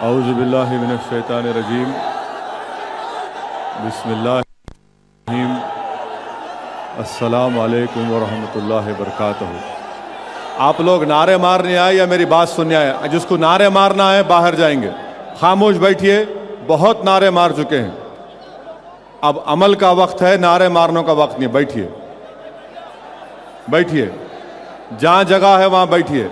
اعوذ باللہ من الشیطان الرجیم بسم اللہ الرحیم السلام علیکم ورحمۃ اللہ وبرکاتہ۔ آپ لوگ نعرے مارنے آئے یا میری بات سننے آئے؟ جس کو نعرے مارنا ہے باہر جائیں گے، خاموش بیٹھیے، بہت نعرے مار چکے ہیں، اب عمل کا وقت ہے، نعرے مارنے کا وقت نہیں۔ بیٹھیے بیٹھیے، جہاں جگہ ہے وہاں بیٹھیے،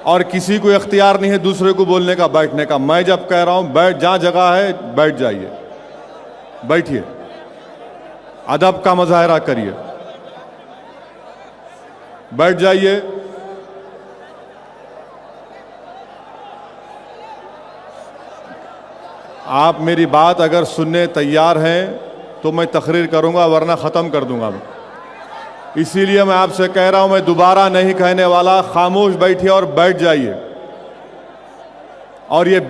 اور کسی کو اختیار نہیں ہے دوسرے کو بولنے کا، بیٹھنے کا۔ میں جب کہہ رہا ہوں بیٹھ، جہاں جگہ ہے بیٹھ جائیے، بیٹھیے، ادب کا مظاہرہ کریے، بیٹھ جائیے۔ آپ میری بات اگر سننے تیار ہیں تو میں تقریر کروں گا، ورنہ ختم کر دوں گا میں۔ اسی لیے میں آپ سے کہہ رہا ہوں، میں دوبارہ نہیں کہنے والا، خاموش بیٹھیے اور بیٹھ جائیے۔ اور یہ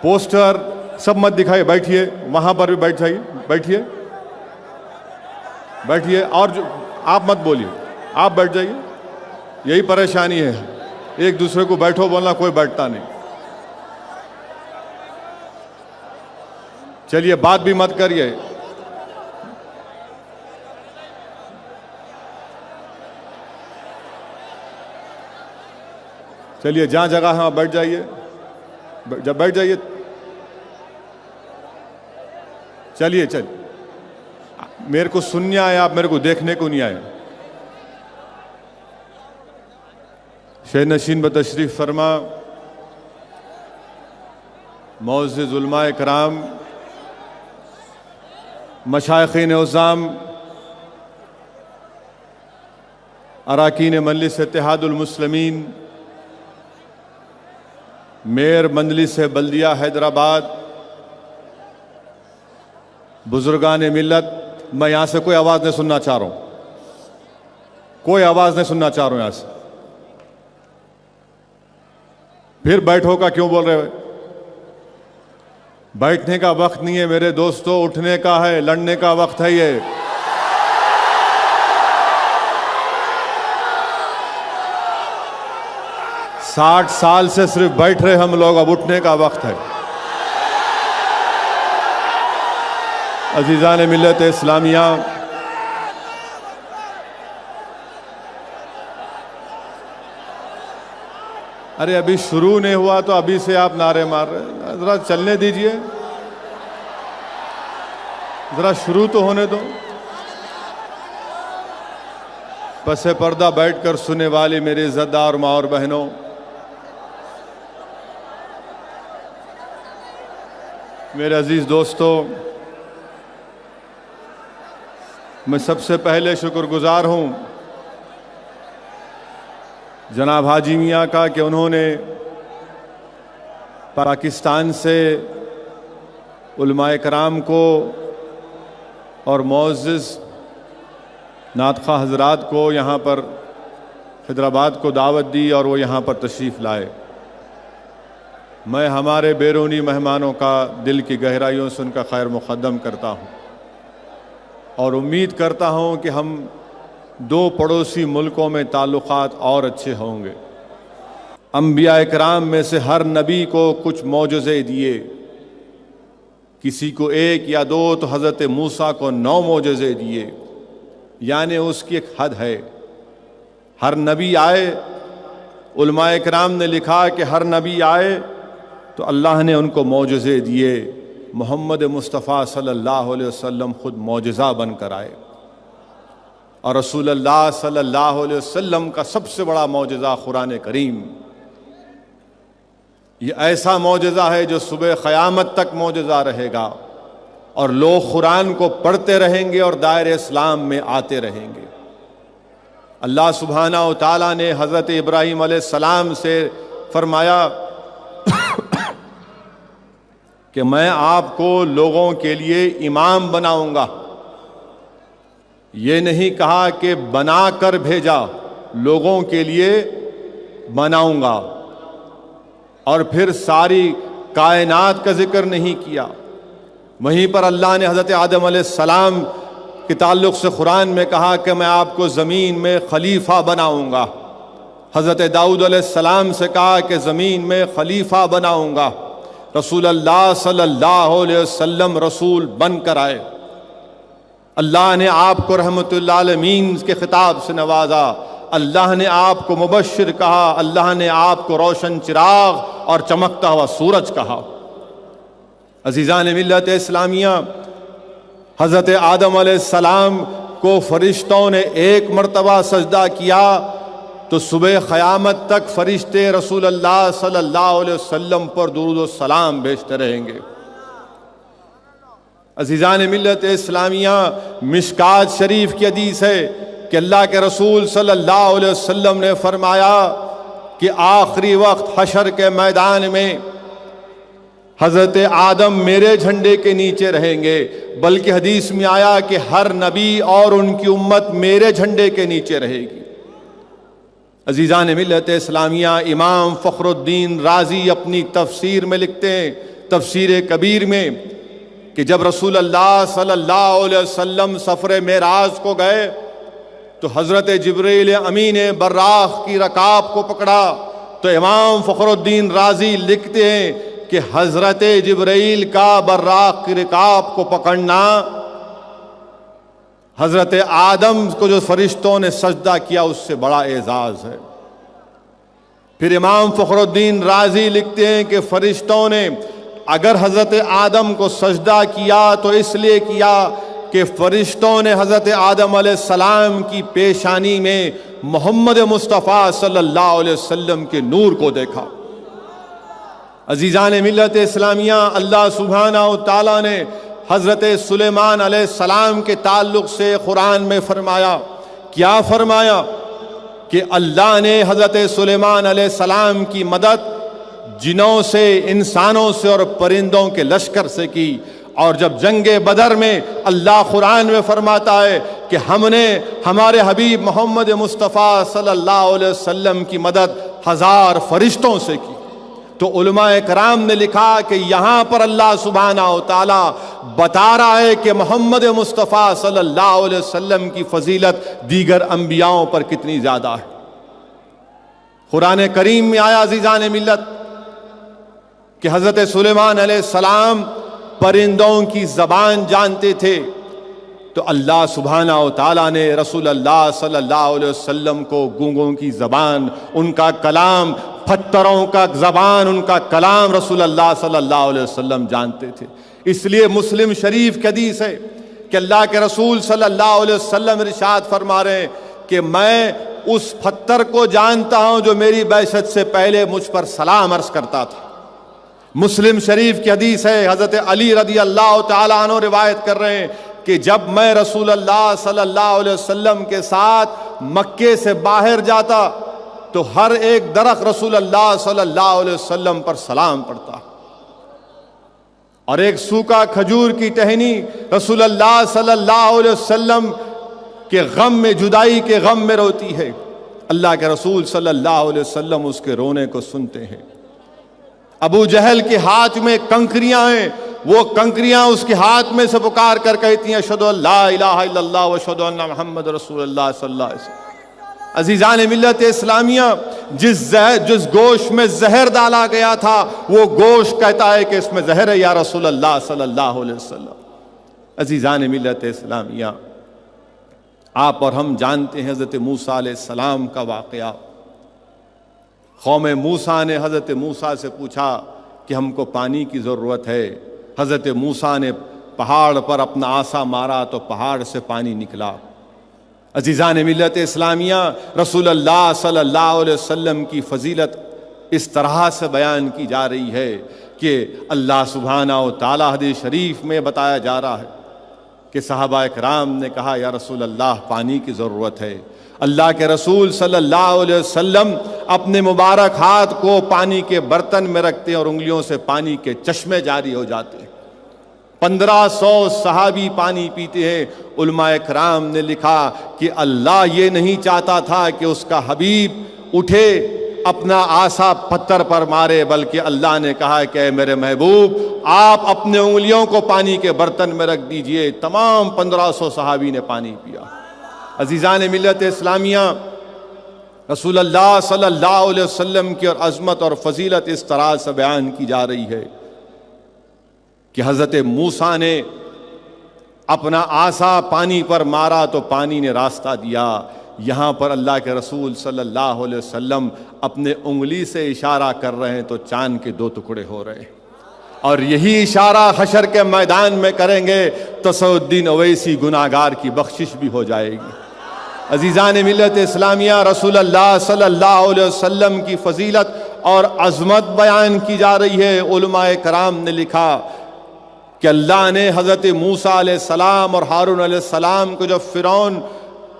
پوسٹر سب مت دکھائیے، بیٹھیے، وہاں پر بھی بیٹھ جائیے، بیٹھیے بیٹھیے، اور آپ مت بولیے، آپ بیٹھ جائیے۔ یہی پریشانی ہے، ایک دوسرے کو بیٹھو بولنا، کوئی بیٹھتا نہیں۔ چلیے، بات بھی مت کریے۔ چلیے، جہاں جگہ ہے وہاں بیٹھ جائیے، جب بیٹھ جائیے۔ چلیے میرے کو سننے آئے، آپ میرے کو دیکھنے کو نہیں آئے۔ شہ نشین بتشریف فرما معزز علماء کرام، مشائخین عظام، اراکین مجلس اتحاد المسلمین، میئر مجلس بلدیہ حیدرآباد، بزرگان ملت، میں یہاں سے کوئی آواز نہیں سننا چاہ رہا ہوں، کوئی آواز نہیں سننا چاہ رہا ہوں یہاں سے۔ پھر بیٹھو کا کیوں بول رہے ہو؟ بیٹھنے کا وقت نہیں ہے میرے دوستو، اٹھنے کا ہے، لڑنے کا وقت ہے یہ۔ 60 سال سے صرف بیٹھ رہے ہم لوگ، اب اٹھنے کا وقت ہے۔ عزیزان ملت اسلامیہ، ارے ابھی شروع نہیں ہوا تو ابھی سے آپ نعرے مار رہے ہیں؟ ذرا چلنے دیجئے، ذرا شروع تو ہونے دو۔ پس پردہ بیٹھ کر سننے والی میرے عزتدار ماں اور بہنوں، میرے عزیز دوستو، میں سب سے پہلے شکر گزار ہوں جناب حاجی میاں کا کہ انہوں نے پاکستان سے علماء کرام کو اور معزز نعت خواہ حضرات کو یہاں پر حیدرآباد کو دعوت دی اور وہ یہاں پر تشریف لائے۔ میں ہمارے بیرونی مہمانوں کا دل کی گہرائیوں سے ان کا خیر مقدم کرتا ہوں، اور امید کرتا ہوں کہ ہم دو پڑوسی ملکوں میں تعلقات اور اچھے ہوں گے۔ انبیاء کرام میں سے ہر نبی کو کچھ معجزے دیے، کسی کو 1 یا 2 تو حضرت موسیٰ کو 9 معجزے دیے، یعنی اس کی ایک حد ہے۔ ہر نبی آئے، علماء کرام نے لکھا کہ ہر نبی آئے تو اللہ نے ان کو معجزے دیے۔ محمد مصطفیٰ صلی اللہ علیہ وسلم خود معجزہ بن کر آئے، اور رسول اللہ صلی اللہ علیہ وسلم کا سب سے بڑا معجزہ قرآن کریم، یہ ایسا معجزہ ہے جو صبح قیامت تک معجزہ رہے گا، اور لوگ قرآن کو پڑھتے رہیں گے اور دائرہ اسلام میں آتے رہیں گے۔ اللہ سبحانہ و تعالیٰ نے حضرت ابراہیم علیہ السلام سے فرمایا کہ میں آپ کو لوگوں کے لیے امام بناؤں گا۔ یہ نہیں کہا کہ بنا کر بھیجا، لوگوں کے لیے بناؤں گا، اور پھر ساری کائنات کا ذکر نہیں کیا۔ وہیں پر اللہ نے حضرت آدم علیہ السلام کے تعلق سے قرآن میں کہا کہ میں آپ کو زمین میں خلیفہ بناؤں گا۔ حضرت داؤد علیہ السلام سے کہا کہ زمین میں خلیفہ بناؤں گا۔ رسول اللہ صلی اللہ علیہ وسلم رسول بن کر آئے، اللہ نے آپ کو رحمت اللہ عالمین کے خطاب سے نوازا، اللہ نے آپ کو مبشر کہا، اللہ نے آپ کو روشن چراغ اور چمکتا ہوا سورج کہا۔ عزیزان ملت اسلامیہ، حضرت آدم علیہ السلام کو فرشتوں نے ایک مرتبہ سجدہ کیا تو صبح قیامت تک فرشتے رسول اللہ صلی اللہ علیہ وسلم پر درود و سلام بھیجتے رہیں گے۔ عزیزان ملت اسلامیہ، مشکات شریف کی حدیث ہے کہ اللہ کے رسول صلی اللہ علیہ وسلم نے فرمایا کہ آخری وقت حشر کے میدان میں حضرت آدم میرے جھنڈے کے نیچے رہیں گے، بلکہ حدیث میں آیا کہ ہر نبی اور ان کی امت میرے جھنڈے کے نیچے رہے گی۔ عزیزان ملت اسلامیہ، امام فخر الدین رازی اپنی تفسیر میں لکھتے ہیں، تفسیر کبیر میں، کہ جب رسول اللہ صلی اللہ علیہ وسلم سفر معراج کو گئے تو حضرت جبریل امین براق کی رکاب کو پکڑا، تو امام فخر الدین رازی لکھتے ہیں کہ حضرت جبرائیل کا براق کی رکاب کو پکڑنا حضرت آدم کو جو فرشتوں نے سجدہ کیا اس سے بڑا اعزاز ہے۔ پھر امام فخر الدین رازی لکھتے ہیں کہ فرشتوں نے اگر حضرت آدم کو سجدہ کیا تو اس لیے کیا کہ فرشتوں نے حضرت آدم علیہ السلام کی پیشانی میں محمد مصطفیٰ صلی اللہ علیہ وسلم کے نور کو دیکھا۔ عزیزان ملت اسلامیہ، اللہ سبحانہ و تعالیٰ نے حضرت سلیمان علیہ السلام کے تعلق سے قرآن میں فرمایا، کیا فرمایا کہ اللہ نے حضرت سلیمان علیہ السلام کی مدد جنوں سے، انسانوں سے اور پرندوں کے لشکر سے کی، اور جب جنگ بدر میں اللہ قرآن میں فرماتا ہے کہ ہم نے ہمارے حبیب محمد مصطفیٰ صلی اللہ علیہ وسلم کی مدد 1000 فرشتوں سے کی، تو علماء کرام نے لکھا کہ یہاں پر اللہ سبحانہ و تعالیٰ بتا رہا ہے کہ محمد مصطفیٰ صلی اللہ علیہ وسلم کی فضیلت دیگر انبیاءوں پر کتنی زیادہ ہے۔ قرآن کریم میں آیا عزیزان ملت کہ حضرت سلیمان علیہ السلام پرندوں کی زبان جانتے تھے، تو اللہ سبحانہ و تعالیٰ نے رسول اللہ صلی اللہ علیہ وسلم کو گونگوں کی زبان، ان کا کلام، پتھروں کا زبان، ان کا کلام رسول اللہ صلی اللہ علیہ وسلم جانتے تھے۔ اس لیے مسلم شریف کی حدیث ہے کہ اللہ کے رسول صلی اللہ علیہ وسلم ارشاد فرما رہے ہیں کہ میں اس پتھر کو جانتا ہوں جو میری بعثت سے پہلے مجھ پر سلام عرض کرتا تھا۔ مسلم شریف کی حدیث ہے، حضرت علی رضی اللہ تعالیٰ عنہ روایت کر رہے ہیں کہ جب میں رسول اللہ صلی اللہ علیہ وسلم کے ساتھ مکے سے باہر جاتا تو ہر ایک درخت رسول اللہ صلی اللہ علیہ وسلم پر سلام پڑھتا، اور ایک سوکھا کھجور کی ٹہنی رسول اللہ صلی اللہ علیہ وسلم کے غم میں، جدائی کے غم میں روتی ہے، اللہ کے رسول صلی اللہ علیہ وسلم اس کے رونے کو سنتے ہیں۔ ابو جہل کے ہاتھ میں کنکریاں ہیں، وہ کنکریاں اس کے ہاتھ میں سے پکار کر کہتی ہیں اشہدو ان لا الہ الا اللہ و اشہدو ان محمد رسول اللہ صلی اللہ علیہ وسلم۔ عزیزان ملت اسلامیہ، جس گوشت میں زہر ڈالا گیا تھا وہ گوشت کہتا ہے کہ اس میں زہر ہے یا رسول اللہ صلی اللہ علیہ وسلم۔ عزیزان ملت اسلامیہ، آپ اور ہم جانتے ہیں حضرت موسیٰ علیہ السلام کا واقعہ۔ قوم موسیٰ نے حضرت موسیٰ سے پوچھا کہ ہم کو پانی کی ضرورت ہے، حضرت موسیٰ نے پہاڑ پر اپنا عصا مارا تو پہاڑ سے پانی نکلا۔ عزیزان ملت اسلامیہ، رسول اللہ صلی اللہ علیہ وسلم کی فضیلت اس طرح سے بیان کی جا رہی ہے کہ اللہ سبحانہ و تعالیٰ حدیث شریف میں بتایا جا رہا ہے کہ صحابہ کرام نے کہا یا رسول اللہ پانی کی ضرورت ہے۔ اللہ کے رسول صلی اللہ علیہ وسلم اپنے مبارک ہاتھ کو پانی کے برتن میں رکھتے اور انگلیوں سے پانی کے چشمے جاری ہو جاتے ہیں۔ 1500 صحابی پانی پیتے ہیں۔ علماء کرام نے لکھا کہ اللہ یہ نہیں چاہتا تھا کہ اس کا حبیب اٹھے اپنا عصا پتھر پر مارے، بلکہ اللہ نے کہا کہ اے میرے محبوب آپ اپنے انگلیوں کو پانی کے برتن میں رکھ دیجئے۔ تمام 1500 صحابی نے پانی پیا۔ عزیزان ملت اسلامیہ، رسول اللہ صلی اللہ علیہ وسلم کی اور عظمت اور فضیلت اس طرح سے بیان کی جا رہی ہے کہ حضرت موسیٰ نے اپنا عصا پانی پر مارا تو پانی نے راستہ دیا، یہاں پر اللہ کے رسول صلی اللہ علیہ وسلم اپنے انگلی سے اشارہ کر رہے ہیں تو چاند کے 2 ٹکڑے ہو رہے ہیں، اور یہی اشارہ حشر کے میدان میں کریں گے تو سعود الدین اویسی گناہگار کی بخشش بھی ہو جائے گی۔ عزیزان ملت اسلامیہ، رسول اللہ صلی اللہ علیہ وسلم کی فضیلت اور عظمت بیان کی جا رہی ہے۔ علماء کرام نے لکھا کہ اللہ نے حضرت موسیٰ علیہ السلام اور ہارون علیہ السلام کو جب فرعون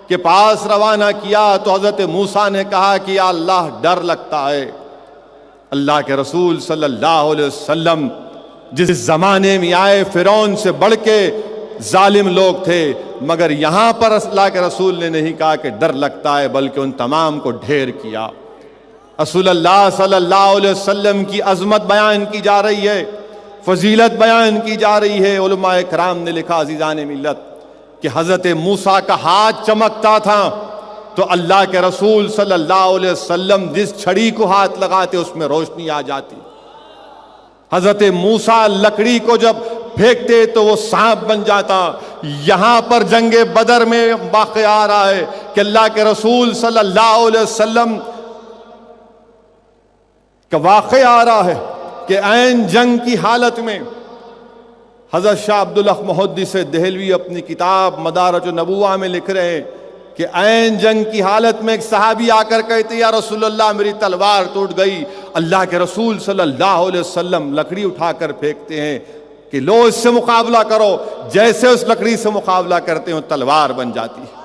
کے پاس روانہ کیا تو حضرت موسیٰ نے کہا کہ یا اللہ ڈر لگتا ہے۔ اللہ کے رسول صلی اللہ علیہ وسلم جس زمانے میں آئے فرعون سے بڑھ کے ظالم لوگ تھے، مگر یہاں پر اللہ کے رسول نے نہیں کہا کہ ڈر لگتا ہے، بلکہ ان تمام کو ڈھیر کیا۔ رسول اللہ صلی اللہ علیہ وسلم کی عظمت بیان کی جا رہی ہے، فضیلت بیان کی جا رہی ہے۔ علماء کرام نے لکھا عزیزان ملت کہ حضرت موسیٰ کا ہاتھ چمکتا تھا تو اللہ کے رسول صلی اللہ علیہ وسلم جس چھڑی کو ہاتھ لگاتے اس میں روشنی آ جاتی۔ حضرت موسیٰ لکڑی کو جب پھینکتے تو وہ سانپ بن جاتا۔ یہاں پر جنگ بدر میں واقعہ آ رہا ہے کہ اللہ کے رسول صلی اللہ علیہ وسلم کا واقعہ آ رہا ہے کہ عین جنگ کی حالت میں حضرت شاہ عبدالحق محدث دہلوی اپنی کتاب مدارج النبوہ میں لکھ رہے ہیں کہ عین جنگ کی حالت میں ایک صحابی آ کر کہتے یا رسول اللہ میری تلوار ٹوٹ گئی۔ اللہ کے رسول صلی اللہ علیہ وسلم لکڑی اٹھا کر پھینکتے ہیں کہ لو اس سے مقابلہ کرو، جیسے اس لکڑی سے مقابلہ کرتے ہیں تلوار بن جاتی ہے۔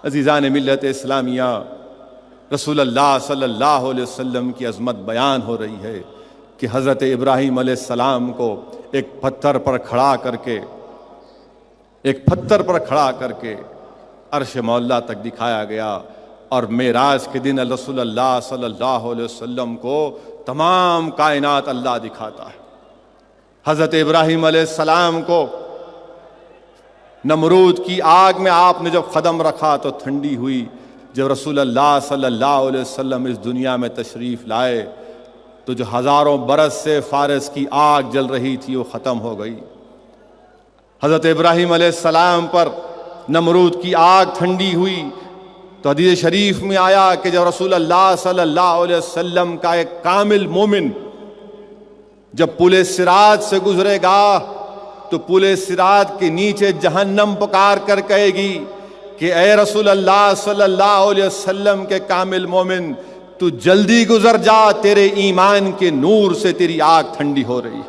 عزیزان ملت اسلامیہ، رسول اللہ صلی اللہ علیہ وسلم کی عظمت بیان ہو رہی ہے کہ حضرت ابراہیم علیہ السلام کو ایک پتھر پر کھڑا کر کے عرش مولا تک دکھایا گیا، اور معراج کے دن رسول اللہ صلی اللہ علیہ وسلم کو تمام کائنات اللہ دکھاتا ہے۔ حضرت ابراہیم علیہ السلام کو نمرود کی آگ میں آپ نے جب قدم رکھا تو ٹھنڈی ہوئی، جب رسول اللہ صلی اللہ علیہ وسلم اس دنیا میں تشریف لائے تو جو ہزاروں برس سے فارس کی آگ جل رہی تھی وہ ختم ہو گئی۔ حضرت ابراہیم علیہ السلام پر نمرود کی آگ ٹھنڈی ہوئی تو حدیث شریف میں آیا کہ جب رسول اللہ صلی اللہ علیہ وسلم کا ایک کامل مومن جب پل صراط سے گزرے گا تو پل صراط کے نیچے جہنم پکار کر کہے گی کہ اے رسول اللہ صلی اللہ علیہ وسلم کے کامل مومن، تو جلدی گزر جا، تیرے ایمان کے نور سے تیری آگ ٹھنڈی ہو رہی۔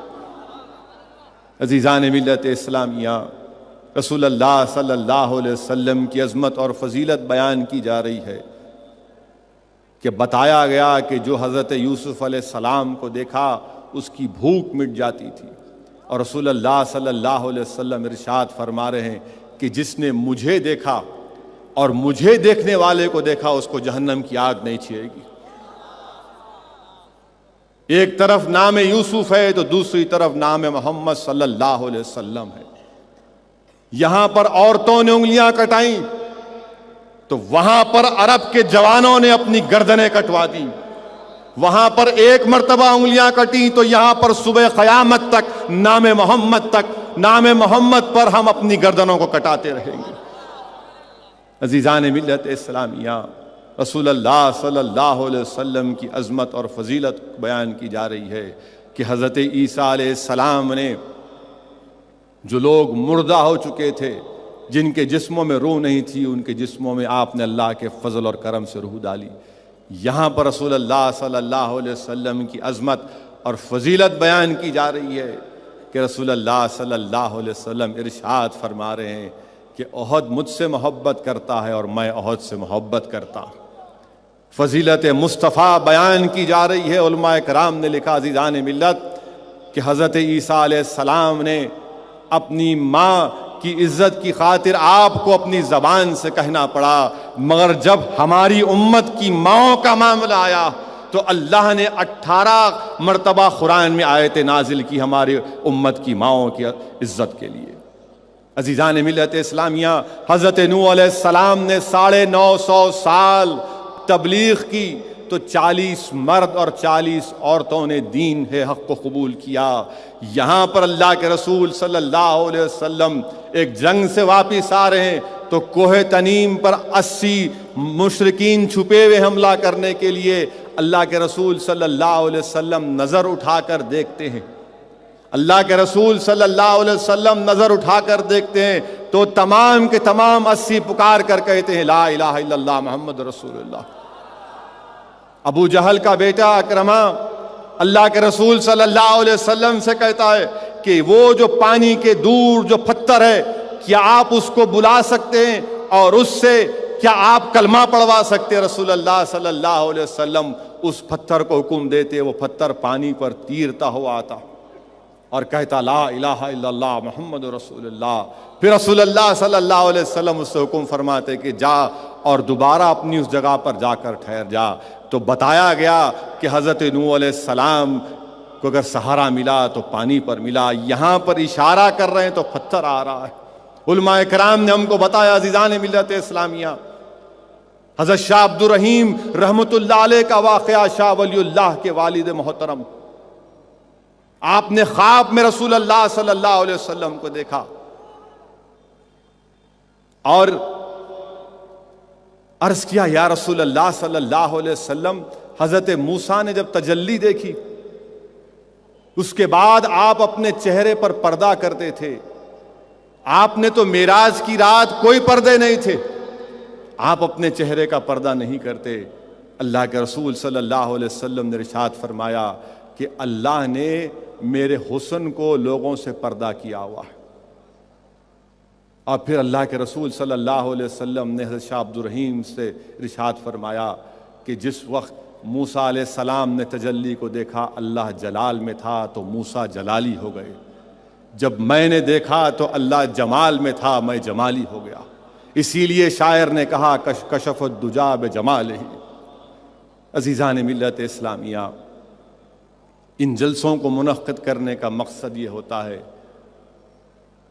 عزیزان ملت اسلامیہ، رسول اللہ صلی اللہ علیہ وسلم کی عظمت اور فضیلت بیان کی جا رہی ہے کہ بتایا گیا کہ جو حضرت یوسف علیہ السلام کو دیکھا اس کی بھوک مٹ جاتی تھی، اور رسول اللہ صلی اللہ علیہ وسلم ارشاد فرما رہے ہیں کہ جس نے مجھے دیکھا اور مجھے دیکھنے والے کو دیکھا اس کو جہنم کی آگ نہیں چھیے گی۔ ایک طرف نام یوسف ہے تو دوسری طرف نام محمد صلی اللہ علیہ وسلم ہے۔ یہاں پر عورتوں نے انگلیاں کٹائیں تو وہاں پر عرب کے جوانوں نے اپنی گردنیں کٹوا دی۔ وہاں پر ایک مرتبہ انگلیاں کٹیں تو یہاں پر صبح قیامت تک نام محمد پر ہم اپنی گردنوں کو کٹاتے رہیں گے۔ عزیزان ملت اسلامیہ، رسول اللہ صلی اللہ علیہ وسلم کی عظمت اور فضیلت بیان کی جا رہی ہے کہ حضرت عیسیٰ علیہ السلام نے جو لوگ مردہ ہو چکے تھے، جن کے جسموں میں روح نہیں تھی، ان کے جسموں میں آپ نے اللہ کے فضل اور کرم سے روح ڈالی۔ یہاں پر رسول اللہ صلی اللہ علیہ وسلم کی عظمت اور فضیلت بیان کی جا رہی ہے کہ رسول اللہ صلی اللہ علیہ وسلم ارشاد فرما رہے ہیں کہ احد مجھ سے محبت کرتا ہے اور میں احد سے محبت کرتا ہوں۔ فضیلت مصطفیٰ بیان کی جا رہی ہے۔ علماء کرام نے لکھا عزیزان ملت کہ حضرت عیسیٰ علیہ السلام نے اپنی ماں کی عزت کی خاطر آپ کو اپنی زبان سے کہنا پڑا، مگر جب ہماری امت کی ماؤں کا معاملہ آیا تو اللہ نے 18 مرتبہ قرآن میں آیت نازل کی ہماری امت کی ماؤں کی عزت کے لیے۔ عزیزان ملت اسلامیہ، حضرت نوح علیہ السلام نے 950 سال تبلیغ کی تو 40 مرد اور 40 عورتوں نے دین ہے حق کو قبول کیا۔ یہاں پر اللہ کے رسول صلی اللہ علیہ وسلم ایک جنگ سے واپس آ رہے ہیں تو کوہ تنیم پر 80 مشرکین چھپے ہوئے حملہ کرنے کے لیے اللہ کے رسول صلی اللہ علیہ وسلم نظر اٹھا کر دیکھتے ہیں۔ اللہ کے رسول صلی اللہ علیہ وسلم نظر اٹھا کر دیکھتے ہیں تو تمام کے تمام 80 پکار کر کہتے ہیں لا الہ الا اللہ محمد رسول اللہ۔ ابو جہل کا بیٹا اکرمہ اللہ کے رسول صلی اللہ علیہ وسلم سے کہتا ہے کہ وہ جو پانی کے دور جو پتھر ہے کیا آپ اس کو بلا سکتے ہیں اور اس سے کیا آپ کلمہ پڑھوا سکتے ہیں؟ رسول اللہ صلی اللہ علیہ وسلم اس پتھر کو حکم دیتے، وہ پتھر پانی پر تیرتا ہوا آتا اور کہتا لا الہ الا اللہ محمد رسول اللہ۔ پھر رسول اللہ صلی اللہ علیہ وسلم اس سے حکم فرماتے کہ جا اور دوبارہ اپنی اس جگہ پر جا کر ٹھہر جا۔ تو بتایا گیا کہ حضرت نوح علیہ السلام کو اگر سہارا ملا تو پانی پر ملا، یہاں پر اشارہ کر رہے ہیں تو پتھر آ رہا ہے۔ علماء کرام نے ہم کو بتایا، عزیزان ملت اسلامیہ، حضرت شاہ عبد الرحیم رحمت اللہ علیہ کا واقعہ، شاہ ولی اللہ کے والد محترم، آپ نے خواب میں رسول اللہ صلی اللہ علیہ وسلم کو دیکھا اور عرض کیا یا رسول اللہ صلی اللہ علیہ وسلم، حضرت موسیٰ نے جب تجلی دیکھی اس کے بعد آپ اپنے چہرے پر پردہ کرتے تھے، آپ نے تو معراج کی رات کوئی پردے نہیں تھے، آپ اپنے چہرے کا پردہ نہیں کرتے۔ اللہ کے رسول صلی اللہ علیہ وسلم نے ارشاد فرمایا کہ اللہ نے میرے حسن کو لوگوں سے پردہ کیا ہوا ہے۔ اور پھر اللہ کے رسول صلی اللہ علیہ وسلم نے حضرت شاہ عبد الرحیم سے ارشاد فرمایا کہ جس وقت موسیٰ علیہ السلام نے تجلی کو دیکھا اللہ جلال میں تھا تو موسیٰ جلالی ہو گئے، جب میں نے دیکھا تو اللہ جمال میں تھا میں جمالی ہو گیا۔ اسی لیے شاعر نے کہا کشف الدجا بجمالہ۔ عزیزان ملت اسلامیہ، ان جلسوں کو منعقد کرنے کا مقصد یہ ہوتا ہے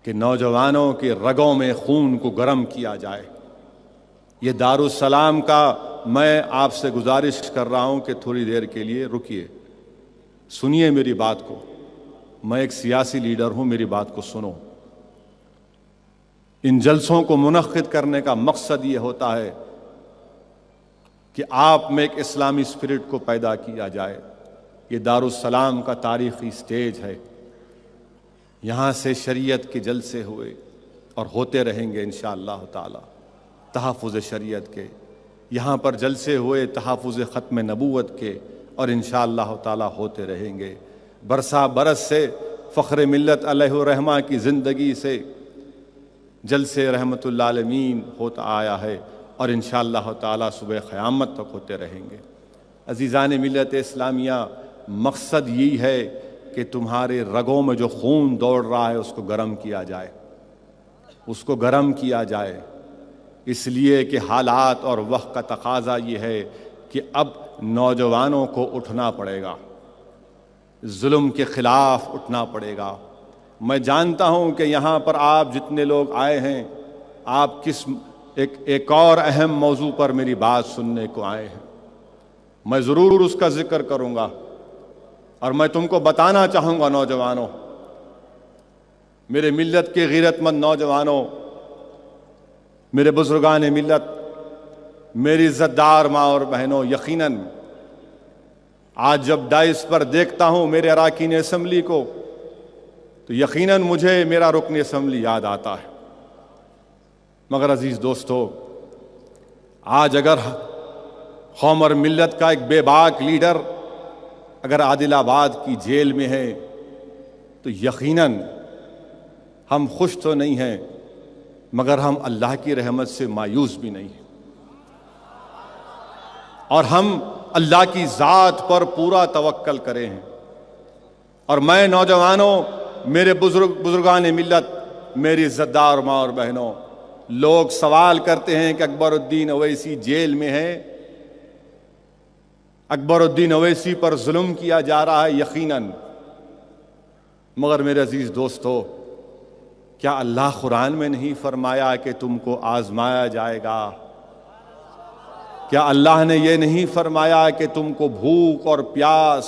کہ نوجوانوں کے رگوں میں خون کو گرم کیا جائے۔ یہ دارالسلام کا میں آپ سے گزارش کر رہا ہوں کہ تھوڑی دیر کے لیے رکیے، سنیے میری بات کو، میں ایک سیاسی لیڈر ہوں، میری بات کو سنو۔ ان جلسوں کو منعقد کرنے کا مقصد یہ ہوتا ہے کہ آپ میں ایک اسلامی اسپرٹ کو پیدا کیا جائے۔ یہ دارالسلام کا تاریخی سٹیج ہے، یہاں سے شریعت کے جلسے ہوئے اور ہوتے رہیں گے انشاءاللہ تعالی، تحفظ شریعت کے۔ یہاں پر جلسے ہوئے تحفظ ختم نبوت کے اور انشاءاللہ تعالی ہوتے رہیں گے۔ برسا برس سے فخر ملت علیہ الرحمہ کی زندگی سے جلسے رحمت اللہ عالمین ہوتا آیا ہے اور انشاءاللہ تعالی صبح قیامت تک ہوتے رہیں گے۔ عزیزان ملت اسلامیہ، مقصد یہی ہے کہ تمہارے رگوں میں جو خون دوڑ رہا ہے اس کو گرم کیا جائے، اس کو گرم کیا جائے، اس لیے کہ حالات اور وقت کا تقاضا یہ ہے کہ اب نوجوانوں کو اٹھنا پڑے گا، ظلم کے خلاف اٹھنا پڑے گا۔ میں جانتا ہوں کہ یہاں پر آپ جتنے لوگ آئے ہیں، آپ کس ایک اور اہم موضوع پر میری بات سننے کو آئے ہیں، میں ضرور اس کا ذکر کروں گا اور میں تم کو بتانا چاہوں گا نوجوانوں، میرے ملت کے غیرت مند نوجوانوں، میرے بزرگان ملت، میری عزت دار ماں اور بہنوں، یقیناً آج جب ڈائس پر دیکھتا ہوں میرے اراکین اسمبلی کو تو یقیناً مجھے میرا رکن اسمبلی یاد آتا ہے۔ مگر عزیز دوستو، آج اگر قوم اور ملت کا ایک بے باک لیڈر اگر عادل آباد کی جیل میں ہے تو یقیناً ہم خوش تو نہیں ہیں مگر ہم اللہ کی رحمت سے مایوس بھی نہیں ہیں، اور ہم اللہ کی ذات پر پورا توکل کرے ہیں۔ اور میں نوجوانوں، میرے بزرگان ملت، میری عزت دار ماں اور بہنوں، لوگ سوال کرتے ہیں کہ اکبر الدین اویسی جیل میں ہے، اکبر الدین اویسی پر ظلم کیا جا رہا ہے، یقیناً، مگر میرے عزیز دوستو، کیا اللہ قرآن میں نہیں فرمایا کہ تم کو آزمایا جائے گا؟ کیا اللہ نے یہ نہیں فرمایا کہ تم کو بھوک اور پیاس،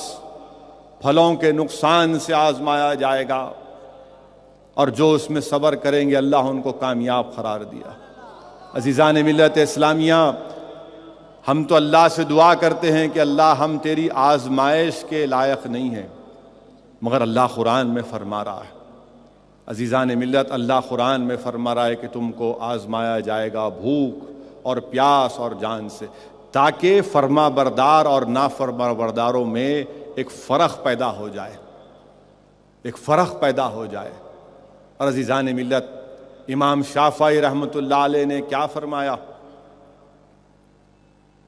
پھلوں کے نقصان سے آزمایا جائے گا، اور جو اس میں صبر کریں گے اللہ ان کو کامیاب قرار دیا۔ عزیزان ملت اسلامیہ، ہم تو اللہ سے دعا کرتے ہیں کہ اللہ ہم تیری آزمائش کے لائق نہیں ہیں، مگر اللہ قرآن میں فرما رہا ہے، عزیزان ملت اللہ قرآن میں فرما رہا ہے کہ تم کو آزمایا جائے گا بھوک اور پیاس اور جان سے، تاکہ فرما بردار اور نافرما برداروں میں ایک فرق پیدا ہو جائے، ایک فرق پیدا ہو جائے۔ اور عزیزان ملت، امام شافعی رحمۃ اللہ علیہ نے کیا فرمایا؟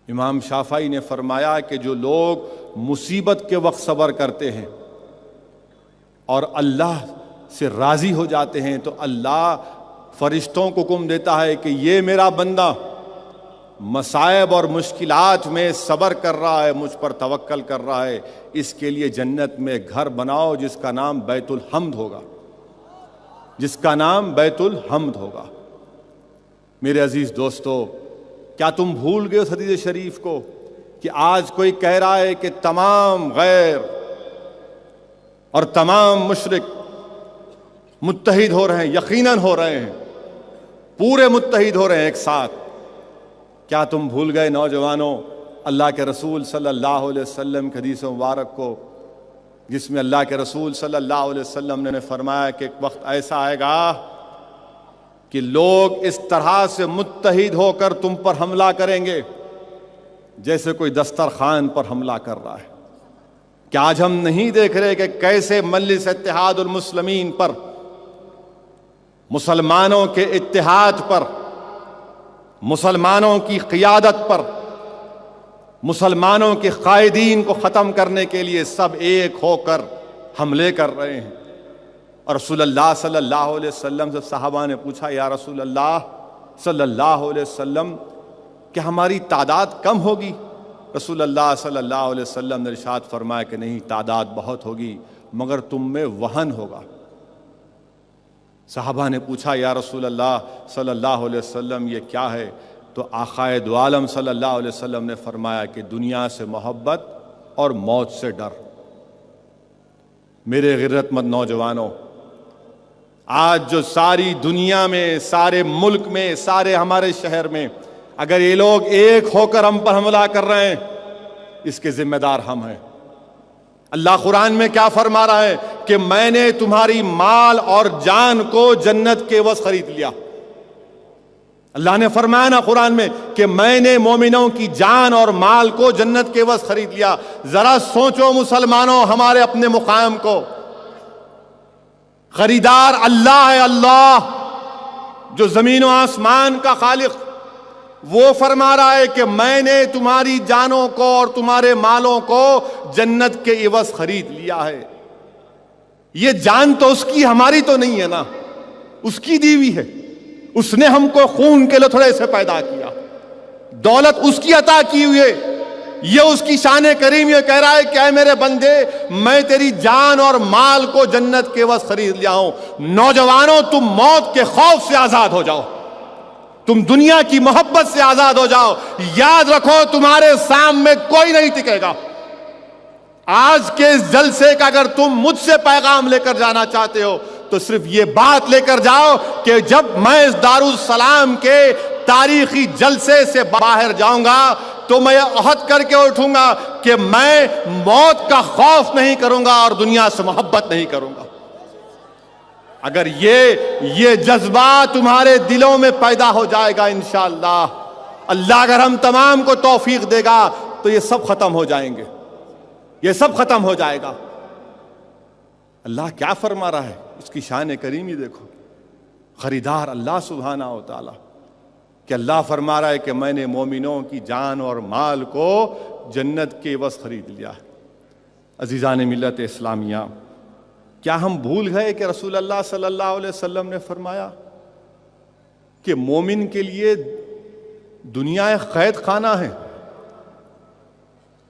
امام شافعی نے فرمایا کہ جو لوگ مصیبت کے وقت صبر کرتے ہیں اور اللہ سے راضی ہو جاتے ہیں تو اللہ فرشتوں کو حکم دیتا ہے کہ یہ میرا بندہ مصائب اور مشکلات میں صبر کر رہا ہے، مجھ پر توکل کر رہا ہے، اس کے لیے جنت میں گھر بناؤ جس کا نام بیت الحمد ہوگا، جس کا نام بیت الحمد ہوگا۔ میرے عزیز دوستو، کیا تم بھول گئے اس حدیث شریف کو کہ آج کوئی کہہ رہا ہے کہ تمام غیر اور تمام مشرک متحد ہو رہے ہیں؟ یقیناً ہو رہے ہیں، پورے متحد ہو رہے ہیں ایک ساتھ۔ کیا تم بھول گئے نوجوانوں اللہ کے رسول صلی اللہ علیہ وسلم کی حدیث مبارک کو، جس میں اللہ کے رسول صلی اللہ علیہ وسلم نے فرمایا کہ ایک وقت ایسا آئے گا کہ لوگ اس طرح سے متحد ہو کر تم پر حملہ کریں گے جیسے کوئی دسترخوان پر حملہ کر رہا ہے۔ کیا آج ہم نہیں دیکھ رہے کہ کیسے مجلس اتحاد المسلمین پر، مسلمانوں کے اتحاد پر، مسلمانوں کی قیادت پر، مسلمانوں کے قائدین کو ختم کرنے کے لیے سب ایک ہو کر حملے کر رہے ہیں؟ اور رسول اللہ صلی اللہ علیہ وسلم سے صحابہ نے پوچھا، یا رسول اللہ صلی اللہ علیہ وسلم کہ ہماری تعداد کم ہوگی؟ رسول اللہ صلی اللہ علیہ وسلم نے ارشاد فرمایا کہ نہیں، تعداد بہت ہوگی مگر تم میں وہن ہوگا۔ صحابہ نے پوچھا، یا رسول اللہ صلی اللہ علیہ وسلم یہ کیا ہے؟ تو آقائے دو عالم صلی اللہ علیہ وسلم نے فرمایا کہ دنیا سے محبت اور موت سے ڈر۔ میرے غیرت مند نوجوانوں، آج جو ساری دنیا میں، سارے ملک میں، سارے ہمارے شہر میں اگر یہ لوگ ایک ہو کر ہم پر حملہ کر رہے ہیں، اس کے ذمہ دار ہم ہیں۔ اللہ قرآن میں کیا فرما رہا ہے کہ میں نے تمہاری مال اور جان کو جنت کے عوض خرید لیا۔ اللہ نے فرمایا نا قرآن میں کہ میں نے مومنوں کی جان اور مال کو جنت کے عوض خرید لیا۔ ذرا سوچو مسلمانوں ہمارے اپنے مقام کو، خریدار اللہ ہے، اللہ جو زمین و آسمان کا خالق، وہ فرما رہا ہے کہ میں نے تمہاری جانوں کو اور تمہارے مالوں کو جنت کے عوض خرید لیا ہے۔ یہ جان تو اس کی، ہماری تو نہیں ہے نا، اس کی دی ہوئی ہے۔ اس نے ہم کو خون کے لتڑے سے پیدا کیا، دولت اس کی عطا کی ہوئی ہے۔ یہ اس کی شان کریم یہ کہہ رہا ہے کہ اے میرے بندے، میں تیری جان اور مال کو جنت کے عوض خرید لیا ہوں۔ نوجوانوں، تم موت کے خوف سے آزاد ہو جاؤ، تم دنیا کی محبت سے آزاد ہو جاؤ۔ یاد رکھو تمہارے سامنے کوئی نہیں ٹکے گا۔ آج کے اس جلسے کا اگر تم مجھ سے پیغام لے کر جانا چاہتے ہو تو صرف یہ بات لے کر جاؤ کہ جب میں اس دارالسلام کے تاریخی جلسے سے باہر جاؤں گا تو میں عہد کر کے اٹھوں گا کہ میں موت کا خوف نہیں کروں گا اور دنیا سے محبت نہیں کروں گا۔ اگر یہ جذبہ تمہارے دلوں میں پیدا ہو جائے گا انشاءاللہ، اللہ اگر ہم تمام کو توفیق دے گا تو یہ سب ختم ہو جائیں گے، یہ سب ختم ہو جائے گا۔ اللہ کیا فرما رہا ہے، اس کی شان کریمی دیکھو۔ خریدار اللہ سبحانہ و تعالی، کہ اللہ فرما رہا ہے کہ میں نے مومنوں کی جان اور مال کو جنت کے عوض خرید لیا ہے۔ عزیزان ملت اسلامیہ، کیا ہم بھول گئے کہ رسول اللہ صلی اللہ علیہ وسلم نے فرمایا کہ مومن کے لیے دنیا ایک قید خانہ ہے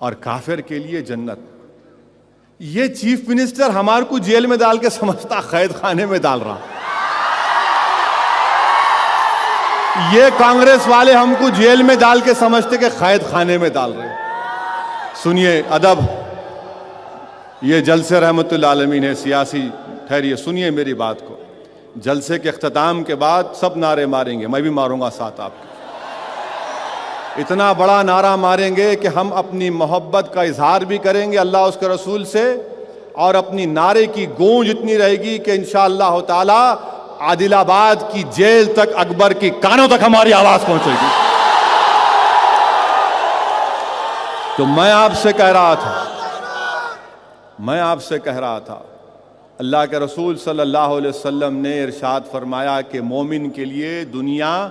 اور کافر کے لیے جنت؟ یہ چیف منسٹر ہمارے کو جیل میں ڈال کے سمجھتا قید خانے میں ڈال رہا۔ یہ کانگریس والے ہم کو جیل میں ڈال کے سمجھتے کہ قید خانے میں ڈال رہے. سنیے ادب، یہ جلسے رحمت اللہ عالمین ہے سیاسی. ٹھہریے، سنیے میری بات کو. جلسے کے اختتام کے بعد سب نعرے ماریں گے، میں بھی ماروں گا ساتھ آپ کے. اتنا بڑا نعرہ ماریں گے کہ ہم اپنی محبت کا اظہار بھی کریں گے اللہ اس کے رسول سے، اور اپنی نعرے کی گونج اتنی رہے گی کہ انشاءاللہ تعالی عادل آباد کی جیل تک، اکبر کی کانوں تک ہماری آواز پہنچے گی. تو میں آپ سے کہہ رہا تھا اللہ کے رسول صلی اللہ علیہ وسلم نے ارشاد فرمایا کہ مومن کے لیے دنیا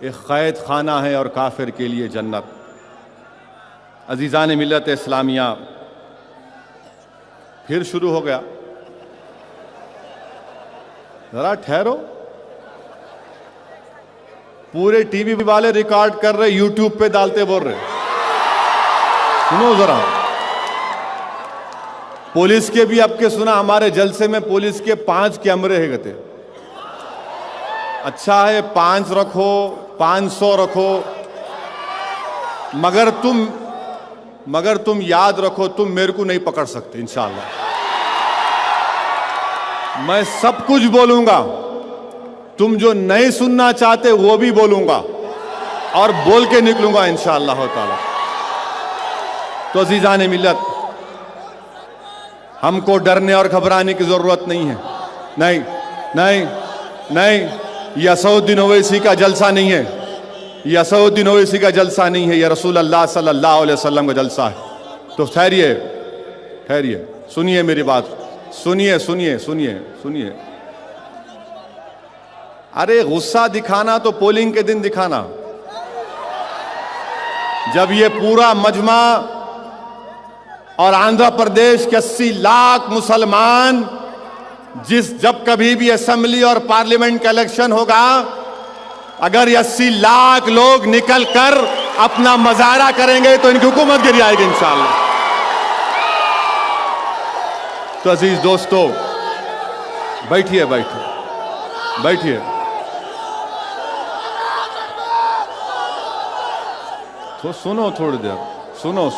ایک قید خانہ ہے اور کافر کے لیے جنت. عزیزان ملت اسلامیہ، پھر شروع ہو گیا. ذرا ٹھہرو، پورے ٹی وی والے ریکارڈ کر رہے، یوٹیوب پہ ڈالتے بول رہے. سنو ذرا، پولیس کے بھی اب کے سنا، ہمارے جلسے میں پولیس کے 5 کیمرے ہے گتے. اچھا ہے 5 رکھو، 500 رکھو، مگر تم یاد رکھو تم میرے کو نہیں پکڑ سکتے انشاءاللہ. میں سب کچھ بولوں گا، تم جو نہیں سننا چاہتے وہ بھی بولوں گا اور بول کے نکلوں گا انشاءاللہ تعالی. تو عزیزان ملت، ہم کو ڈرنے اور گھبرانے کی ضرورت نہیں ہے. نہیں نہیں نہیں، یہ اسدالدین اویسی کا جلسہ نہیں ہے، یہ اسدالدین اویسی کا جلسہ نہیں ہے، یہ رسول اللہ صلی اللہ علیہ وسلم کا جلسہ ہے. تو ٹھہریے، سنیے میری بات، سنیے. ارے غصہ دکھانا تو پولنگ کے دن دکھانا، جب یہ پورا مجمع اور آندھرا پردیش کے 80 لاکھ مسلمان جب کبھی بھی اسمبلی اور پارلیمنٹ کا الیکشن ہوگا، اگر یہ 80 لاکھ لوگ نکل کر اپنا مظاہرہ کریں گے تو ان کی حکومت گری آئے گی انشاءاللہ. تو عزیز دوستو، بیٹھیے. تو سنو تھوڑی دیر، سنو.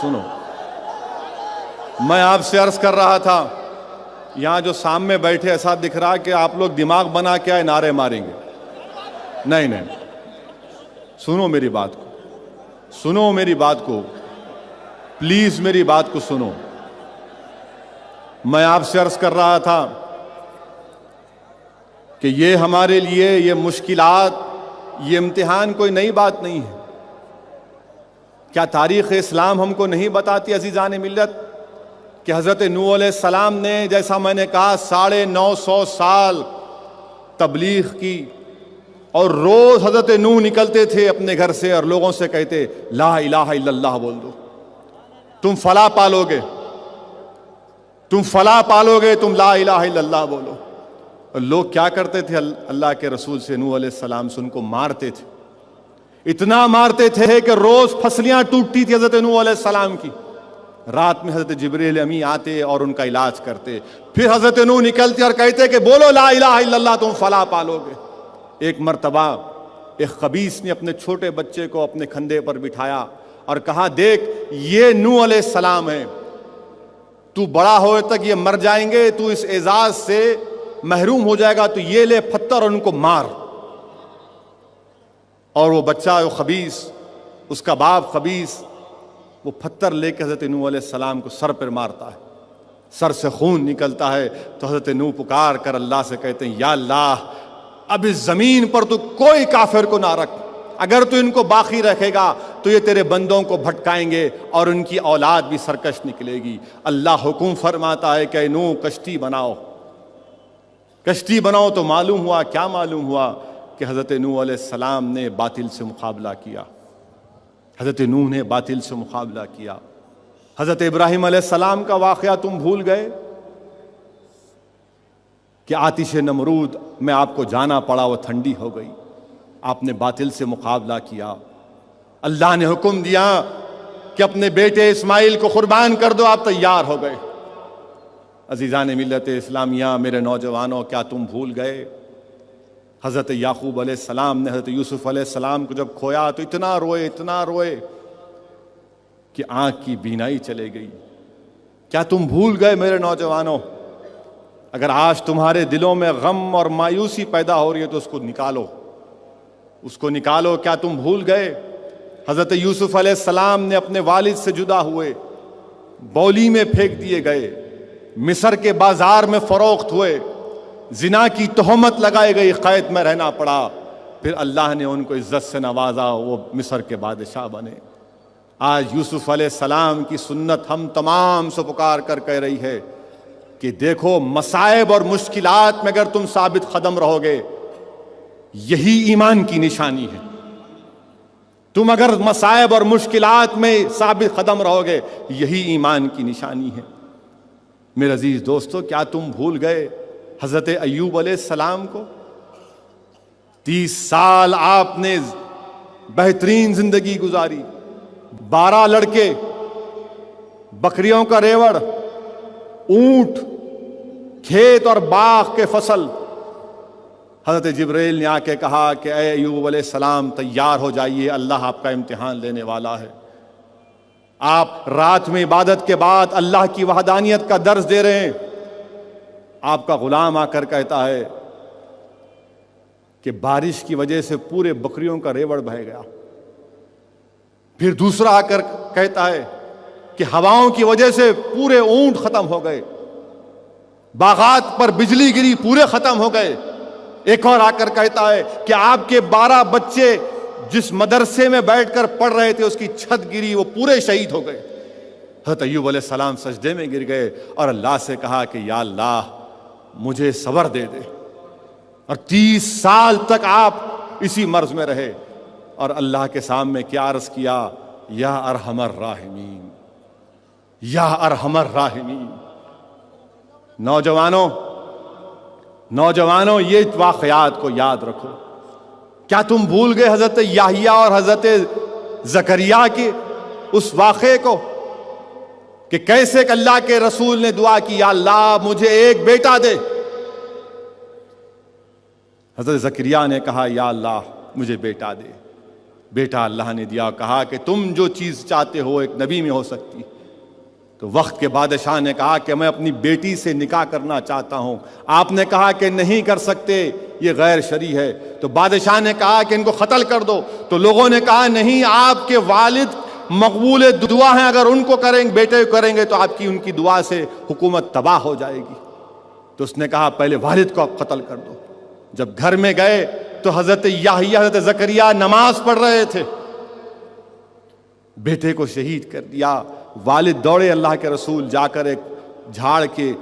میں آپ سے عرض کر رہا تھا، یہاں جو سامنے بیٹھے ایسا دکھ رہا کہ آپ لوگ دماغ بنا کے آئے نعرے ماریں گے. نہیں، سنو میری بات کو، پلیز میری بات کو سنو. میں آپ سے عرض کر رہا تھا کہ یہ ہمارے لیے یہ مشکلات، یہ امتحان کوئی نئی بات نہیں ہے. کیا تاریخ اسلام ہم کو نہیں بتاتی عزیزان ملت کہ حضرت نوح علیہ السلام نے، جیسا میں نے کہا، 950 سال تبلیغ کی، اور روز حضرت نوح نکلتے تھے اپنے گھر سے اور لوگوں سے کہتے لا الہ الا اللہ بول دو، تم فلاح پالو گے، تم لا الہ الا اللہ بولو. اور لوگ کیا کرتے تھے؟ اللہ کے رسول سے نوح علیہ السلام سے ان کو مارتے تھے. اتنا مارتے تھے کہ روز پھسلیاں ٹوٹتی تھی حضرت نوح علیہ السلام کی. رات میں حضرت جبریل امی آتے اور ان کا علاج کرتے. پھر حضرت نوح نکلتے اور کہتے کہ بولو لا الہ الا اللہ، تم فلاح پالو گے. ایک مرتبہ ایک خبیث نے اپنے چھوٹے بچے کو اپنے کھندے پر بٹھایا اور کہا دیکھ یہ نوح علیہ السلام ہے، تو بڑا ہوئے تک یہ مر جائیں گے، تو اس اعزاز سے محروم ہو جائے گا، تو یہ لے پتھر اور ان کو مار. اور وہ بچہ وہ خبیث، اس کا باپ خبیث، وہ پتھر لے کے حضرت نوح علیہ السلام کو سر پر مارتا ہے. سر سے خون نکلتا ہے تو حضرت نوح پکار کر اللہ سے کہتے ہیں یا اللہ اب اس زمین پر تو کوئی کافر کو نہ رکھ، اگر تو ان کو باقی رکھے گا تو یہ تیرے بندوں کو بھٹکائیں گے اور ان کی اولاد بھی سرکش نکلے گی. اللہ حکم فرماتا ہے کہ نوح کشتی بناؤ. تو معلوم ہوا کہ حضرت نوح علیہ السلام نے باطل سے مقابلہ کیا. حضرت نوح نے باطل سے مقابلہ کیا. حضرت ابراہیم علیہ السلام کا واقعہ تم بھول گئے کہ آتش نمرود میں آپ کو جانا پڑا، وہ ٹھنڈی ہو گئی. آپ نے باطل سے مقابلہ کیا. اللہ نے حکم دیا کہ اپنے بیٹے اسماعیل کو قربان کر دو، آپ تیار ہو گئے. عزیزان ملت اسلامیہ، میرے نوجوانوں، کیا تم بھول گئے حضرت یعقوب علیہ السلام نے حضرت یوسف علیہ السلام کو جب کھویا تو اتنا روئے کہ آنکھ کی بینائی چلے گئی۔ کیا تم بھول گئے میرے نوجوانوں؟ اگر آج تمہارے دلوں میں غم اور مایوسی پیدا ہو رہی ہے تو اس کو نکالو۔ کیا تم بھول گئے حضرت یوسف علیہ السلام نے اپنے والد سے جدا ہوئے، بولی میں پھینک دیے گئے، مصر کے بازار میں فروخت ہوئے، زنا کی تہمت لگائی گئی، قید میں رہنا پڑا، پھر اللہ نے ان کو عزت سے نوازا، وہ مصر کے بادشاہ بنے۔ آج یوسف علیہ السلام کی سنت ہم تمام سے پکار کر کہہ رہی ہے کہ دیکھو، مصائب اور مشکلات میں اگر تم ثابت قدم رہو گے، یہی ایمان کی نشانی ہے۔ تم اگر مصائب اور مشکلات میں ثابت قدم رہو گے، یہی ایمان کی نشانی ہے۔ میرے عزیز دوستو، کیا تم بھول گئے حضرت ایوب علیہ السلام کو؟ 30 سال آپ نے بہترین زندگی گزاری، 12 لڑکے، بکریوں کا ریوڑ، اونٹ، کھیت اور باغ کے فصل۔ حضرت جبرائیل نے آ کے کہا کہ اے ایوب علیہ السلام تیار ہو جائیے، اللہ آپ کا امتحان لینے والا ہے۔ آپ رات میں عبادت کے بعد اللہ کی وحدانیت کا درس دے رہے ہیں، آپ کا غلام آ کر کہتا ہے کہ بارش کی وجہ سے پورے بکریوں کا ریوڑ بہہ گیا۔ پھر دوسرا آ کر کہتا ہے کہ ہواؤں کی وجہ سے پورے اونٹ ختم ہو گئے، باغات پر بجلی گری، پورے ختم ہو گئے۔ ایک اور آ کر کہتا ہے کہ آپ کے 12 بچے جس مدرسے میں بیٹھ کر پڑھ رہے تھے، اس کی چھت گری، وہ پورے شہید ہو گئے۔ حضرت ایوب علیہ السلام سجدے میں گر گئے اور اللہ سے کہا کہ یا اللہ مجھے صبر دے دے۔ اور 30 سال تک آپ اسی مرض میں رہے اور اللہ کے سامنے کیا عرض کیا؟ یا ارحم الراحمین، یا ارحم الراحمین۔ نوجوانوں یہ واقعات کو یاد رکھو۔ کیا تم بھول گئے حضرت یحییٰ اور حضرت زکریا کے اس واقعے کو کہ کیسے کہ اللہ کے رسول نے دعا کی، یا اللہ مجھے ایک بیٹا دے۔ حضرت زکریا نے کہا یا اللہ مجھے بیٹا دے۔ بیٹا اللہ نے دیا، کہا کہ تم جو چیز چاہتے ہو ایک نبی میں ہو سکتی۔ تو وقت کے بادشاہ نے کہا کہ میں اپنی بیٹی سے نکاح کرنا چاہتا ہوں۔ آپ نے کہا کہ نہیں کر سکتے، یہ غیر شرعی ہے۔ تو بادشاہ نے کہا کہ ان کو قتل کر دو۔ تو لوگوں نے کہا نہیں، آپ کے والد مقبول دعا ہیں، اگر ان کو کریں گے، بیٹے کو کریں گے تو آپ کی ان کی دعا سے حکومت تباہ ہو جائے گی۔ تو اس نے کہا پہلے والد کو آپ قتل کر دو۔ جب گھر میں گئے تو حضرت یحییٰ حضرت زکریا نماز پڑھ رہے تھے، بیٹے کو شہید کر دیا۔ والد دوڑے، اللہ کے رسول جا کر ایک جھاڑ کے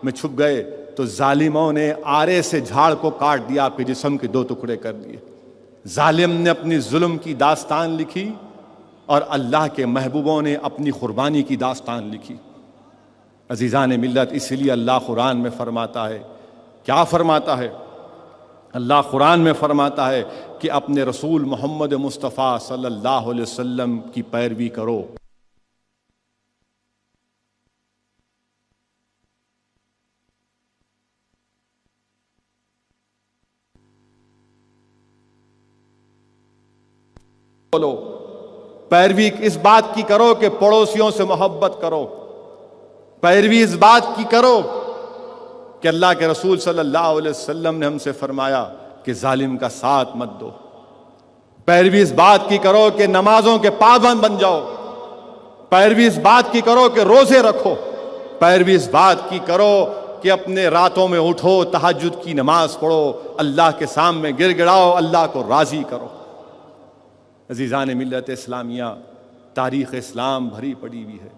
میں چھپ گئے تو ظالموں نے آرے سے جھاڑ کو کاٹ دیا، آپ کے جسم کے 2 ٹکڑے کر دیے۔ ظالم نے اپنی ظلم کی داستان لکھی اور اللہ کے محبوبوں نے اپنی قربانی کی داستان لکھی۔ عزیزان ملت، اس لیے اللہ قرآن میں فرماتا ہے، کیا فرماتا ہے؟ اللہ قرآن میں فرماتا ہے کہ اپنے رسول محمد مصطفیٰ صلی اللہ علیہ وسلم کی پیروی کرو۔ بولو، پیروی اس بات کی کرو کہ پڑوسیوں سے محبت کرو، پیروی اس بات کی کرو کہ اللہ کے رسول صلی اللہ علیہ وسلم نے ہم سے فرمایا کہ ظالم کا ساتھ مت دو، پیروی اس بات کی کرو کہ نمازوں کے پابند بن جاؤ، پیروی اس بات کی کرو کہ روزے رکھو، پیروی اس بات کی کرو کہ اپنے راتوں میں اٹھو، تہجد کی نماز پڑھو، اللہ کے سامنے گر گڑاؤ، اللہ کو راضی کرو۔ عزیزان ملت اسلامیہ، تاریخ اسلام بھری پڑی ہوئی ہے۔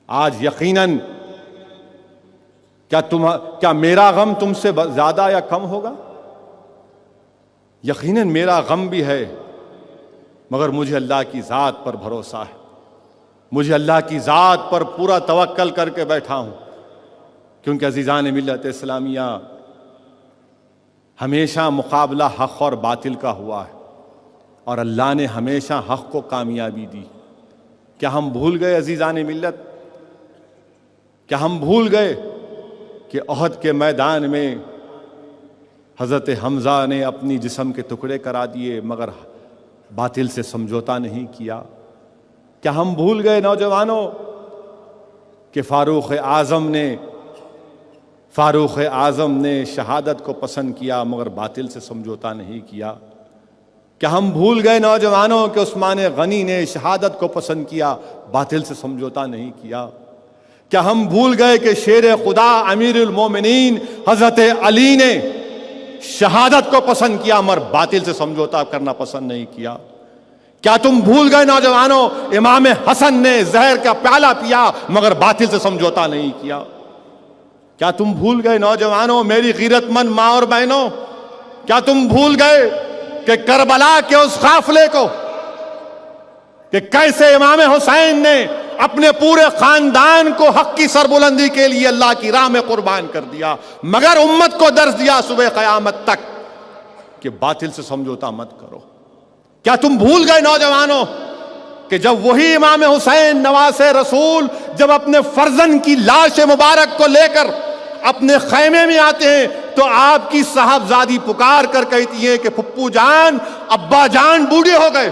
آج یقیناً کیا میرا غم تم سے زیادہ یا کم ہوگا؟ یقیناً میرا غم بھی ہے، مگر مجھے اللہ کی ذات پر بھروسہ ہے، مجھے اللہ کی ذات پر پورا توکل کر کے بیٹھا ہوں، کیونکہ عزیزان ملت اسلامیہ ہمیشہ مقابلہ حق اور باطل کا ہوا ہے اور اللہ نے ہمیشہ حق کو کامیابی دی۔ کیا ہم بھول گئے عزیزان ملت؟ کیا ہم بھول گئے کہ احد کے میدان میں حضرت حمزہ نے اپنی جسم کے ٹکڑے کرا دیے مگر باطل سے سمجھوتا نہیں کیا۔ کیا ہم بھول گئے نوجوانوں کہ فاروق اعظم نے شہادت کو پسند کیا مگر باطل سے سمجھوتا نہیں کیا؟ کیا ہم بھول گئے نوجوانوں کہ عثمان غنی نے شہادت کو پسند کیا باطل سے سمجھوتا نہیں کیا؟ کیا ہم بھول گئے کہ شیر خدا امیر المومنین حضرت علی نے شہادت کو پسند کیا مگر باطل سے سمجھوتا کرنا پسند نہیں کیا؟ کیا تم بھول گئے نوجوانوں امام حسن نے زہر کا پیالہ پیا مگر باطل سے سمجھوتا نہیں کیا؟ کیا تم بھول گئے نوجوانوں میری غیرت مند ماں اور بہنوں، کیا تم بھول گئے کہ کربلا کے اس قافلے کو کہ کیسے امام حسین نے اپنے پورے خاندان کو حق کی سربلندی کے لیے اللہ کی راہ میں قربان کر دیا مگر امت کو درس دیا صبح قیامت تک کہ باطل سے سمجھوتا مت کرو؟ کیا تم بھول گئے نوجوانوں کہ جب وہی امام حسین نواز رسول جب اپنے فرزند کی لاش مبارک کو لے کر اپنے خیمے میں آتے ہیں تو آپ کی صاحبزادی پکار کر کہتی ہے کہ پھپھو جان ابا جان بوڑھے ہو گئے،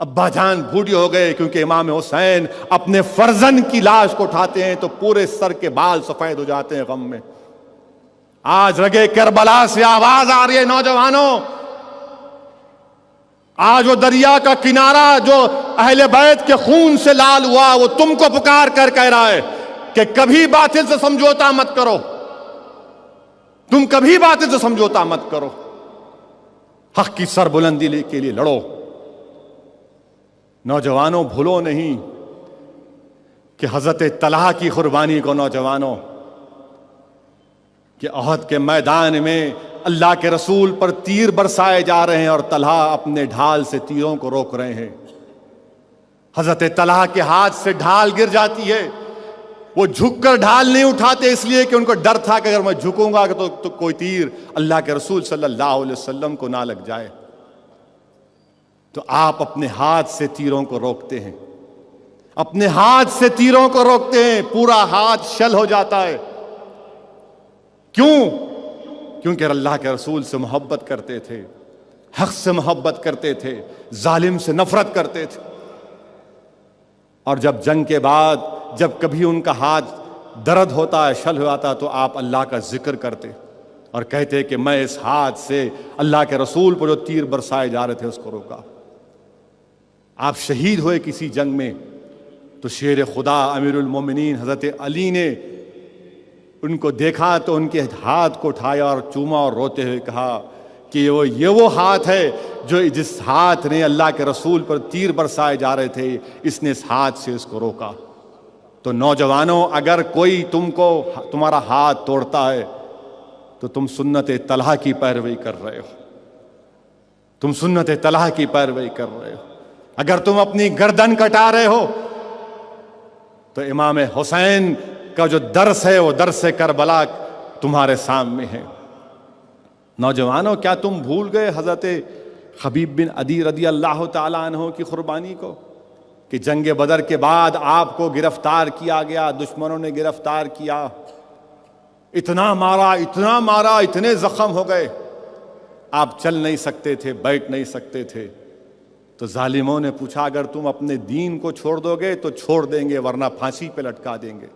ابا جان بوڑھے ہو گئے، کیونکہ امام حسین اپنے فرزند کی لاش کو اٹھاتے ہیں تو پورے سر کے بال سفید ہو جاتے ہیں غم میں۔ آج رگے کربلا سے آواز آ رہی ہے نوجوانوں، آج وہ دریا کا کنارہ جو اہل بیت کے خون سے لال ہوا وہ تم کو پکار کر کہہ رہا ہے کہ کبھی باطل سے سمجھوتا مت کرو، تم کبھی باطل سے سمجھوتا مت کرو، حق کی سربلندی کے لیے لڑو۔ نوجوانوں بھولو نہیں کہ حضرت طلحہ کی قربانی کو، نوجوانوں کہ احد کے میدان میں اللہ کے رسول پر تیر برسائے جا رہے ہیں اور طلحہ اپنے ڈھال سے تیروں کو روک رہے ہیں۔ حضرت طلحہ کے ہاتھ سے ڈھال گر جاتی ہے، وہ جھک کر ڈھال نہیں اٹھاتے اس لیے کہ ان کو ڈر تھا کہ اگر میں جھکوں گا تو کوئی تیر اللہ کے رسول صلی اللہ علیہ وسلم کو نہ لگ جائے، تو آپ اپنے ہاتھ سے تیروں کو روکتے ہیں، اپنے ہاتھ سے تیروں کو روکتے ہیں، پورا ہاتھ شل ہو جاتا ہے۔ کیوں؟ کیونکہ اللہ کے رسول سے محبت کرتے تھے، حق سے محبت کرتے تھے، ظالم سے نفرت کرتے تھے۔ اور جب جنگ کے بعد جب کبھی ان کا ہاتھ درد ہوتا ہے، شل ہوتا تو آپ اللہ کا ذکر کرتے اور کہتے کہ میں اس ہاتھ سے اللہ کے رسول پر جو تیر برسائے جا رہے تھے اس کو روکا۔ آپ شہید ہوئے کسی جنگ میں تو شیر خدا امیر المومنین حضرت علی نے ان کو دیکھا تو ان کے ہاتھ کو اٹھایا اور چوما اور روتے ہوئے کہا کہ یہ وہ ہاتھ ہے جو جس ہاتھ نے اللہ کے رسول پر تیر برسائے جا رہے تھے، اس نے اس ہاتھ سے اس کو روکا۔ تو نوجوانوں اگر کوئی تمہارا ہاتھ توڑتا ہے تو تم سنت طلحہ کی پیروی کر رہے ہو، تم سنت طلحہ کی پیروی کر رہے ہو۔ اگر تم اپنی گردن کٹا رہے ہو تو امام حسین کا جو درس ہے وہ درس کربلا تمہارے سامنے ہے۔ نوجوانوں کیا تم بھول گئے حضرت خبیب بن عدی رضی اللہ تعالیٰ عنہ کی قربانی کو کہ جنگ بدر کے بعد آپ کو گرفتار کیا گیا، دشمنوں نے گرفتار کیا، اتنا مارا، اتنے زخم ہو گئے، آپ چل نہیں سکتے تھے، بیٹھ نہیں سکتے تھے۔ تو ظالموں نے پوچھا اگر تم اپنے دین کو چھوڑ دو گے تو چھوڑ دیں گے ورنہ پھانسی پہ لٹکا دیں گے۔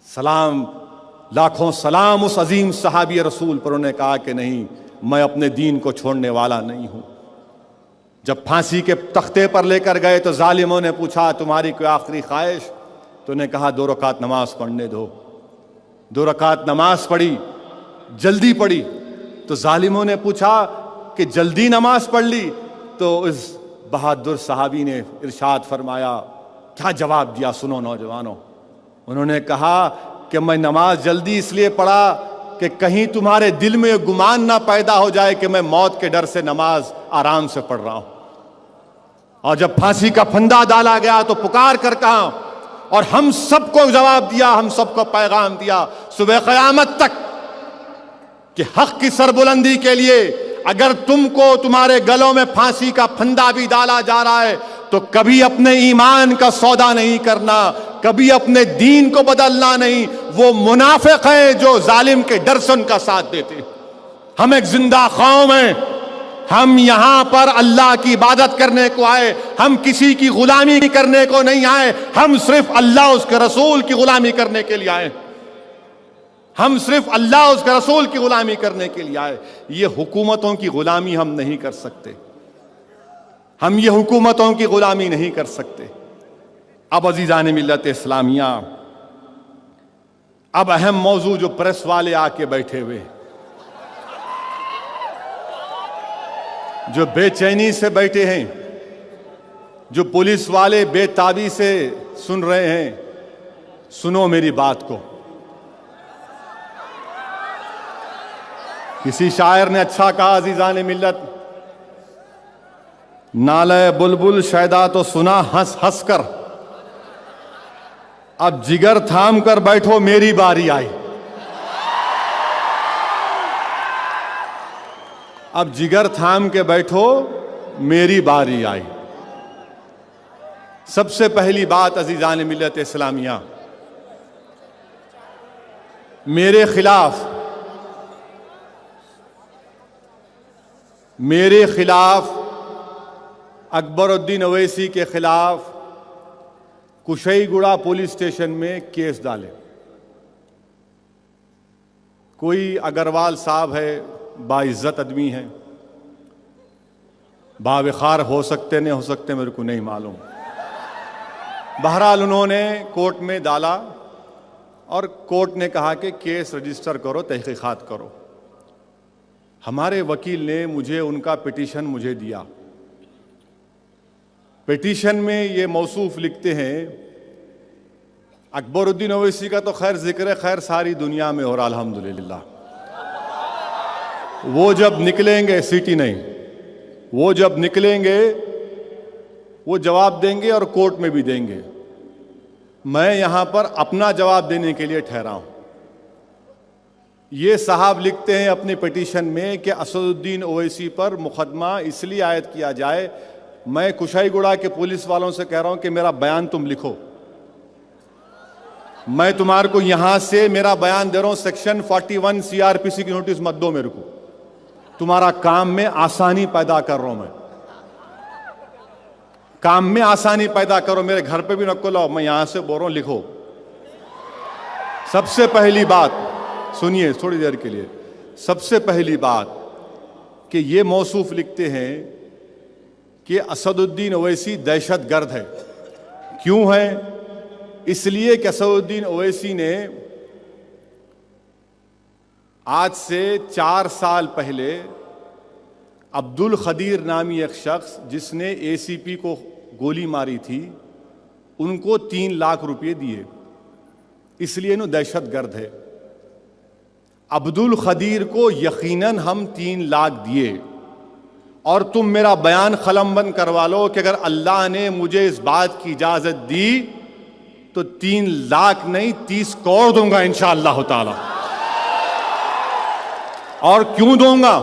سلام، لاکھوں سلام اس عظیم صحابی رسول پر، انہوں نے کہا کہ نہیں، میں اپنے دین کو چھوڑنے والا نہیں ہوں۔ جب پھانسی کے تختے پر لے کر گئے تو ظالموں نے پوچھا تمہاری کوئی آخری خواہش؟ تو انہیں کہا 2 رکعت نماز پڑھنے دو۔ 2 رکعت نماز پڑھی، جلدی پڑھی۔ تو ظالموں نے پوچھا کہ جلدی نماز پڑھ لی؟ تو اس بہادر صحابی نے ارشاد فرمایا، کیا جواب دیا سنو نوجوانوں، انہوں نے کہا کہ میں نماز جلدی اس لیے پڑھا کہ کہیں تمہارے دل میں گمان نہ پیدا ہو جائے کہ میں موت کے ڈر سے نماز آرام سے پڑھ رہا ہوں۔ اور جب پھانسی کا پھندا ڈالا گیا تو پکار کر کہا، اور ہم سب کو جواب دیا، ہم سب کو پیغام دیا صبح قیامت تک کہ حق کی سربلندی کے لیے اگر تم کو تمہارے گلوں میں پھانسی کا پھندا بھی ڈالا جا رہا ہے تو کبھی اپنے ایمان کا سودا نہیں کرنا، کبھی اپنے دین کو بدلنا نہیں، وہ منافق ہیں جو ظالم کے ڈر سے ان کا ساتھ دیتے ہیں۔ ہم ایک زندہ قوم ہیں، ہم یہاں پر اللہ کی عبادت کرنے کو آئے، ہم کسی کی غلامی کرنے کو نہیں آئے، ہم صرف اللہ اس کے رسول کی غلامی کرنے کے لیے آئے، ہم صرف اللہ اس کے رسول کی غلامی کرنے کے لیے آئے۔ یہ حکومتوں کی غلامی ہم نہیں کر سکتے، ہم یہ حکومتوں کی غلامی نہیں کر سکتے۔ اب عزیزان ملت اسلامیہ، اب اہم موضوع جو پریس والے آ کے بیٹھے ہوئے، جو بے چینی سے بیٹھے ہیں، جو پولیس والے بے تابی سے سن رہے ہیں، سنو میری بات کو۔ کسی شاعر نے اچھا کہا عزیزان ملت، نالے بلبل شیدا تو سنا ہنس ہنس کر، اب جگر تھام کر بیٹھو میری باری آئی۔ اب جگر تھام کے بیٹھو میری باری آئی۔ سب سے پہلی بات عزیزان ملت اسلامیہ، میرے خلاف اکبر الدین اویسی کے خلاف کشئی گڑا پولیس اسٹیشن میں کیس ڈالے۔ کوئی اگروال صاحب ہے، باعزت آدمی ہے، باوقار ہو سکتے نہیں ہو سکتے میرے کو نہیں معلوم، بہرحال انہوں نے کورٹ میں ڈالا اور کورٹ نے کہا کہ کیس رجسٹر کرو، تحقیقات کرو۔ ہمارے وکیل نے مجھے ان کا پٹیشن مجھے دیا۔ پٹیشن میں یہ موصوف لکھتے ہیں، اکبر الدین اویسی کا تو خیر ذکر ہے، خیر ساری دنیا میں ہو رہا الحمدللہ۔ وہ جب نکلیں گے، سیٹی نہیں، وہ جب نکلیں گے وہ جواب دیں گے اور کورٹ میں بھی دیں گے۔ میں یہاں پر اپنا جواب دینے کے لیے ٹھہرا ہوں۔ یہ صاحب لکھتے ہیں اپنی پٹیشن میں کہ اسد الدین اویسی پر مقدمہ اس لیے عائد کیا جائے۔ میں کشائی گڑا کے پولیس والوں سے کہہ رہا ہوں کہ میرا بیان تم لکھو، میں تمہارے کو یہاں سے میرا بیان دے رہا ہوں، سیکشن 41 CRPC کی نوٹس مت دو میرے کو، تمہارا کام میں آسانی پیدا کر رہا ہوں، میں کام میں آسانی پیدا کرو، میرے گھر پہ بھی نکو لاؤ، میں یہاں سے بول رہا ہوں لکھو۔ سب سے پہلی بات سنیے تھوڑی دیر کے لیے، سب سے پہلی بات کہ یہ موصوف لکھتے ہیں کہ اسد الدین اویسی دہشت گرد ہے۔ کیوں ہے؟ اس لیے کہ اسد الدین اویسی نے آج سے 4 سال پہلے عبد القدیر نامی ایک شخص جس نے ACP کو گولی ماری تھی، ان کو 3 لاکھ روپے دیے، اس لیے انہوں دہشت گرد ہے۔ عبد القدیر کو یقیناً ہم 3 لاکھ دیے، اور تم میرا بیان قلم بند کروا لو کہ اگر اللہ نے مجھے اس بات کی اجازت دی تو 3 لاکھ نہیں 30 کروڑ دوں گا انشاءاللہ تعالی۔ اور کیوں دوں گا؟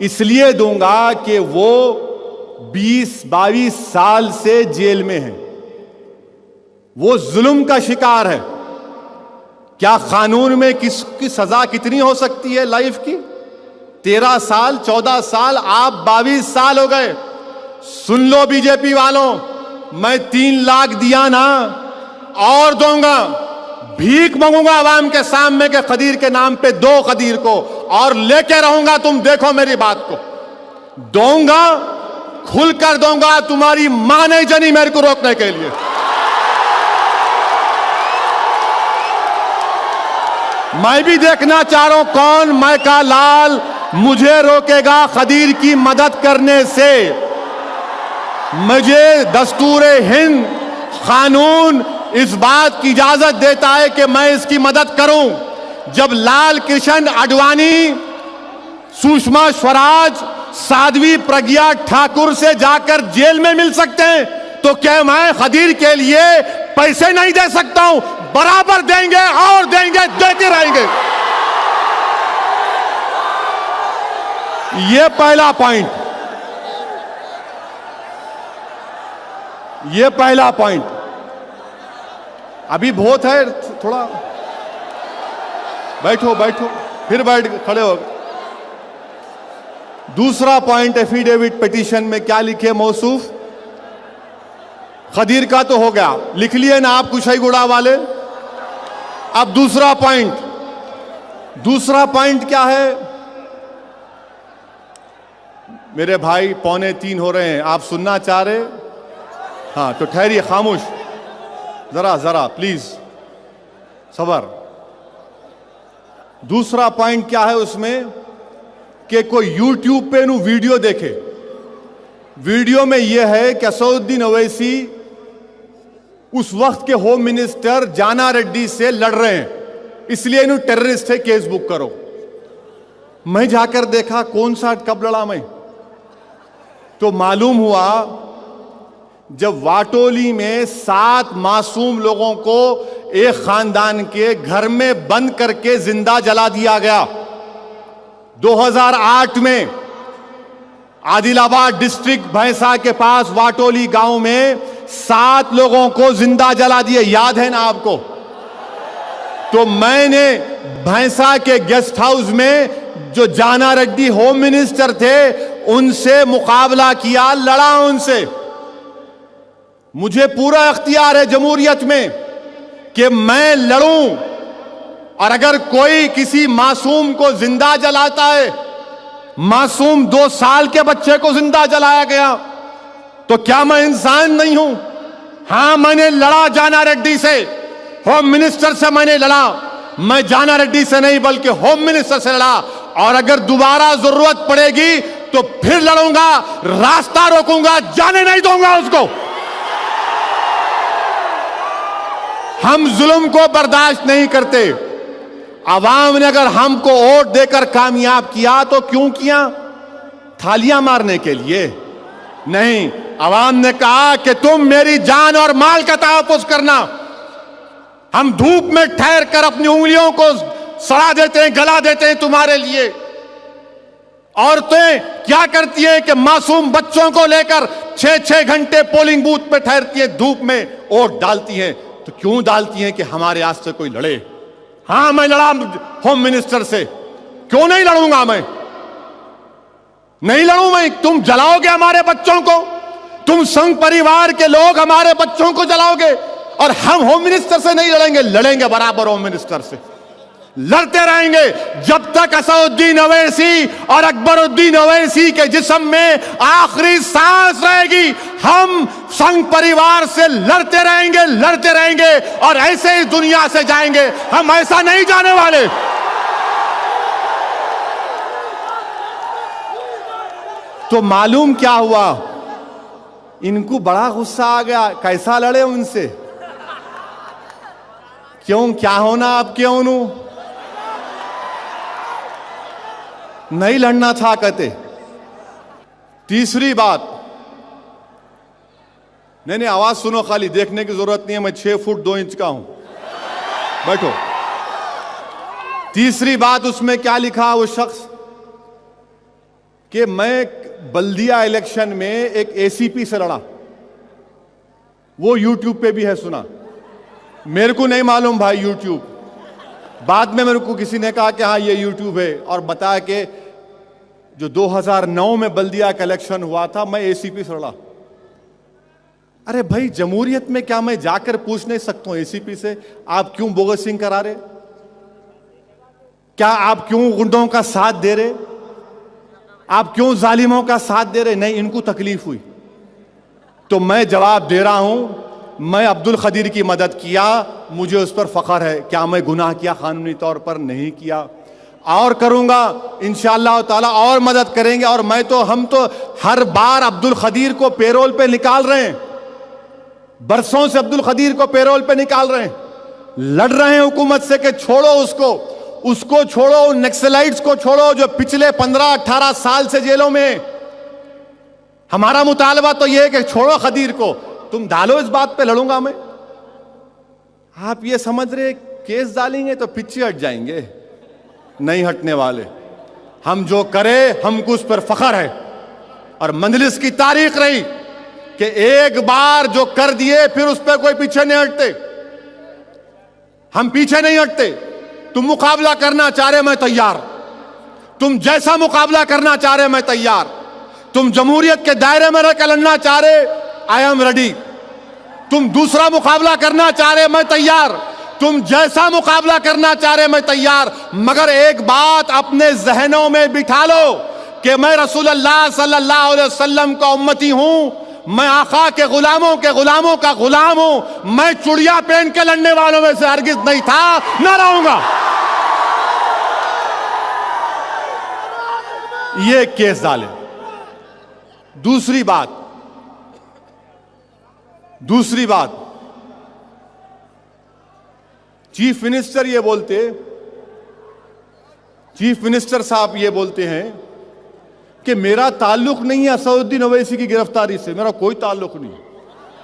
اس لیے دوں گا کہ وہ 20-22 سال سے جیل میں ہے، وہ ظلم کا شکار ہے۔ کیا قانون میں کس کی سزا کتنی ہو سکتی ہے لائف کی؟ 13 سال 14 سال، آپ 22 سال ہو گئے۔ سن لو BJP والوں، میں 3 لاکھ دیا نا، اور دوں گا، بھیک مانگوں گا عوام کے سامنے کہ قدیر کے نام پہ دو قدیر کو، اور لے کے رہوں گا، تم دیکھو میری بات کو، دوں گا، کھل کر دوں گا، تمہاری ماں نہیں جنی میرے کو روکنے کے لیے۔ میں بھی دیکھنا چاہ رہا ہوں کون مائیکا لال مجھے روکے گا قدیر کی مدد کرنے سے۔ مجھے دستور ہند قانون اس بات کی اجازت دیتا ہے کہ میں اس کی مدد کروں۔ جب لال کرشن اڈوانی، سشما سوراج، سادھوی پرگیا ٹھاکر سے جا کر جیل میں مل سکتے ہیں تو کیا میں قدیر کے لیے پیسے نہیں دے سکتا ہوں؟ برابر دیں گے اور دیں گے، دیتے رہیں گے۔ یہ پہلا پوائنٹ، یہ پہلا پوائنٹ۔ ابھی بہت ہے، تھوڑا بیٹھو بیٹھو پھر بیٹھ کھڑے ہو گئے. دوسرا پوائنٹ ایفیڈیوٹ پٹیشن میں کیا لکھے موصوف؟ خدیر کا تو ہو گیا, لکھ لیے نا آپ کشائی گڑا والے. اب دوسرا پوائنٹ کیا ہے؟ میرے بھائی 2:45 ہو رہے ہیں, آپ سننا چاہ رہے؟ ہاں تو ٹھہریے, خاموش, ذرا پلیز صبر. دوسرا پوائنٹ کیا ہے اس میں کہ کوئی یوٹیوب پہ نو ویڈیو دیکھے, ویڈیو میں یہ ہے کہ اسد الدین اویسی اس وقت کے ہوم منسٹر جانا ریڈی سے لڑ رہے ہیں, اس لیے انہوں ٹیررسٹ ہے, کیس بک کرو. میں جا کر دیکھا کون سا کب لڑا میں, تو معلوم ہوا جب واٹولی میں 7 معصوم لوگوں کو ایک خاندان کے گھر میں بند کر کے زندہ جلا دیا گیا. 2008 میں عادل آباد ڈسٹرکٹ بھینسا کے پاس واٹولی گاؤں میں 7 لوگوں کو زندہ جلا دیے, یاد ہے نا آپ کو؟ تو میں نے بھینسا کے گیسٹ ہاؤس میں جو جانا ریڈی ہوم منسٹر تھے ان سے مقابلہ کیا, لڑا ان سے. مجھے پورا اختیار ہے جمہوریت میں کہ میں لڑوں, اور اگر کوئی کسی معصوم کو زندہ جلاتا ہے, معصوم 2 سال کے بچے کو زندہ جلایا گیا, تو کیا میں انسان نہیں ہوں؟ ہاں میں نے لڑا جانا ریڈی سے, ہوم منسٹر سے میں نے لڑا. میں جانا ریڈی سے نہیں بلکہ ہوم منسٹر سے لڑا, اور اگر دوبارہ ضرورت پڑے گی تو پھر لڑوں گا, راستہ روکوں گا, جانے نہیں دوں گا اس کو. ہم ظلم کو برداشت نہیں کرتے. عوام نے اگر ہم کو ووٹ دے کر کامیاب کیا تو کیوں کیا؟ تھالیاں مارنے کے لیے نہیں. عوام نے کہا کہ تم میری جان اور مال کا تحفظ کرنا. ہم دھوپ میں ٹھہر کر اپنی انگلیوں کو سڑا دیتے ہیں, گلا دیتے ہیں تمہارے لیے. عورتیں کیا کرتی ہیں کہ معصوم بچوں کو لے کر 6 گھنٹے پولنگ بوتھ پہ ٹھہرتی ہیں, دھوپ میں ووٹ ڈالتی ہیں. تو کیوں ڈالتی ہیں؟ کہ ہمارے آج سے کوئی لڑے. ہاں میں لڑا ہوم منسٹر سے, کیوں نہیں لڑوں گا؟ میں نہیں لڑوں. میں تم جلاؤ گے ہمارے بچوں کو, تم سنگ پریوار کے لوگ ہمارے بچوں کو جلاؤ گے, اور ہم ہوم منسٹر سے نہیں لڑیں گے. لڑیں گے برابر ہوم منسٹر سے, لڑتے رہیں گے جب تک اسد الدین اویسی اور اکبر الدین اویسی کے جسم میں آخری سانس رہے گی. ہم سنگ پریوار سے لڑتے رہیں گے اور ایسے ہی دنیا سے جائیں گے. ہم ایسا نہیں جانے والے. تو معلوم کیا ہوا, ان کو بڑا غصہ آ گیا. کیسا لڑے ان سے؟ کیوں, کیا ہونا اب؟ کیوں نہیں لڑنا تھا کہتے. تیسری بات, نہیں آواز سنو, خالی دیکھنے کی ضرورت نہیں ہے, میں 6 فٹ 2 انچ کا ہوں. بیٹھو. تیسری بات اس میں کیا لکھا وہ شخص کہ میں بلدیہ الیکشن میں ایک اے سی پی سے لڑا. وہ یوٹیوب پہ بھی ہے, سنا. میرے کو نہیں معلوم بھائی یوٹیوب, بعد میں میرے کو کسی نے کہا کہ ہاں یہ یوٹیوب ہے, اور بتایا کہ جو 2009 میں بلدیہ کا الیکشن ہوا تھا میں اے سی پی سے لڑا. ارے بھائی جمہوریت میں کیا میں جا کر پوچھ نہیں سکتا ہوں اے سی پی سے آپ کیوں بوگسنگ کرا رہے؟ کیا آپ کیوں غنڈوں کا ساتھ دے رہے؟ آپ کیوں ظالموں کا ساتھ دے رہے؟ نہیں, ان کو تکلیف ہوئی تو میں جواب دے رہا ہوں. میں عبد القدیر کی مدد کیا, مجھے اس پر فخر ہے. کیا میں گناہ کیا؟ قانونی طور پر نہیں کیا, اور کروں گا انشاءاللہ تعالی, اور مدد کریں گے. اور ہم تو ہر بار عبد القدیر کو پیرول پہ نکال رہے ہیں, برسوں سے عبد القدیر کو پیرول پہ نکال رہے ہیں. لڑ رہے ہیں حکومت سے کہ چھوڑو اس کو چھوڑو, نیکسلائٹس کو چھوڑو جو پچھلے 15-18 سال سے جیلوں میں. ہمارا مطالبہ تو یہ ہے کہ چھوڑو قدیر کو. تم ڈالو اس بات پہ, لڑوں گا میں. آپ یہ سمجھ رہے کیس ڈالیں گے تو پیچھے ہٹ جائیں گے؟ نہیں ہٹنے والے. ہم جو کرے ہم کو اس پر فخر ہے, اور مجلس کی تاریخ رہی کہ ایک بار جو کر دیے پھر اس پہ کوئی پیچھے نہیں ہٹتے. ہم پیچھے نہیں ہٹتے. تم مقابلہ کرنا چاہ رہے میں تیار، تم جیسا مقابلہ کرنا چاہ رہے میں تیار، تم جمہوریت کے دائرے میں رہ کے لڑنا چاہ رہے آئی ایم ریڈی، تم دوسرا مقابلہ کرنا چاہ رہے میں تیار، تم جیسا مقابلہ کرنا چاہ رہے میں تیار، مگر ایک بات اپنے ذہنوں میں بٹھا لو کہ میں رسول اللہ صلی اللہ علیہ وسلم کا امتی ہوں، میں آقا کے غلاموں کا غلام ہوں، میں چڑیا پہن کے لڑنے والوں میں سے ہرگز نہیں تھا، نہ رہوں گا۔ یہ کیس ڈالے۔ دوسری بات چیف منسٹر یہ بولتے، چیف منسٹر صاحب یہ بولتے ہیں کہ میرا تعلق نہیں ہے اسد الدین اویسی کی گرفتاری سے، میرا کوئی تعلق نہیں،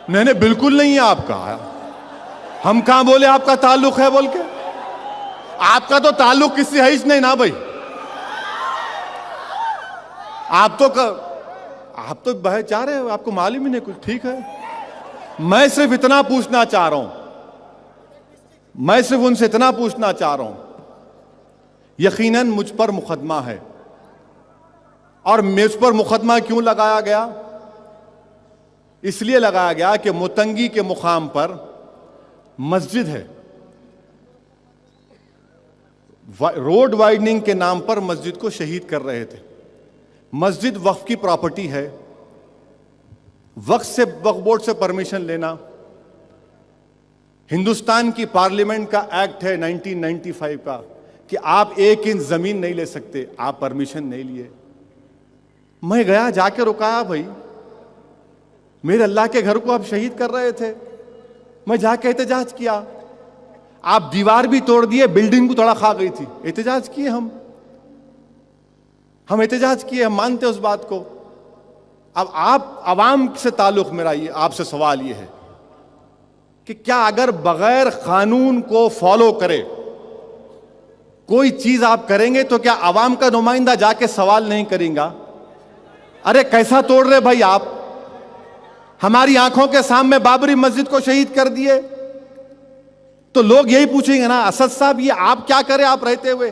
نہیں بالکل نہیں ہے آپ کا۔ ہم کہاں بولے آپ کا تعلق ہے بول کے؟ آپ کا تو تعلق کسی حیث نہیں نا بھائی، آپ تو بہت چاہ رہے ہیں، آپ کو معلوم ہی نہیں کچھ، ٹھیک ہے۔ میں صرف اتنا پوچھنا چاہ رہا ہوں، میں صرف ان سے اتنا پوچھنا چاہ رہا ہوں، یقیناً مجھ پر مقدمہ ہے، اور مجھ پر مقدمہ کیوں لگایا گیا؟ اس لیے لگایا گیا کہ متنگی کے مقام پر مسجد ہے، روڈ وائڈننگ کے نام پر مسجد کو شہید کر رہے تھے۔ مسجد وقف کی پراپرٹی ہے، وقف بورڈ سے پرمیشن لینا، ہندوستان کی پارلیمنٹ کا ایکٹ ہے 1995 کا کہ آپ 1 انچ زمین نہیں لے سکتے، آپ پرمیشن نہیں لیے۔ میں گیا، جا کے رکایا، بھائی میرے اللہ کے گھر کو آپ شہید کر رہے تھے، میں جا کے احتجاج کیا، آپ دیوار بھی توڑ دیے، بلڈنگ کو توڑا کھا گئی تھی، احتجاج کیے ہم احتجاج کیے، ہم مانتے اس بات کو۔ اب آپ عوام سے تعلق میرا یہ آپ سے سوال یہ ہے کہ کیا اگر بغیر قانون کو فالو کرے کوئی چیز آپ کریں گے تو کیا عوام کا نمائندہ جا کے سوال نہیں کریں گا؟ ارے کیسا توڑ رہے بھائی آپ، ہماری آنکھوں کے سامنے بابری مسجد کو شہید کر دیے، تو لوگ یہی پوچھیں گے نا اسد صاحب یہ آپ کیا کرے، آپ رہتے ہوئے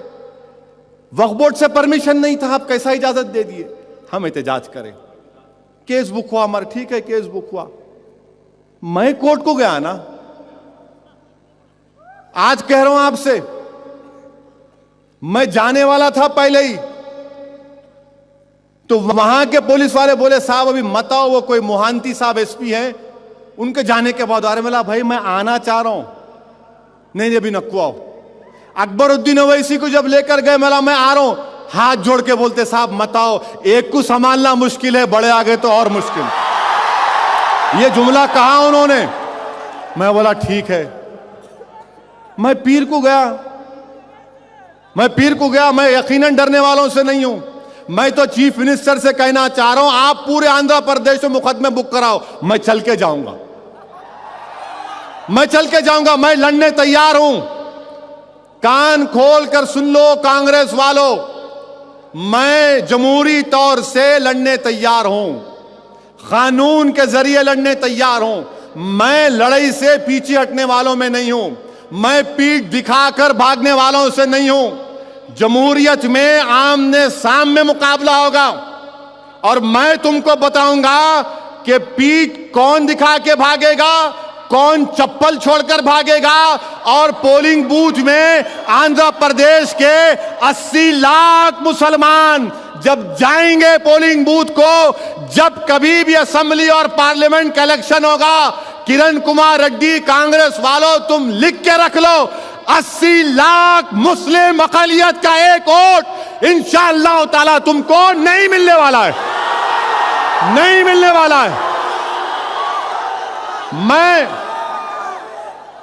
وقف بورڈ سے پرمیشن نہیں تھا، آپ کیسا اجازت دے دیے؟ ہم احتجاج کریں، کیس بک ہوا ہمارا، ٹھیک ہے کیس بک ہوا، میں کورٹ کو گیا نا، آج کہہ رہا ہوں آپ سے، میں جانے والا تھا پہلے ہی، تو وہاں کے پولیس والے بولے صاحب ابھی مت آؤ، وہ کوئی موہانتی صاحب ایس پی ہیں، ان کے جانے کے بعد آرے ملا بھائی میں آنا چاہ رہا ہوں، نہیں ابھی نکو آؤ۔ اکبر الدین اویسی کو جب لے کر گئے ملا میں آ رہا ہوں، ہاتھ جوڑ کے بولتے صاحب مت آؤ، ایک کو سنبھالنا مشکل ہے، بڑے آگے تو اور مشکل۔ یہ جملہ کہا انہوں نے، میں بولا ٹھیک ہے۔ میں پیر کو گیا، میں یقیناً ڈرنے والوں سے نہیں ہوں، میں تو چیف منسٹر سے کہنا چاہ رہا ہوں آپ پورے آندھرا پردیش میں مقدمے بک کراؤ، میں چل کے جاؤں گا، میں لڑنے تیار ہوں۔ کان کھول کر سن لو کانگریس والو، میں جمہوری طور سے لڑنے تیار ہوں، قانون کے ذریعے لڑنے تیار ہوں، میں لڑائی سے پیچھے ہٹنے والوں میں نہیں ہوں، میں پیٹھ دکھا کر بھاگنے والوں سے نہیں ہوں۔ جمہوریت میں آمنے سامنے مقابلہ ہوگا، اور میں تم کو بتاؤں گا کہ پیٹھ کون دکھا کے بھاگے گا، کون چپل چھوڑ کر بھاگے گا، اور پولنگ بوتھ میں آندھرا پردیش کے 80 لاکھ مسلمان جب جائیں گے پولنگ بوتھ کو، جب کبھی بھی اسمبلی اور پارلیمنٹ کا الیکشن ہوگا، کرن کمار ریڈی کانگریس والوں تم لکھ کے رکھ لو، 80 لاکھ مسلم اقلیت کا ایک ووٹ انشاءاللہ تعالی تم کو نہیں ملنے والا ہے، نہیں ملنے والا ہے۔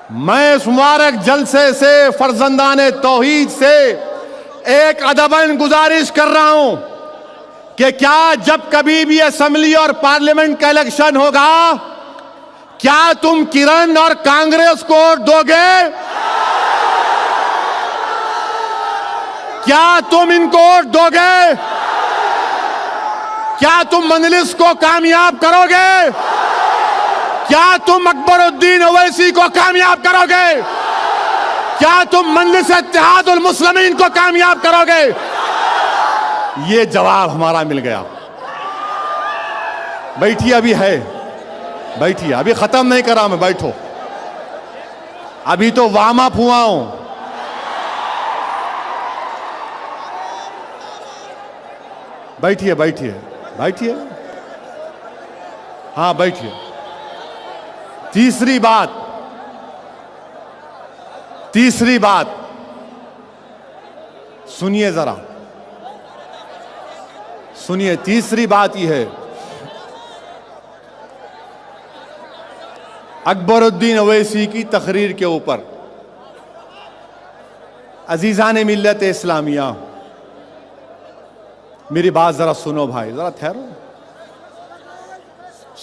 میں اس مبارک جلسے سے فرزندان توحید سے ایک ادباً گزارش کر رہا ہوں کہ کیا جب کبھی بھی اسمبلی اور پارلیمنٹ کا الیکشن ہوگا، کیا تم کرن اور کانگریس کو ووٹ دو گے؟ کیا تم ان کو ووٹ دو گے؟ کیا تم مجلس کو کامیاب کرو گے؟ کیا تم اکبر الدین اویسی کو کامیاب کرو گے؟ کیا تم مجلس اتحاد المسلمین کو کامیاب کرو گے؟ یہ جواب ہمارا مل گیا. بیٹھیے، ابھی ہے، بیٹھیے، ابھی ختم نہیں کرا میں، بیٹھو، ابھی تو وارم اپ ہوا ہوں. بیٹھیے بیٹھیے بیٹھیے، ہاں بیٹھیے. تیسری بات سنیے ذرا، سنیے. تیسری بات یہ ہے، اکبر الدین اویسی کی تقریر کے اوپر عزیزان ملت اسلامیہ، میری بات ذرا سنو بھائی، ذرا ٹھہرو،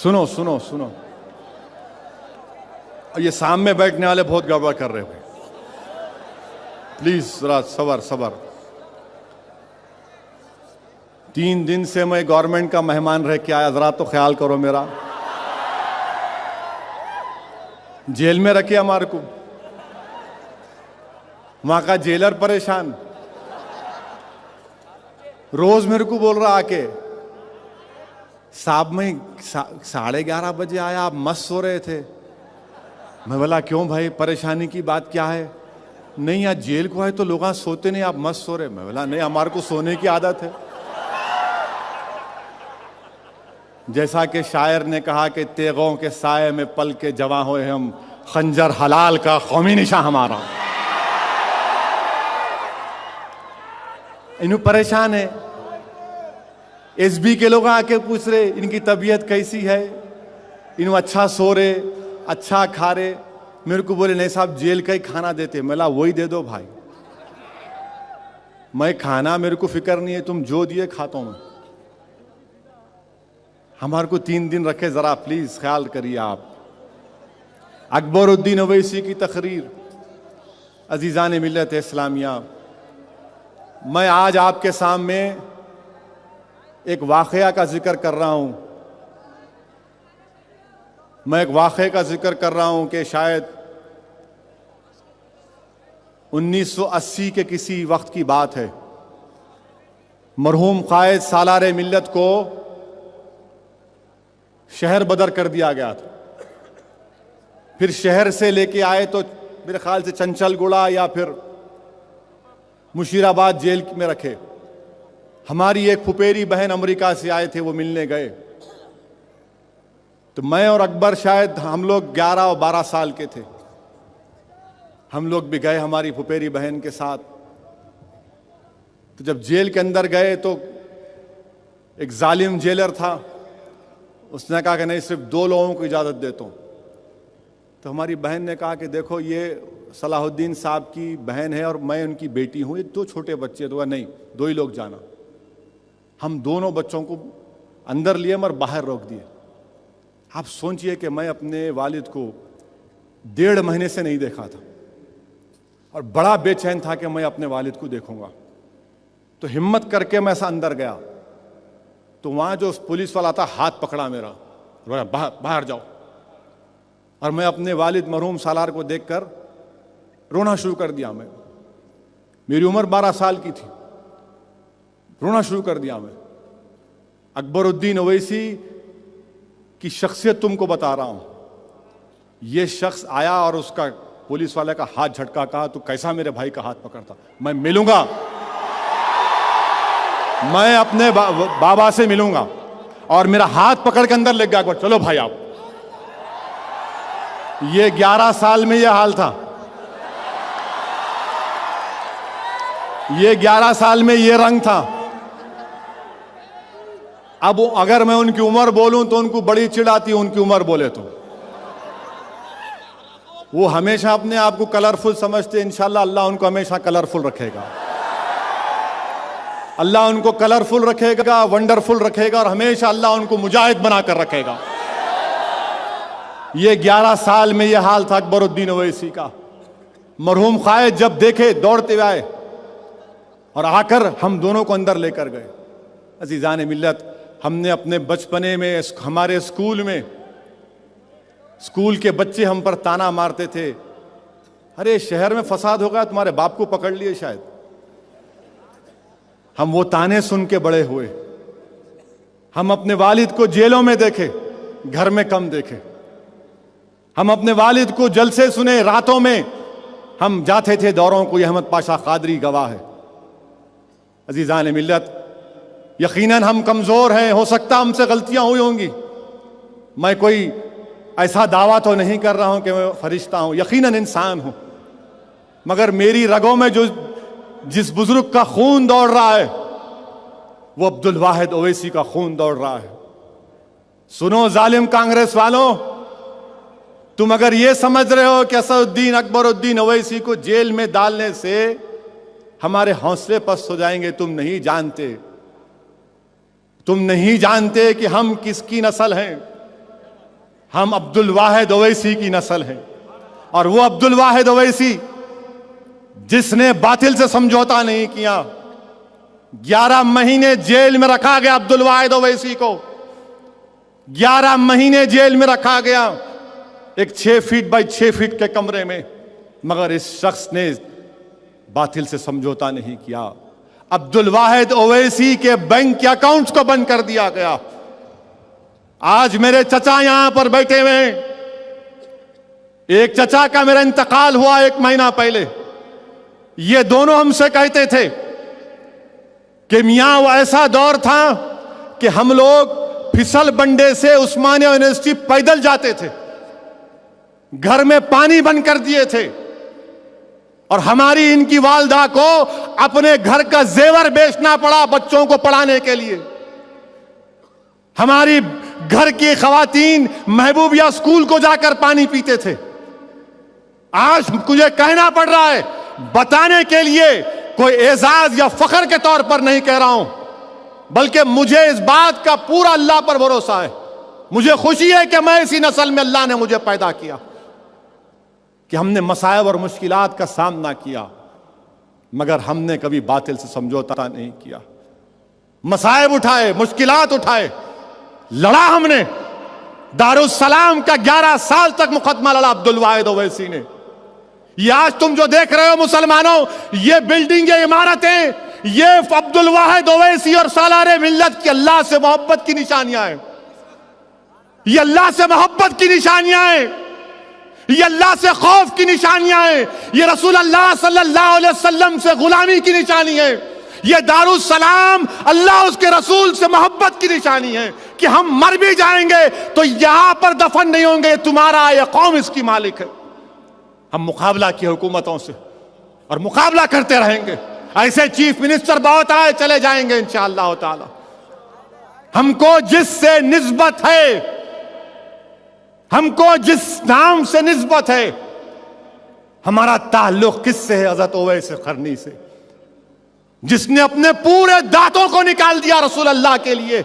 سنو سنو سنو. یہ سامنے بیٹھنے والے بہت گڑبڑ کر رہے ہیں، پلیز ذرا صبر. 3 دن سے میں گورنمنٹ کا مہمان رہ کے آیا، ذرا تو خیال کرو میرا. جیل میں رکھے ہمارے کو، وہاں کا جیلر پریشان، روز میرے کو بول رہا آ کے، صاحب میں 11:30 بجے آیا، آپ مست سو رہے تھے. میں بولا کیوں بھائی، پریشانی کی بات کیا ہے؟ نہیں آج جیل کو آئے تو لوگ سوتے نہیں، آپ مست سو رہے. میں بولا نہیں، ہمارے کو سونے کی عادت ہے. جیسا کہ شاعر نے کہا کہ تیغوں کے سائے میں پل کے جواں ہوئے ہم، خنجر حلال کا قومی نشاں ہمارا. انہوں پریشان ہے. ایس بی کے لوگ آ کے پوچھ رہے ان کی طبیعت کیسی ہے، انہوں اچھا سو رہے، اچھا کھا رہے. میرے کو بولے نہیں صاحب جیل کا ہی کھانا دیتے. میں بولا وہی دے دو بھائی، میں کھانا میرے کو فکر نہیں ہے، تم جو دیے کھاتا ہوں میں. ہمارے کو 3 دن رکھے، ذرا پلیز خیال کریے آپ. اکبر الدین اویسی کی تقریر. عزیزان ملت اسلامیہ، میں آج آپ کے سامنے ایک واقعہ کا ذکر کر رہا ہوں. میں ایک واقعے کا ذکر کر رہا ہوں کہ شاید 1980 کے کسی وقت کی بات ہے. مرحوم قائد سالار ملت کو شہر بدر کر دیا گیا تھا. پھر شہر سے لے کے آئے تو میرے خیال سے چنچل گڑا یا پھر مشیر آباد جیل میں رکھے. ہماری ایک پھپھیری بہن امریکہ سے آئے تھے، وہ ملنے گئے. تو میں اور اکبر شاید ہم لوگ 11 اور 12 سال کے تھے. ہم لوگ بھی گئے ہماری پھپھیری بہن کے ساتھ. تو جب جیل کے اندر گئے تو ایک ظالم جیلر تھا، اس نے کہا کہ نہیں صرف 2 لوگوں کو اجازت دیتا ہوں. تو ہماری بہن نے کہا کہ دیکھو یہ صلاح الدین صاحب کی بہن ہے اور میں ان کی بیٹی ہوں، یہ 2 چھوٹے بچے. تو نہیں 2 ہی لوگ جانا. ہم دونوں بچوں کو اندر لیے اور باہر روک دیے. آپ سوچئے کہ میں اپنے والد کو 1.5 مہینے سے نہیں دیکھا تھا اور بڑا بے چین تھا کہ میں اپنے والد کو دیکھوں گا. تو ہمت کر کے میں ایسا اندر گیا تو وہاں جو پولیس والا تھا ہاتھ پکڑا میرا، باہر جاؤ. اور میں اپنے والد مرحوم سالار کو دیکھ کر رونا شروع کر دیا. میری عمر 12 سال کی تھی. رونا شروع کر دیا میں. اکبر الدین اویسی کی شخصیت تم کو بتا رہا ہوں. یہ شخص آیا اور اس کا پولیس والے کا ہاتھ جھٹکا. کہا تو کیسا میرے بھائی کا ہاتھ پکڑتا؟ میں ملوں گا، میں اپنے بابا سے ملوں گا. اور میرا ہاتھ پکڑ کے اندر لے گیا اکبر، چلو بھائی آپ. یہ 11 سال میں یہ حال تھا. یہ 11 سال میں یہ رنگ تھا. اب اگر میں ان کی عمر بولوں تو ان کو بڑی چڑ آتی ہے، ان کی عمر بولے تو. وہ ہمیشہ اپنے آپ کو کلرفل سمجھتے. انشاءاللہ اللہ ان کو ہمیشہ کلرفل رکھے گا. اللہ ان کو کلرفل رکھے گا، ونڈرفل رکھے گا، اور ہمیشہ اللہ ان کو مجاہد بنا کر رکھے گا. یہ 11 سال میں یہ حال تھا اکبر الدین اویسی کا. مرحوم قائد جب دیکھے دوڑتے ہوئے آئے اور آ کر ہم دونوں کو اندر لے کر گئے. عزیزان ملت، ہم نے اپنے بچپنے میں ہمارے اسکول میں اسکول کے بچے ہم پر تانا مارتے تھے ارے شہر میں فساد ہو گیا، تمہارے باپ کو پکڑ لیے شاید. ہم وہ تانے سن کے بڑے ہوئے. ہم اپنے والد کو جیلوں میں دیکھے، گھر میں کم دیکھے. ہم اپنے والد کو جلسے سنے راتوں میں. ہم جاتے تھے دوروں کو، یہ احمد پاشا قادری گواہ ہے. عزیزان ملت، یقیناً ہم کمزور ہیں، ہو سکتا ہم سے غلطیاں ہوئی ہوں گی. میں کوئی ایسا دعویٰ تو نہیں کر رہا ہوں کہ میں فرشتہ ہوں، یقیناً انسان ہوں. مگر میری رگوں میں جس بزرگ کا خون دوڑ رہا ہے وہ عبد الواحد اویسی کا خون دوڑ رہا ہے. سنو ظالم کانگریس والوں، تم اگر یہ سمجھ رہے ہو کہ اسد الدین اکبر الدین اویسی کو جیل میں ڈالنے سے ہمارے حوصلے پست ہو جائیں گے، تم نہیں جانتے. تم نہیں جانتے کہ ہم کس کی نسل ہیں. ہم عبد الواحد اویسی کی نسل ہیں. اور وہ عبد الواحد اویسی جس نے باطل سے سمجھوتا نہیں کیا. 11 مہینے جیل میں رکھا گیا عبد الواحد اویسی کو. 11 مہینے جیل میں رکھا گیا ایک 6 فٹ بائی 6 فٹ کے کمرے میں. مگر اس شخص نے باطل سے سمجھوتا نہیں کیا. عبد الواحد اویسی کے بینک کے اکاؤنٹس کو بند کر دیا گیا. آج میرے چچا یہاں پر بیٹھے ہوئے ہیں. ایک چچا کا میرا انتقال ہوا 1 مہینہ پہلے. یہ دونوں ہم سے کہتے تھے کہ میاں وہ ایسا دور تھا کہ ہم لوگ پھسل بنڈے سے عثمانیہ یونیورسٹی پیدل جاتے تھے. گھر میں پانی بند کر دیے تھے اور ہماری ان کی والدہ کو اپنے گھر کا زیور بیچنا پڑا بچوں کو پڑھانے کے لیے. ہماری گھر کی خواتین محبوبیہ اسکول کو جا کر پانی پیتے تھے. آج مجھے کہنا پڑ رہا ہے بتانے کے لیے، کوئی اعزاز یا فخر کے طور پر نہیں کہہ رہا ہوں، بلکہ مجھے اس بات کا پورا اللہ پر بھروسہ ہے. مجھے خوشی ہے کہ میں اسی نسل میں اللہ نے مجھے پیدا کیا، کہ ہم نے مصائب اور مشکلات کا سامنا کیا مگر ہم نے کبھی باطل سے سمجھوتا نہیں کیا. مصائب اٹھائے، مشکلات اٹھائے، لڑا ہم نے. دارالسلام کا 11 سال تک مقدمہ لڑا عبد الواحد اویسی نے. یہ آج تم جو دیکھ رہے ہو مسلمانوں، یہ بلڈنگ، یہ عمارتیں، یہ عبد الواحد اویسی اور سالار ملت کی اللہ سے محبت کی نشانیاں ہیں. یہ اللہ سے محبت کی نشانیاں ہیں. یہ اللہ سے خوف کی نشانیاں ہیں. یہ رسول اللہ صلی اللہ علیہ وسلم سے غلامی کی نشانی ہے. یہ دارالسلام اللہ اس کے رسول سے محبت کی نشانی ہے کہ ہم مر بھی جائیں گے تو یہاں پر دفن نہیں ہوں گے، تمہارا یہ قوم اس کی مالک ہے. ہم مقابلہ کی حکومتوں سے اور مقابلہ کرتے رہیں گے. ایسے چیف منسٹر بہت آئے چلے جائیں گے انشاءاللہ تعالی. ہم کو جس سے نسبت ہے، ہم کو جس نام سے نسبت ہے، ہمارا تعلق کس سے ہے؟ حضرت اویس قرنی سے، جس نے اپنے پورے دانتوں کو نکال دیا رسول اللہ کے لیے.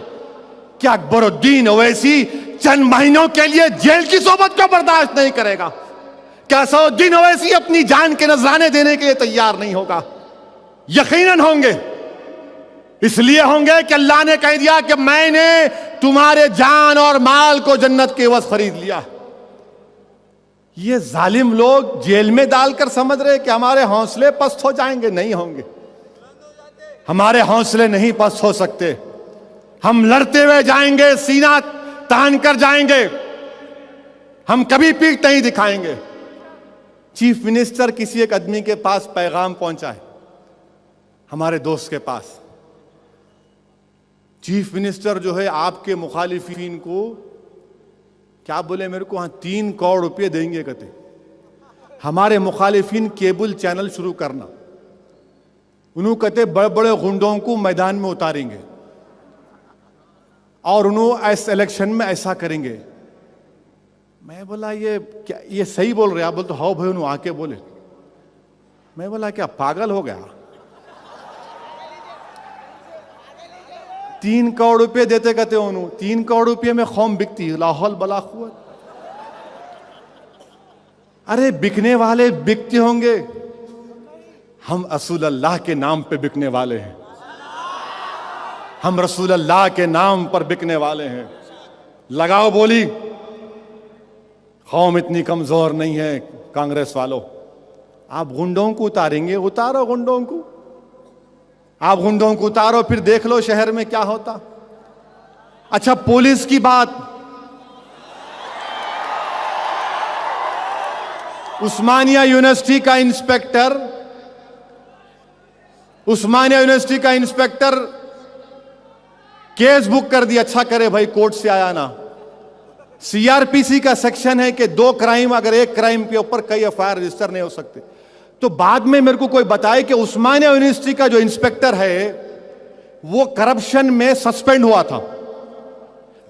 کیا اکبر الدین اویسی چند مہینوں کے لیے جیل کی صحبت کو برداشت نہیں کرے گا؟ کیا اسد الدین اویسی اپنی جان کے نذرانے دینے کے لیے تیار نہیں ہوگا؟ یقیناً ہوں گے. اس لیے ہوں گے کہ اللہ نے کہہ دیا کہ میں نے تمہارے جان اور مال کو جنت کے عوض خرید لیا. یہ ظالم لوگ جیل میں ڈال کر سمجھ رہے کہ ہمارے حوصلے پست ہو جائیں گے. نہیں ہوں گے. ہمارے حوصلے نہیں پست ہو سکتے. ہم لڑتے ہوئے جائیں گے، سینہ تان کر جائیں گے. ہم کبھی پیٹھ نہیں دکھائیں گے. چیف منسٹر کسی ایک آدمی کے پاس پیغام پہنچا ہے، ہمارے دوست کے پاس. چیف منسٹر جو ہے آپ کے مخالفین کو کیا بولے میرے کو، 3 کروڑ روپے دیں گے. کہتے ہمارے مخالفین کیبل چینل شروع کرنا. انہوں کہتے بڑے بڑے غنڈوں کو میدان میں اتاریں گے اور انہوں اس الیکشن میں ایسا کریں گے. میں بولا یہ صحیح بول رہے؟ آپ بولتے ہاؤ بھائی، انہوں آ کے بولے. میں بولا کیا پاگل ہو گیا؟ 3 کروڑ روپے دیتے کہتے انہوں. 3 کروڑ روپے میں قوم بکتی، لا حول ولا قوت. ارے بکنے والے بکتے ہوں گے، ہم رسول اللہ کے نام پہ بکنے والے ہیں. ہم رسول اللہ کے نام پر بکنے والے ہیں. لگاؤ بولی. قوم اتنی کمزور نہیں ہے کانگریس والوں. آپ غنڈوں کو اتاریں گے، اتارو غنڈوں کو، آپ غنڈوں کو اتارو، پھر دیکھ لو شہر میں کیا ہوتا۔ اچھا پولیس کی بات، عثمانیہ یونیورسٹی کا انسپیکٹر کیس بک کر دیا، اچھا کرے بھائی کورٹ سے آیا نا۔ سی آر پی سی کا سیکشن ہے کہ 2 کرائم، اگر ایک کرائم کے اوپر کئی ایف آئی آر رجسٹر نہیں ہو سکتے۔ تو بعد میں میرے کو کوئی بتائے کہ عثمانیہ یونیورسٹی کا جو انسپیکٹر ہے وہ کرپشن میں سسپینڈ ہوا تھا،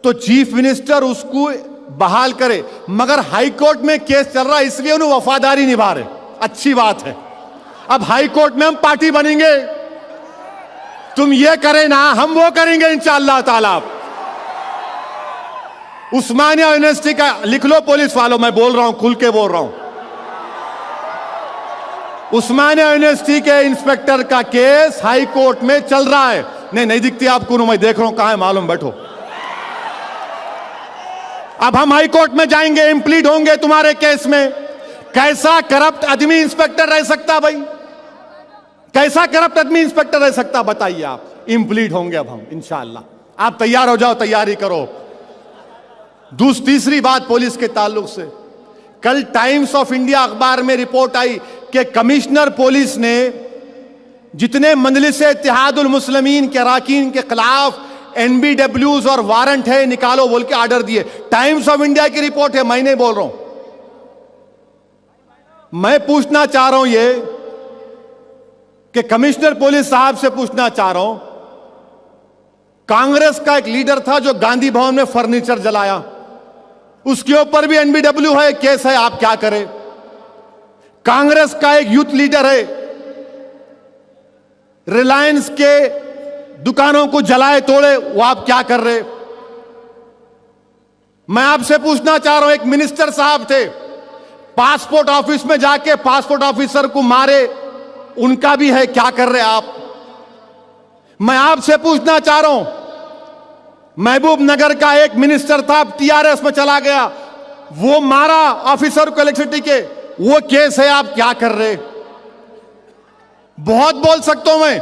تو چیف منسٹر اس کو بحال کرے، مگر ہائی کورٹ میں کیس چل رہا ہے، اس لیے انہوں وفاداری نبھا رہے۔ اچھی بات ہے، اب ہائی کورٹ میں ہم پارٹی بنیں گے، تم یہ کریں نا ہم وہ کریں گے انشاءاللہ تعالی۔ عثمانیہ یونیورسٹی کا لکھ لو پولیس والوں، میں بول رہا ہوں، کھل کے بول رہا ہوں، عثمانیہ یونیورسٹی کے انسپیکٹر کا کیس ہائی کورٹ میں چل رہا ہے۔ نہیں دکھتی آپ کو، میں دیکھ رہا ہوں کہاں ہے، معلوم، بیٹھو۔ اب ہم ہائی کورٹ میں جائیں گے، امپلیڈ ہوں گے تمہارے کیس میں۔ کیسا کرپٹ آدمی انسپیکٹر رہ سکتا بھائی؟ کیسا کرپٹ آدمی انسپیکٹر رہ سکتا بتائیے آپ؟ امپلیڈ ہوں گے اب ہم انشاءاللہ، آپ تیار ہو جاؤ، تیاری کرو۔ تیسری بات پولیس کے تعلق سے، کل ٹائمز آف انڈیا اخبار میں رپورٹ آئی کہ کمشنر پولیس نے جتنے مجلس اتحاد المسلمین کے اراکین کے خلاف NBWs اور وارنٹ ہے نکالو بول کے آرڈر دیے۔ ٹائمز آف انڈیا کی رپورٹ ہے، میں نہیں بول رہا ہوں۔ میں پوچھنا چاہ رہا ہوں یہ کہ کمشنر پولیس صاحب سے پوچھنا چاہ رہا ہوں، کانگریس کا ایک لیڈر تھا جو گاندھی بھون میں فرنیچر جلایا، اس کے اوپر بھی NBW ہے، کیس ہے، آپ کیا کریں؟ کانگریس کا ایک یوتھ لیڈر ہے، ریلائنس کے دکانوں کو جلائے توڑے، وہ آپ کیا کر رہے؟ میں آپ سے پوچھنا چاہ رہا ہوں، ایک منسٹر صاحب تھے، پاسپورٹ آفس میں جا کے پاسپورٹ آفیسر کو مارے، ان کا بھی ہے، کیا کر رہے آپ؟ میں آپ سے پوچھنا چاہ رہا ہوں، محبوب نگر کا ایک منسٹر تھا، TRS میں چلا گیا، وہ مارا آفیسر کو الیکٹریسٹی کے، وہ کیس ہے، آپ کیا کر رہے؟ بہت بول سکتا ہوں میں،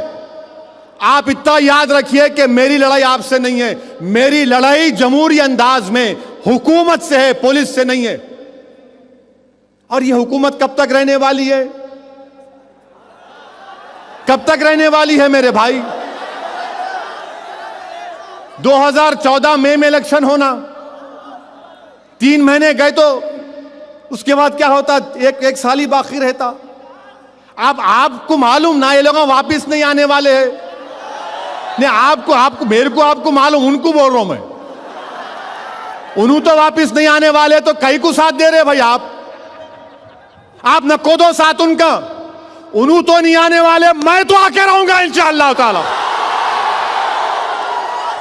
آپ اتنا یاد رکھیے کہ میری لڑائی آپ سے نہیں ہے، میری لڑائی جمہوری انداز میں حکومت سے ہے، پولیس سے نہیں ہے۔ اور یہ حکومت کب تک رہنے والی ہے؟ کب تک رہنے والی ہے میرے بھائی؟ 2014 مئی میں الیکشن ہونا، 3 مہینے گئے تو اس کے بعد کیا ہوتا؟ ایک سال ہی باقی رہتا۔ اب آپ کو معلوم نہ، یہ لوگ واپس نہیں آنے والے ہیں۔ نہیں، میرے کو آپ کو معلوم، ان کو بول رہا ہوں میں، انہوں تو واپس نہیں آنے والے، تو کئی کو ساتھ دے رہے بھائی آپ نہ کو دو ساتھ ان کا، انہوں تو نہیں آنے والے، میں تو آ کے رہوں گا انشاءاللہ تعالی۔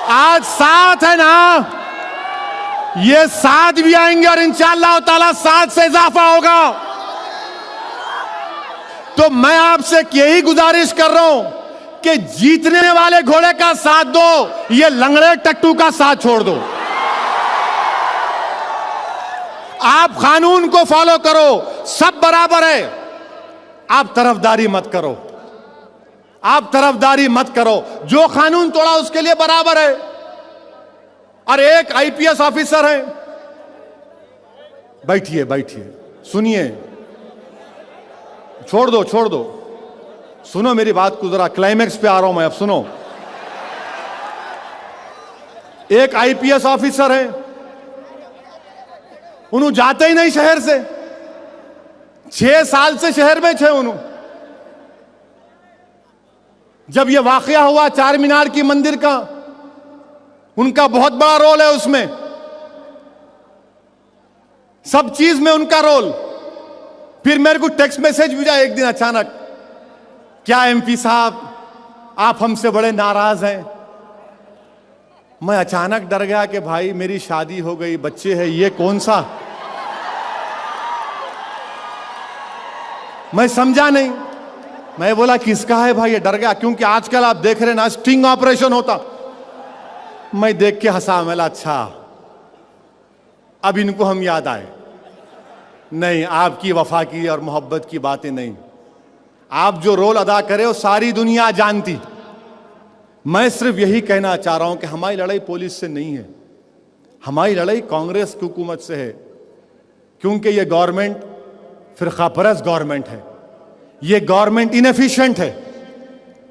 آج ساتھ ہے نا، یہ ساتھ بھی آئیں گے اور انشاءاللہ تعالی ساتھ سے اضافہ ہوگا۔ تو میں آپ سے یہی گزارش کر رہا ہوں کہ جیتنے والے گھوڑے کا ساتھ دو، یہ لنگڑے ٹٹو کا ساتھ چھوڑ دو۔ آپ قانون کو فالو کرو، سب برابر ہے، آپ طرفداری مت کرو، آپ طرفداری مت کرو، جو قانون توڑا اس کے لیے برابر ہے۔ اور ایک IPS آفیسر ہے، بیٹھیے سنیے، چھوڑ دو، سنو میری بات کو، ذرا کلائمیکس پہ آ رہا ہوں میں، اب سنو۔ ایک IPS آفیسر ہے، انہوں جاتے ہی نہیں شہر سے، 6 سال سے شہر میں تھے انہوں۔ جب یہ واقعہ ہوا چار مینار کی مندر کا، ان کا بہت بڑا رول ہے اس میں، سب چیز میں ان کا رول۔ پھر میرے کو ٹیکسٹ میسج بھیجا ایک دن اچانک، کیا MP صاحب آپ ہم سے بڑے ناراض ہیں؟ میں اچانک ڈر گیا کہ بھائی میری شادی ہو گئی، بچے ہیں، یہ کون سا؟ میں سمجھا نہیں، میں بولا کس کا ہے بھائی؟ یہ ڈر گیا، کیونکہ آج کل آپ دیکھ رہے نا سٹنگ آپریشن ہوتا۔ میں دیکھ کے ہنسا، میں بولا اچھا اب ان کو ہم یاد آئے۔ نہیں، آپ کی وفا کی اور محبت کی باتیں نہیں۔ آپ جو رول ادا کرے وہ ساری دنیا جانتی. میں صرف یہی کہنا چاہ رہا ہوں کہ ہماری لڑائی پولیس سے نہیں ہے, ہماری لڑائی کانگریس کی حکومت سے ہے, کیونکہ یہ گورنمنٹ فرقہ پرست گورنمنٹ ہے, یہ گورنمنٹ انیفیشینٹ ہے,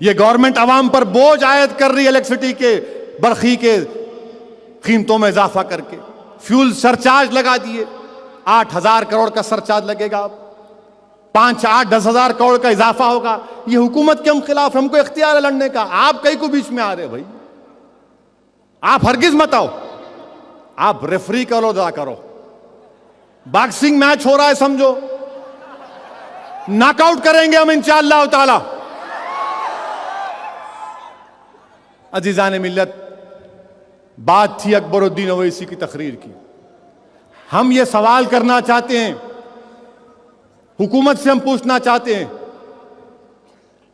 یہ گورنمنٹ عوام پر بوجھ عائد کر رہی ہے الیکٹریسٹی کے برقی کے قیمتوں میں اضافہ کر کے, فیول سرچارج لگا دیے, 8,000 کروڑ کا سرچارج لگے گا, 5-8-10,000 کروڑ کا اضافہ ہوگا. یہ حکومت کے ہم خلاف, ہم کو اختیار ہے لڑنے کا, آپ کئی کو بیچ میں آ رہے بھائی, آپ ہرگز مت آؤ, آپ ریفری کا رول ادا کرو. باکسنگ میچ ہو رہا ہے سمجھو, ناک آؤٹ کریں گے ہم انشاءاللہ تعالی. عزیزان ملت, بات تھی اکبر الدین اویسی کی تقریر کی. ہم یہ سوال کرنا چاہتے ہیں, حکومت سے ہم پوچھنا چاہتے ہیں,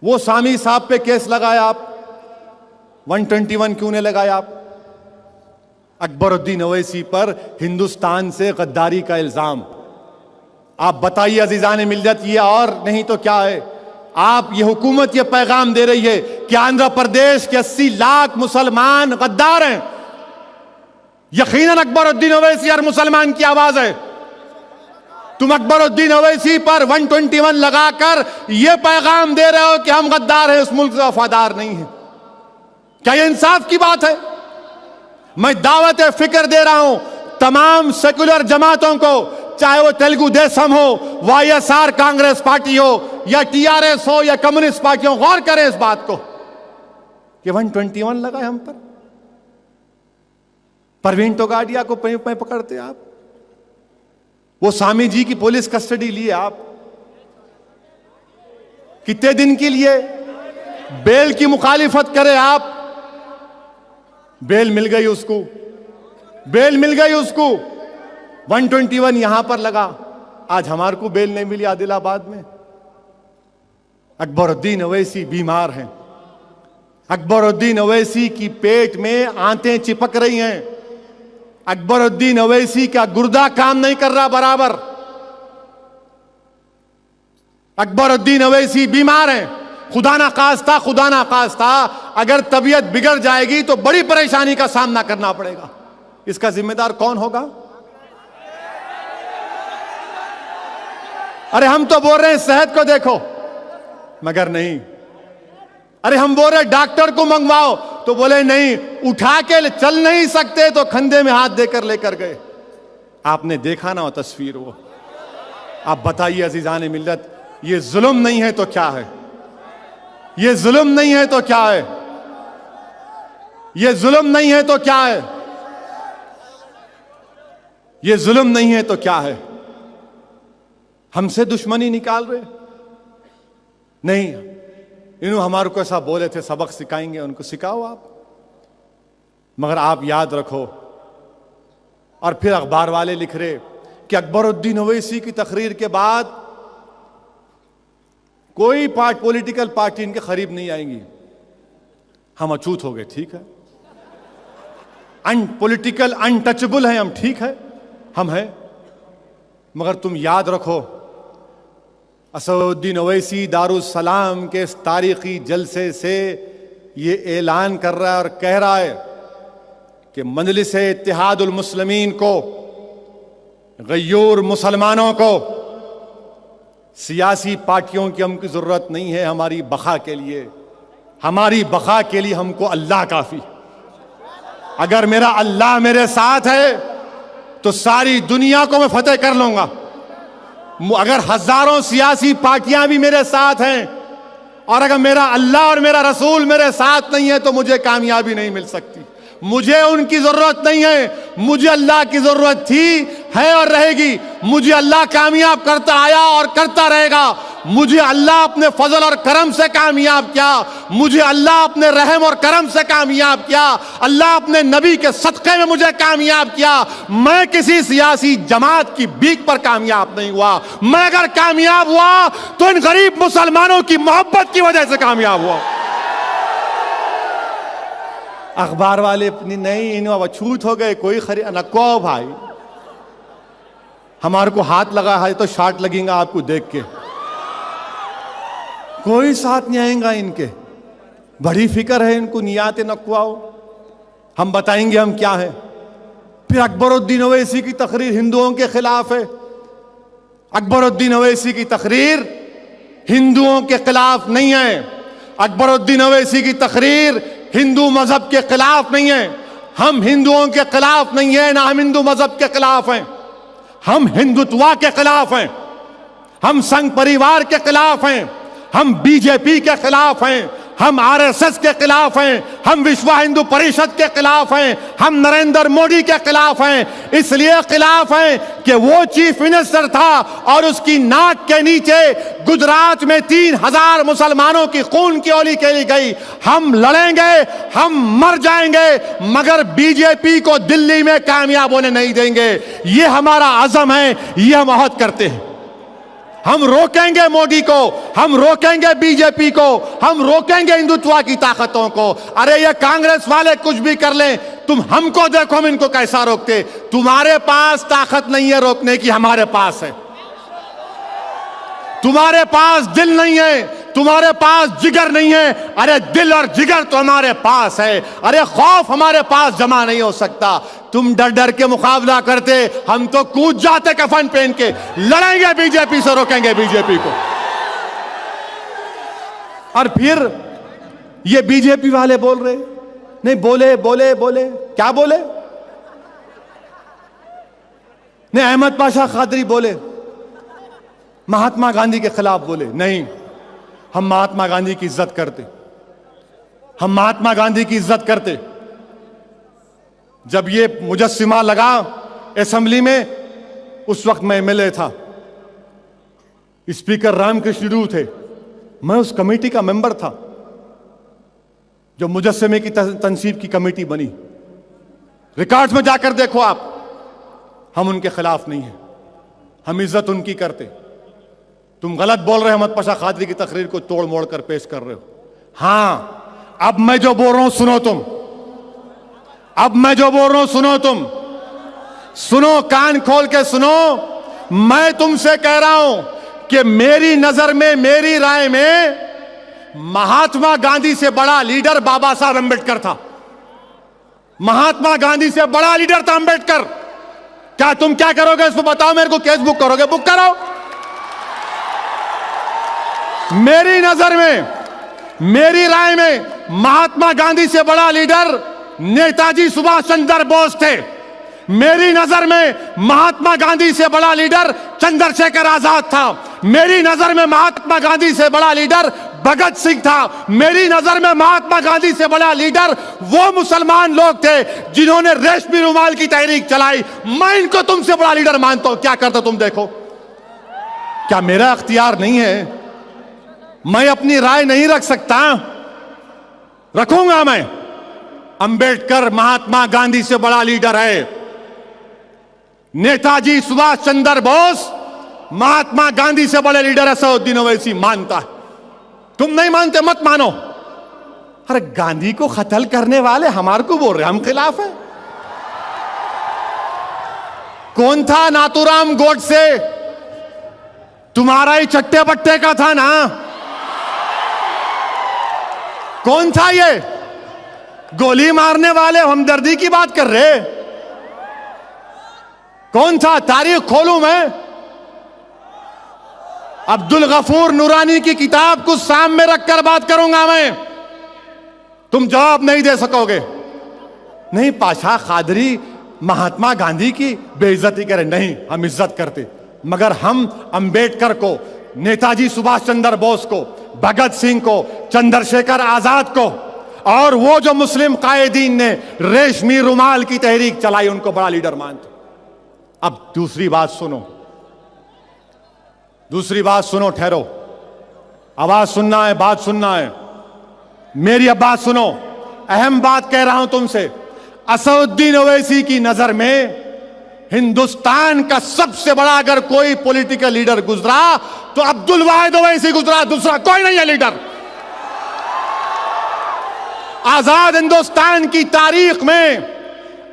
وہ سامی صاحب پہ کیس لگایا آپ, 121 کیوں نے لگایا آپ؟ اکبر الدین اویسی پر ہندوستان سے غداری کا الزام. آپ بتائیے عزیزان ملت, یہ اور نہیں تو کیا ہے؟ آپ یہ حکومت یہ پیغام دے رہی ہے کہ آندھرا پردیش کے 80 لاکھ مسلمان غدار ہیں. یقیناً اکبر الدین اویسی ہر مسلمان کی آواز ہے. تم اکبر الدین اویسی پر 121 لگا کر یہ پیغام دے رہے ہو کہ ہم غدار ہیں, اس ملک سے وفادار نہیں ہیں. کیا یہ انصاف کی بات ہے؟ میں دعوت فکر دے رہا ہوں تمام سیکولر جماعتوں کو, چاہے وہ تیلگو دیسم ہو, Y S R Congress party ہو, یا ٹی آر ایس ہو, یا کمیونسٹ پارٹی ہو, غور کریں اس بات کو کہ 121 لگا ہے ہم پر. پروین توگاڑیا کو پکڑتے آپ, وہ سامی جی کی پولیس کسٹڈی لیے آپ, کتنے دن کے لیے بیل کی مخالفت کرے آپ, بیل مل گئی اس کو, بیل مل گئی اس کو. 121 یہاں پر لگا, آج ہمارے کو بیل نہیں ملی عادل آباد میں. اکبر الدین اویسی بیمار ہیں, اکبر الدین اویسی کی پیٹ میں آنتیں چپک رہی ہیں, اکبر الدین اویسی کا گردہ کام نہیں کر رہا برابر, اکبر الدین اویسی بیمار ہیں. خدا نہ خواستہ اگر طبیعت بگڑ جائے گی تو بڑی پریشانی کا سامنا کرنا پڑے گا. اس کا ذمہ دار کون ہوگا؟ ارے ہم تو بول رہے ہیں صحت کو دیکھو, مگر نہیں. ارے ہم بول رہے ڈاکٹر کو منگواؤ, تو بولے نہیں, اٹھا کے چل نہیں سکتے تو کھندے میں ہاتھ دے کر لے کر گئے. آپ نے دیکھا نا وہ تصویر, وہ آپ بتائیے عزیزان ملت, یہ ظلم نہیں ہے تو کیا ہے؟ یہ ظلم نہیں ہے تو کیا ہے؟ یہ ظلم نہیں ہے تو کیا ہے؟ یہ ظلم نہیں ہے تو کیا ہے؟ ہم سے دشمنی نکال رہے نہیں, انہوں ہمارے کو ایسا بولے تھے سبق سکھائیں گے, ان کو سکھاؤ آپ. مگر آپ یاد رکھو, اور پھر اخبار والے لکھ رہے کہ اکبر الدین اویسی کی تقریر کے بعد کوئی پولیٹیکل پارٹی ان کے قریب نہیں آئیں گی. ہم اچوت ہو گئے, ٹھیک ہے, پولیٹیکل انٹچبل ہیں ہم, ٹھیک ہے, ہم ہیں. مگر تم یاد رکھو, اسد الدین اویسی دارالسلام کے اس تاریخی جلسے سے یہ اعلان کر رہا ہے اور کہہ رہا ہے کہ مجلس اتحاد المسلمین کو, غیور مسلمانوں کو, سیاسی پارٹیوں کی ہم کی ضرورت نہیں ہے ہماری بقا کے لیے. ہماری بقا کے لیے ہم کو اللہ کافی. اگر میرا اللہ میرے ساتھ ہے تو ساری دنیا کو میں فتح کر لوں گا. اگر ہزاروں سیاسی پارٹیاں بھی میرے ساتھ ہیں, اور اگر میرا اللہ اور میرا رسول میرے ساتھ نہیں ہے, تو مجھے کامیابی نہیں مل سکتی. مجھے ان کی ضرورت نہیں ہے, مجھے اللہ کی ضرورت تھی, ہے اور رہے گی. مجھے اللہ کامیاب کرتا آیا اور کرتا رہے گا. مجھے اللہ اپنے فضل اور کرم سے کامیاب کیا, مجھے اللہ اپنے رحم اور کرم سے کامیاب کیا, اللہ اپنے نبی کے صدقے میں مجھے کامیاب کیا. میں کسی سیاسی جماعت کی بھیک پر کامیاب نہیں ہوا. میں اگر کامیاب ہوا تو ان غریب مسلمانوں کی محبت کی وجہ سے کامیاب ہوا. اخبار والے اپنی نہیں, انہوں اچھوت ہو گئے, کوئی نکو بھائی, ہمارے کو ہاتھ لگا ہے تو شارٹ لگیں گا آپ کو دیکھ کے. کوئی ساتھ نہیں آئیں گا ان کے. بڑی فکر ہے ان کو نیات نقواؤ. ہم بتائیں گے ہم کیا ہے. پھر اکبر الدین اویسی کی تقریر ہندوؤں کے خلاف ہے. اکبر الدین اویسی کی تقریر ہندوؤں کے خلاف نہیں ہے. اکبر الدین اویسی کی تقریر ہندو مذہب کے خلاف نہیں ہے. ہم ہندوؤں کے خلاف نہیں ہیں، نہ ہم ہندو مذہب کے خلاف ہیں. ہم ہندوتوا کے خلاف ہیں. ہم سنگھ پریوار کے خلاف ہیں. ہم بی جے پی کے خلاف ہیں. ہم آر ایس ایس کے خلاف ہیں. ہم وشوا ہندو پریشد کے خلاف ہیں. ہم نریندر مودی کے خلاف ہیں. اس لیے خلاف ہیں کہ وہ چیف منسٹر تھا اور اس کی ناک کے نیچے گجرات میں 3000 مسلمانوں کی خون کی اولی کھیلی گئی. ہم لڑیں گے، ہم مر جائیں گے، مگر بی جے پی کو دلی میں کامیاب ہونے نہیں دیں گے. یہ ہمارا عزم ہے، یہ ہم عہد کرتے ہیں. ہم روکیں گے مودی کو، ہم روکیں گے بی جے پی کو، ہم روکیں گے ہندوتوا کی طاقتوں کو. ارے یہ کانگریس والے کچھ بھی کر لیں، تم ہم کو دیکھو ہم ان کو کیسا روکتے. تمہارے پاس طاقت نہیں ہے روکنے کی، ہمارے پاس ہے. تمہارے پاس دل نہیں ہے، تمہارے پاس جگر نہیں ہے. ارے دل اور جگر تو ہمارے پاس ہے. ارے خوف ہمارے پاس جمع نہیں ہو سکتا. تم ڈر ڈر کے مقابلہ کرتے، ہم تو کود جاتے کفن پہن کے. لڑیں گے بی جے پی سے، روکیں گے بی جے پی کو. اور پھر یہ بی جے پی والے بول رہے نہیں، بولے کیا بولے؟ نہیں، احمد پاشا قادری بولے مہاتما گاندھی کے خلاف بولے. نہیں، ہم مہاتما گاندھی کی عزت کرتے. ہم مہاتما گاندھی کی عزت کرتے. جب یہ مجسمہ لگا اسمبلی میں، اس وقت میں ایم ایل اے تھا. اسپیکر رام کرشن ڈو تھے. میں اس کمیٹی کا ممبر تھا جو مجسمے کی تنصیب کی کمیٹی بنی. ریکارڈز میں جا کر دیکھو آپ. ہم ان کے خلاف نہیں ہیں، ہم عزت ان کی کرتے. تم غلط بول رہے احمد پاشا قادری کی تقریر کو توڑ موڑ کر پیش کر رہے ہو. ہاں، اب میں جو بول رہا ہوں سنو تم. اب میں جو بول رہا ہوں سنو تم. سنو، کان کھول کے سنو. میں تم سے کہہ رہا ہوں کہ میری نظر میں، میری رائے میں مہاتما گاندھی سے بڑا لیڈر بابا صاحب امبیڈکر تھا. مہاتما گاندھی سے بڑا لیڈر تھا امبیڈکر. کیا تم کیا کرو گے اس کو بتاؤ میرے کو؟ کیس بک کرو گے؟ بک کرو. میری نظر میں، میری رائے میں مہاتما گاندھی سے بڑا لیڈر نیتاجی سبھاش چندر بوس تھے. میری نظر میں مہاتما گاندھی سے بڑا لیڈر چندر شیکھر آزاد تھا. میری نظر میں مہاتما گاندھی سے بڑا لیڈر بھگت سنگھ تھا. میری نظر میں مہاتما گاندھی سے بڑا لیڈر وہ مسلمان لوگ تھے جنہوں نے ریشمی رومال کی تحریک چلائی. میں ان کو تم سے بڑا لیڈر مانتا ہوں. کیا کرتا تم دیکھو. کیا میرا اختیار نہیں ہے؟ میں اپنی رائے نہیں رکھ سکتا؟ رکھوں گا میں. امبیڈکر مہاتما گاندھی سے بڑا لیڈر ہے. نیتاجی سبھاش چندر بوس مہاتما گاندھی سے بڑے لیڈر ہے. اسد الدین اویسی مانتا ہے. تم نہیں مانتے مت مانو. ارے گاندھی کو قتل کرنے والے ہمارے کو بول رہے ہم خلاف ہیں. کون تھا؟ ناتورام گوڈسے. تمہارا ہی چٹے بٹے کا تھا نا. کون تھا یہ؟ گولی مارنے والے ہمدردی کی بات کر رہے. کون تھا؟ تاریخ کھولوں میں. عبد الغفور نورانی کی کتاب کو سامنے رکھ کر بات کروں گا میں. تم جواب نہیں دے سکو گے. نہیں، پاشا قادری مہاتما گاندھی کی بے عزتی کرے. نہیں، ہم عزت کرتے. مگر ہم امبیڈکر کو، نیتاجی سبھاش چندر بوس کو، بھگت سنگھ کو، چندر شیکھر آزاد کو، اور وہ جو مسلم قائدین نے ریشمی رومال کی تحریک چلائی، ان کو بڑا لیڈر مانتے. اب دوسری بات سنو. دوسری بات سنو. ٹھہرو. آواز سننا ہے، بات سننا ہے. میری اب بات سنو. اہم بات کہہ رہا ہوں تم سے. اسد الدین اویسی کی نظر میں ہندوستان کا سب سے بڑا اگر کوئی پولیٹیکل لیڈر گزرا تو عبد الواحد اویسی گزرا. دوسرا کوئی نہیں ہے لیڈر. آزاد ہندوستان کی تاریخ میں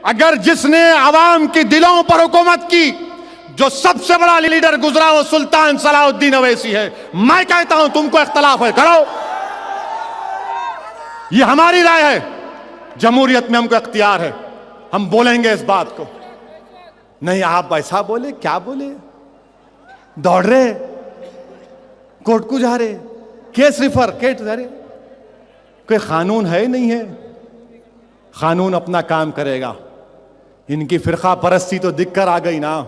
اگر جس نے عوام کے دلوں پر حکومت کی، جو سب سے بڑا لیڈر گزرا وہ سلطان صلاح الدین اویسی ہے. میں کہتا ہوں تم کو اختلاف ہے کرو, یہ ہماری رائے ہے. جمہوریت میں ہم کو اختیار ہے, ہم بولیں گے اس بات کو. نہیں آپ ایسا بولے, کیا بولے, دوڑ رہے, کورٹ کو جا رہے, کیس ریفر کیٹ جا رہے. کوئی قانون ہے نہیں ہے, قانون اپنا کام کرے گا. ان کی فرقہ پرستی تو دکھ کر آ گئی نا.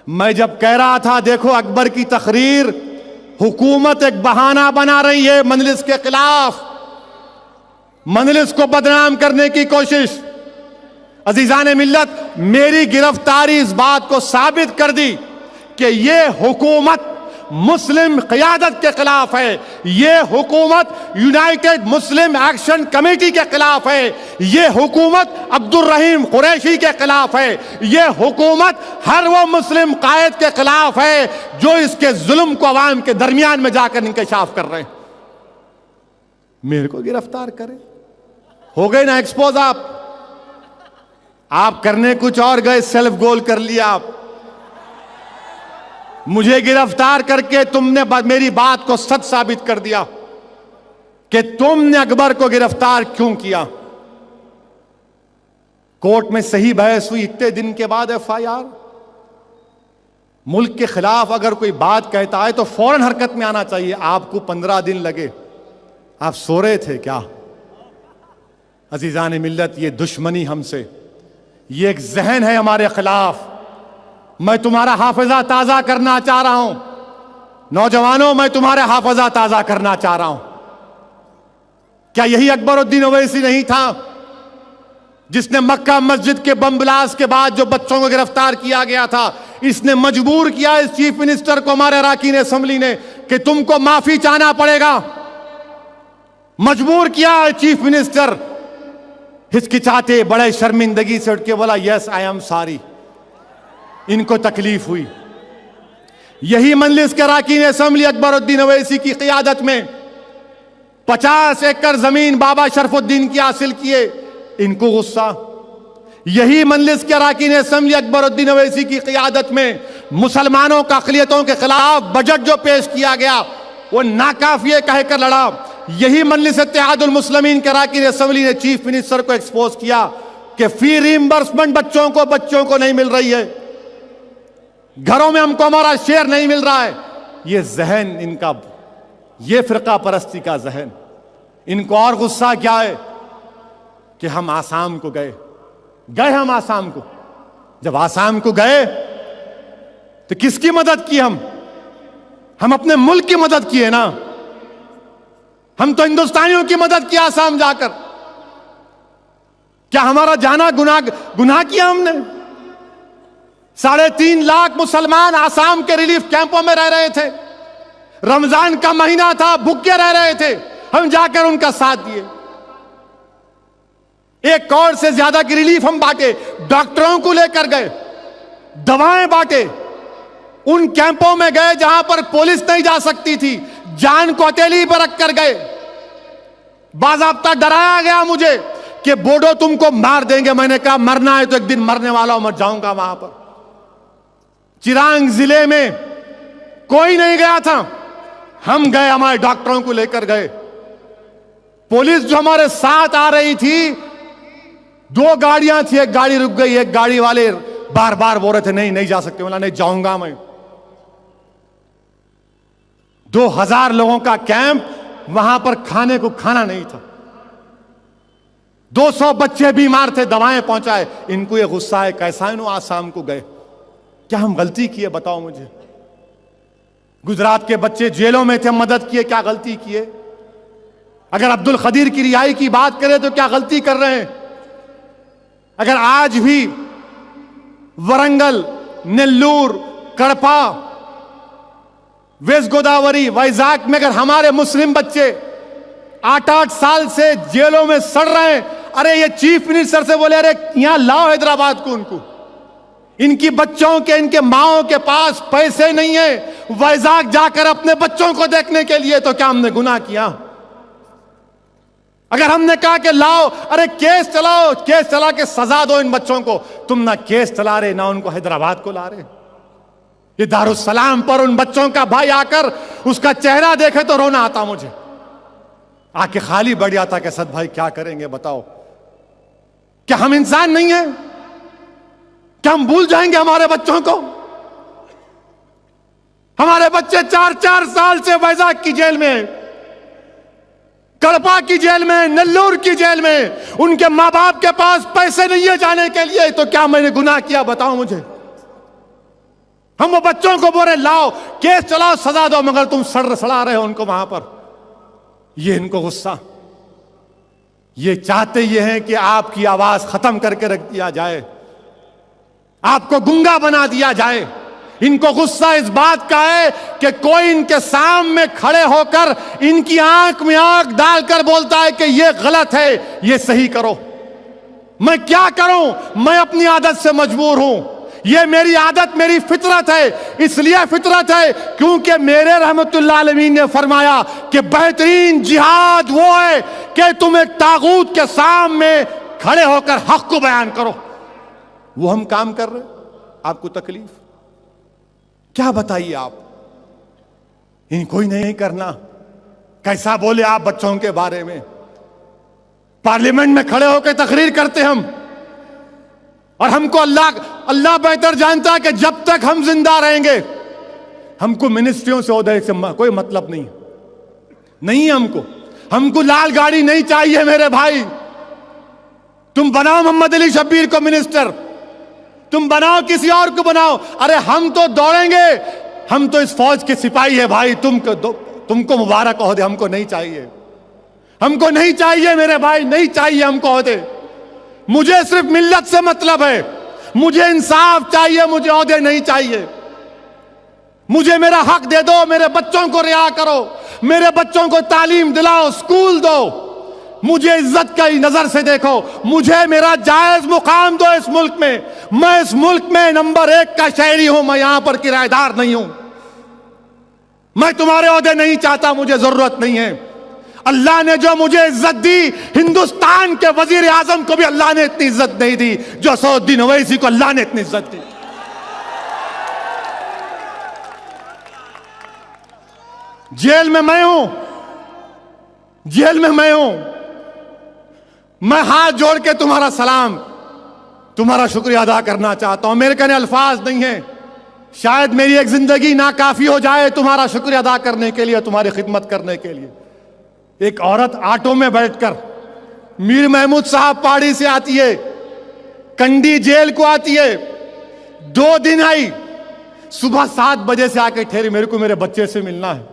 میں جب کہہ رہا تھا دیکھو اکبر کی تقریر, حکومت ایک بہانہ بنا رہی ہے مجلس کے خلاف, مجلس کو بدنام کرنے کی کوشش. عزیزان ملت, میری گرفتاری اس بات کو ثابت کر دی کہ یہ حکومت مسلم قیادت کے خلاف ہے, یہ حکومت یونائٹڈ مسلم ایکشن کمیٹی کے خلاف ہے, یہ حکومت عبد الرحیم قریشی کے خلاف ہے, یہ حکومت ہر وہ مسلم قائد کے خلاف ہے جو اس کے ظلم کو عوام کے درمیان میں جا کر انکشاف کر رہے ہیں. میرے کو گرفتار کرے, ہو گئے نا ایکسپوز. آپ کرنے کچھ اور گئے, سیلف گول کر لیا آپ. مجھے گرفتار کر کے تم نے میری بات کو سچ ثابت کر دیا کہ تم نے اکبر کو گرفتار کیوں کیا. کورٹ میں صحیح بحث ہوئی, اتنے دن کے بعد ایف آئی آر. ملک کے خلاف اگر کوئی بات کہتا ہے تو فوراً حرکت میں آنا چاہیے. آپ کو 15 دن لگے, آپ سو رہے تھے کیا؟ عزیزان ملت, یہ دشمنی ہم سے, یہ ایک ذہن ہے ہمارے خلاف. میں تمہارا حافظہ تازہ کرنا چاہ رہا ہوں. نوجوانوں, میں تمہارا حافظہ تازہ کرنا چاہ رہا ہوں. کیا یہی اکبر الدین اویسی نہیں تھا جس نے مکہ مسجد کے بم بلاسٹ کے بعد جو بچوں کو گرفتار کیا گیا تھا, اس نے مجبور کیا اس چیف منسٹر کو, ہمارے اراکین اسمبلی نے, کہ تم کو معافی چاہنا پڑے گا. مجبور کیا چیف منسٹر, ہچکچاتے بڑے شرمندگی سے اٹھ کے بولا یس آئی ایم سوری. ان کو تکلیف ہوئی. یہی مجلس کے اراکین اسمبلی اکبر الدین اویسی کی قیادت میں 50 ایکڑ زمین بابا شرف الدین کی حاصل کیے, ان کو غصہ. یہی مجلس کے اراکین اسمبلی اکبر الدین اویسی کی قیادت میں مسلمانوں کا اقلیتوں کے خلاف بجٹ جو پیش کیا گیا وہ ناکافی کہہ کر لڑا. یہی مجلس اتحاد المسلمین کے اراکین اسمبلی نے چیف منسٹر کو ایکسپوز کیا کہ فی ریمبرسمنٹ بچوں کو نہیں مل رہی ہے, گھروں میں ہم کو ہمارا شیئر نہیں مل رہا ہے. یہ ذہن ان کا, یہ فرقہ پرستی کا ذہن. ان کو اور غصہ کیا ہے کہ ہم آسام کو گئے. ہم آسام کو, جب آسام کو گئے تو کس کی مدد کی؟ ہم اپنے ملک کی مدد کی ہے نا. ہم تو ہندوستانیوں کی مدد کی آسام جا کر. کیا ہمارا جانا گناہ کیا ہم نے؟ 3.5 لاکھ مسلمان آسام کے ریلیف کیمپوں میں رہ رہے تھے. رمضان کا مہینہ تھا, بھوکے رہ رہے تھے. ہم جا کر ان کا ساتھ دیے. 1 کروڑ سے زیادہ کی ریلیف ہم بانٹے. ڈاکٹروں کو لے کر گئے, دوائیں بانٹے. ان کیمپوں میں گئے جہاں پر پولیس نہیں جا سکتی تھی, جان کو ہتھیلی پر رکھ کر گئے. باضابطہ ڈرایا گیا مجھے کہ بوڈو تم کو مار دیں گے. میں نے کہا مرنا ہے تو ایک دن مرنے والا ہوں, مر جاؤں گا وہاں پر. چرانگ ضلع میں کوئی نہیں گیا تھا, ہم گئے, ہمارے ڈاکٹروں کو لے کر گئے. پولیس جو ہمارے ساتھ آ رہی تھی, 2 گاڑیاں تھی, ایک گاڑی رک گئی. ایک گاڑی والے بار بار بول رہے تھے نہیں جا سکتے. بولا نہیں جاؤں گا میں. 2000 لوگوں کا کیمپ, وہاں پر کھانے کو کھانا نہیں تھا. 200 بچے بیمار تھے, دوائیں پہنچائے. ان کو یہ غصہ ہے کیسا انہوں آسام کو گئے. کیا ہم غلطی کیے بتاؤ مجھے؟ گجرات کے بچے جیلوں میں تھے, ہم مدد کیے, کیا غلطی کیے؟ اگر عبد القدیر کی رہائی کی بات کریں تو کیا غلطی کر رہے ہیں؟ اگر آج بھی ورنگل, نیلور, کڑپا, ویسٹ گوداوری, وائزاگ میں اگر ہمارے مسلم بچے 8 سال سے جیلوں میں سڑ رہے ہیں, ارے یہ چیف منسٹر سے بولے ارے یہاں لاؤ حیدرآباد کو. ان کی بچوں کے, ان کے ماؤں کے پاس پیسے نہیں ہیں وائزاگ جا کر اپنے بچوں کو دیکھنے کے لیے, تو کیا ہم نے گناہ کیا؟ اگر ہم نے کہا کہ لاؤ, ارے کیس چلاؤ, کیس چلا کے سزا دو ان بچوں کو, تم نہ کیس چلا رہے نہ ان کو حیدرآباد کو لا رہے. یہ دارالسلام پر ان بچوں کا بھائی آ کر اس کا چہرہ دیکھے تو رونا آتا مجھے. آ کے خالی بڑھ جاتا کہ اسد بھائی کیا کریں گے بتاؤ. کیا ہم انسان نہیں ہیں؟ کیا ہم بھول جائیں گے ہمارے بچوں کو؟ ہمارے بچے 4 سال سے ویزاگ کی جیل میں، کڑپا کی جیل میں، نلور کی جیل میں. ان کے ماں باپ کے پاس پیسے نہیں ہے جانے کے لیے. تو کیا میں نے گناہ کیا بتاؤ مجھے؟ ہم وہ بچوں کو بولے لاؤ کیس چلاؤ سزا دو، مگر تم سڑا رہے ہو ان کو وہاں پر. یہ ان کو غصہ، یہ چاہتے یہ ہیں کہ آپ کی آواز ختم کر کے رکھ دیا جائے، آپ کو گنگا بنا دیا جائے. ان کو غصہ اس بات کا ہے کہ کوئی ان کے سامنے کھڑے ہو کر ان کی آنکھ میں آنکھ ڈال کر بولتا ہے کہ یہ غلط ہے، یہ صحیح کرو. میں کیا کروں؟ میں اپنی عادت سے مجبور ہوں. یہ میری عادت، میری فطرت ہے. اس لیے فطرت ہے کیونکہ میرے رحمت اللہ عالمین نے فرمایا کہ بہترین جہاد وہ ہے کہ تم ایک طاغوت کے سامنے کھڑے ہو کر حق کو بیان کرو. وہ ہم کام کر رہے ہیں. آپ کو تکلیف کیا بتائیے؟ آپ ان کوئی نہیں کرنا. کیسا بولے آپ بچوں کے بارے میں؟ پارلیمنٹ میں کھڑے ہو کے تقریر کرتے ہم، اور ہم کو اللہ بہتر جانتا ہے کہ جب تک ہم زندہ رہیں گے ہم کو منسٹریوں سے عہدے سے کوئی مطلب نہیں. ہم کو لال گاڑی نہیں چاہیے میرے بھائی. تم بناؤ محمد علی شبیر کو منسٹر، تم بناؤ کسی اور کو بناؤ. ارے ہم تو دوڑیں گے، ہم تو اس فوج کے سپاہی ہیں بھائی. تم کو مبارک عہدے، ہم کو نہیں چاہیے. ہم کو نہیں چاہیے میرے بھائی، نہیں چاہیے ہم کو عہدے. مجھے صرف ملت سے مطلب ہے. مجھے انصاف چاہیے، مجھے عہدے نہیں چاہیے. مجھے میرا حق دے دو. میرے بچوں کو رہا کرو، میرے بچوں کو تعلیم دلاؤ، اسکول دو. مجھے عزت کی نظر سے دیکھو. مجھے میرا جائز مقام دو اس ملک میں. میں اس ملک میں نمبر 1 کا شہری ہوں. میں یہاں پر کرایہ دار نہیں ہوں. میں تمہارے عہدے نہیں چاہتا، مجھے ضرورت نہیں ہے. اللہ نے جو مجھے عزت دی، ہندوستان کے وزیر اعظم کو بھی اللہ نے اتنی عزت نہیں دی جو اسد الدین اویسی کو اللہ نے اتنی عزت دی. جیل میں میں ہوں، جیل میں میں ہوں. میں ہاتھ جوڑ کے تمہارا سلام، تمہارا شکریہ ادا کرنا چاہتا ہوں. میرے کہنے الفاظ نہیں ہیں. شاید میری ایک زندگی ناکافی ہو جائے تمہارا شکریہ ادا کرنے کے لیے، تمہاری خدمت کرنے کے لیے. ایک عورت آٹو میں بیٹھ کر میر محمود صاحب پہاڑی سے آتی ہے، کنڈی جیل کو آتی ہے. 2 دن آئی، صبح 7 بجے سے آ کے ٹھہری میرے کو میرے بچے سے ملنا ہے.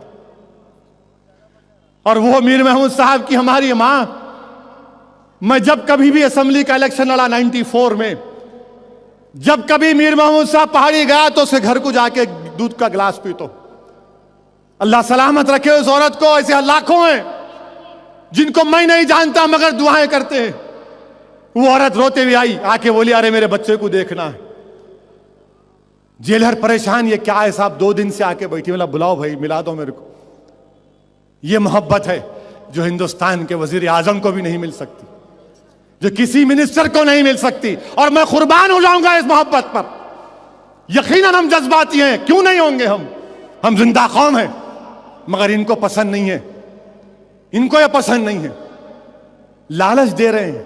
اور وہ میر محمود صاحب کی ہماری ماں. میں جب کبھی بھی اسمبلی کا الیکشن لڑا 94 میں، جب کبھی میر محمود صاحب پہاڑی گیا تو اسے گھر کو جا کے دودھ کا گلاس پیتا. اللہ سلامت رکھے اس عورت کو. ایسے لاکھوں ہیں جن کو میں نہیں جانتا مگر دعائیں کرتے ہیں. وہ عورت روتے ہوئے آئی، آ کے بولی ارے میرے بچے کو دیکھنا ہے. جیلر پریشان، یہ کیا ہے صاحب 2 دن سے آ کے بیٹھی. بولا بلاؤ بھائی، ملا دو میرے کو. یہ محبت ہے جو ہندوستان کے وزیر اعظم کو بھی نہیں مل سکتی، جو کسی منسٹر کو نہیں مل سکتی. اور میں قربان ہو جاؤں گا اس محبت پر. یقیناً ہم جذباتی ہیں، کیوں نہیں ہوں گے؟ ہم زندہ قوم ہیں. مگر ان کو پسند نہیں ہے، ان کو یہ پسند نہیں ہے. لالچ دے رہے ہیں،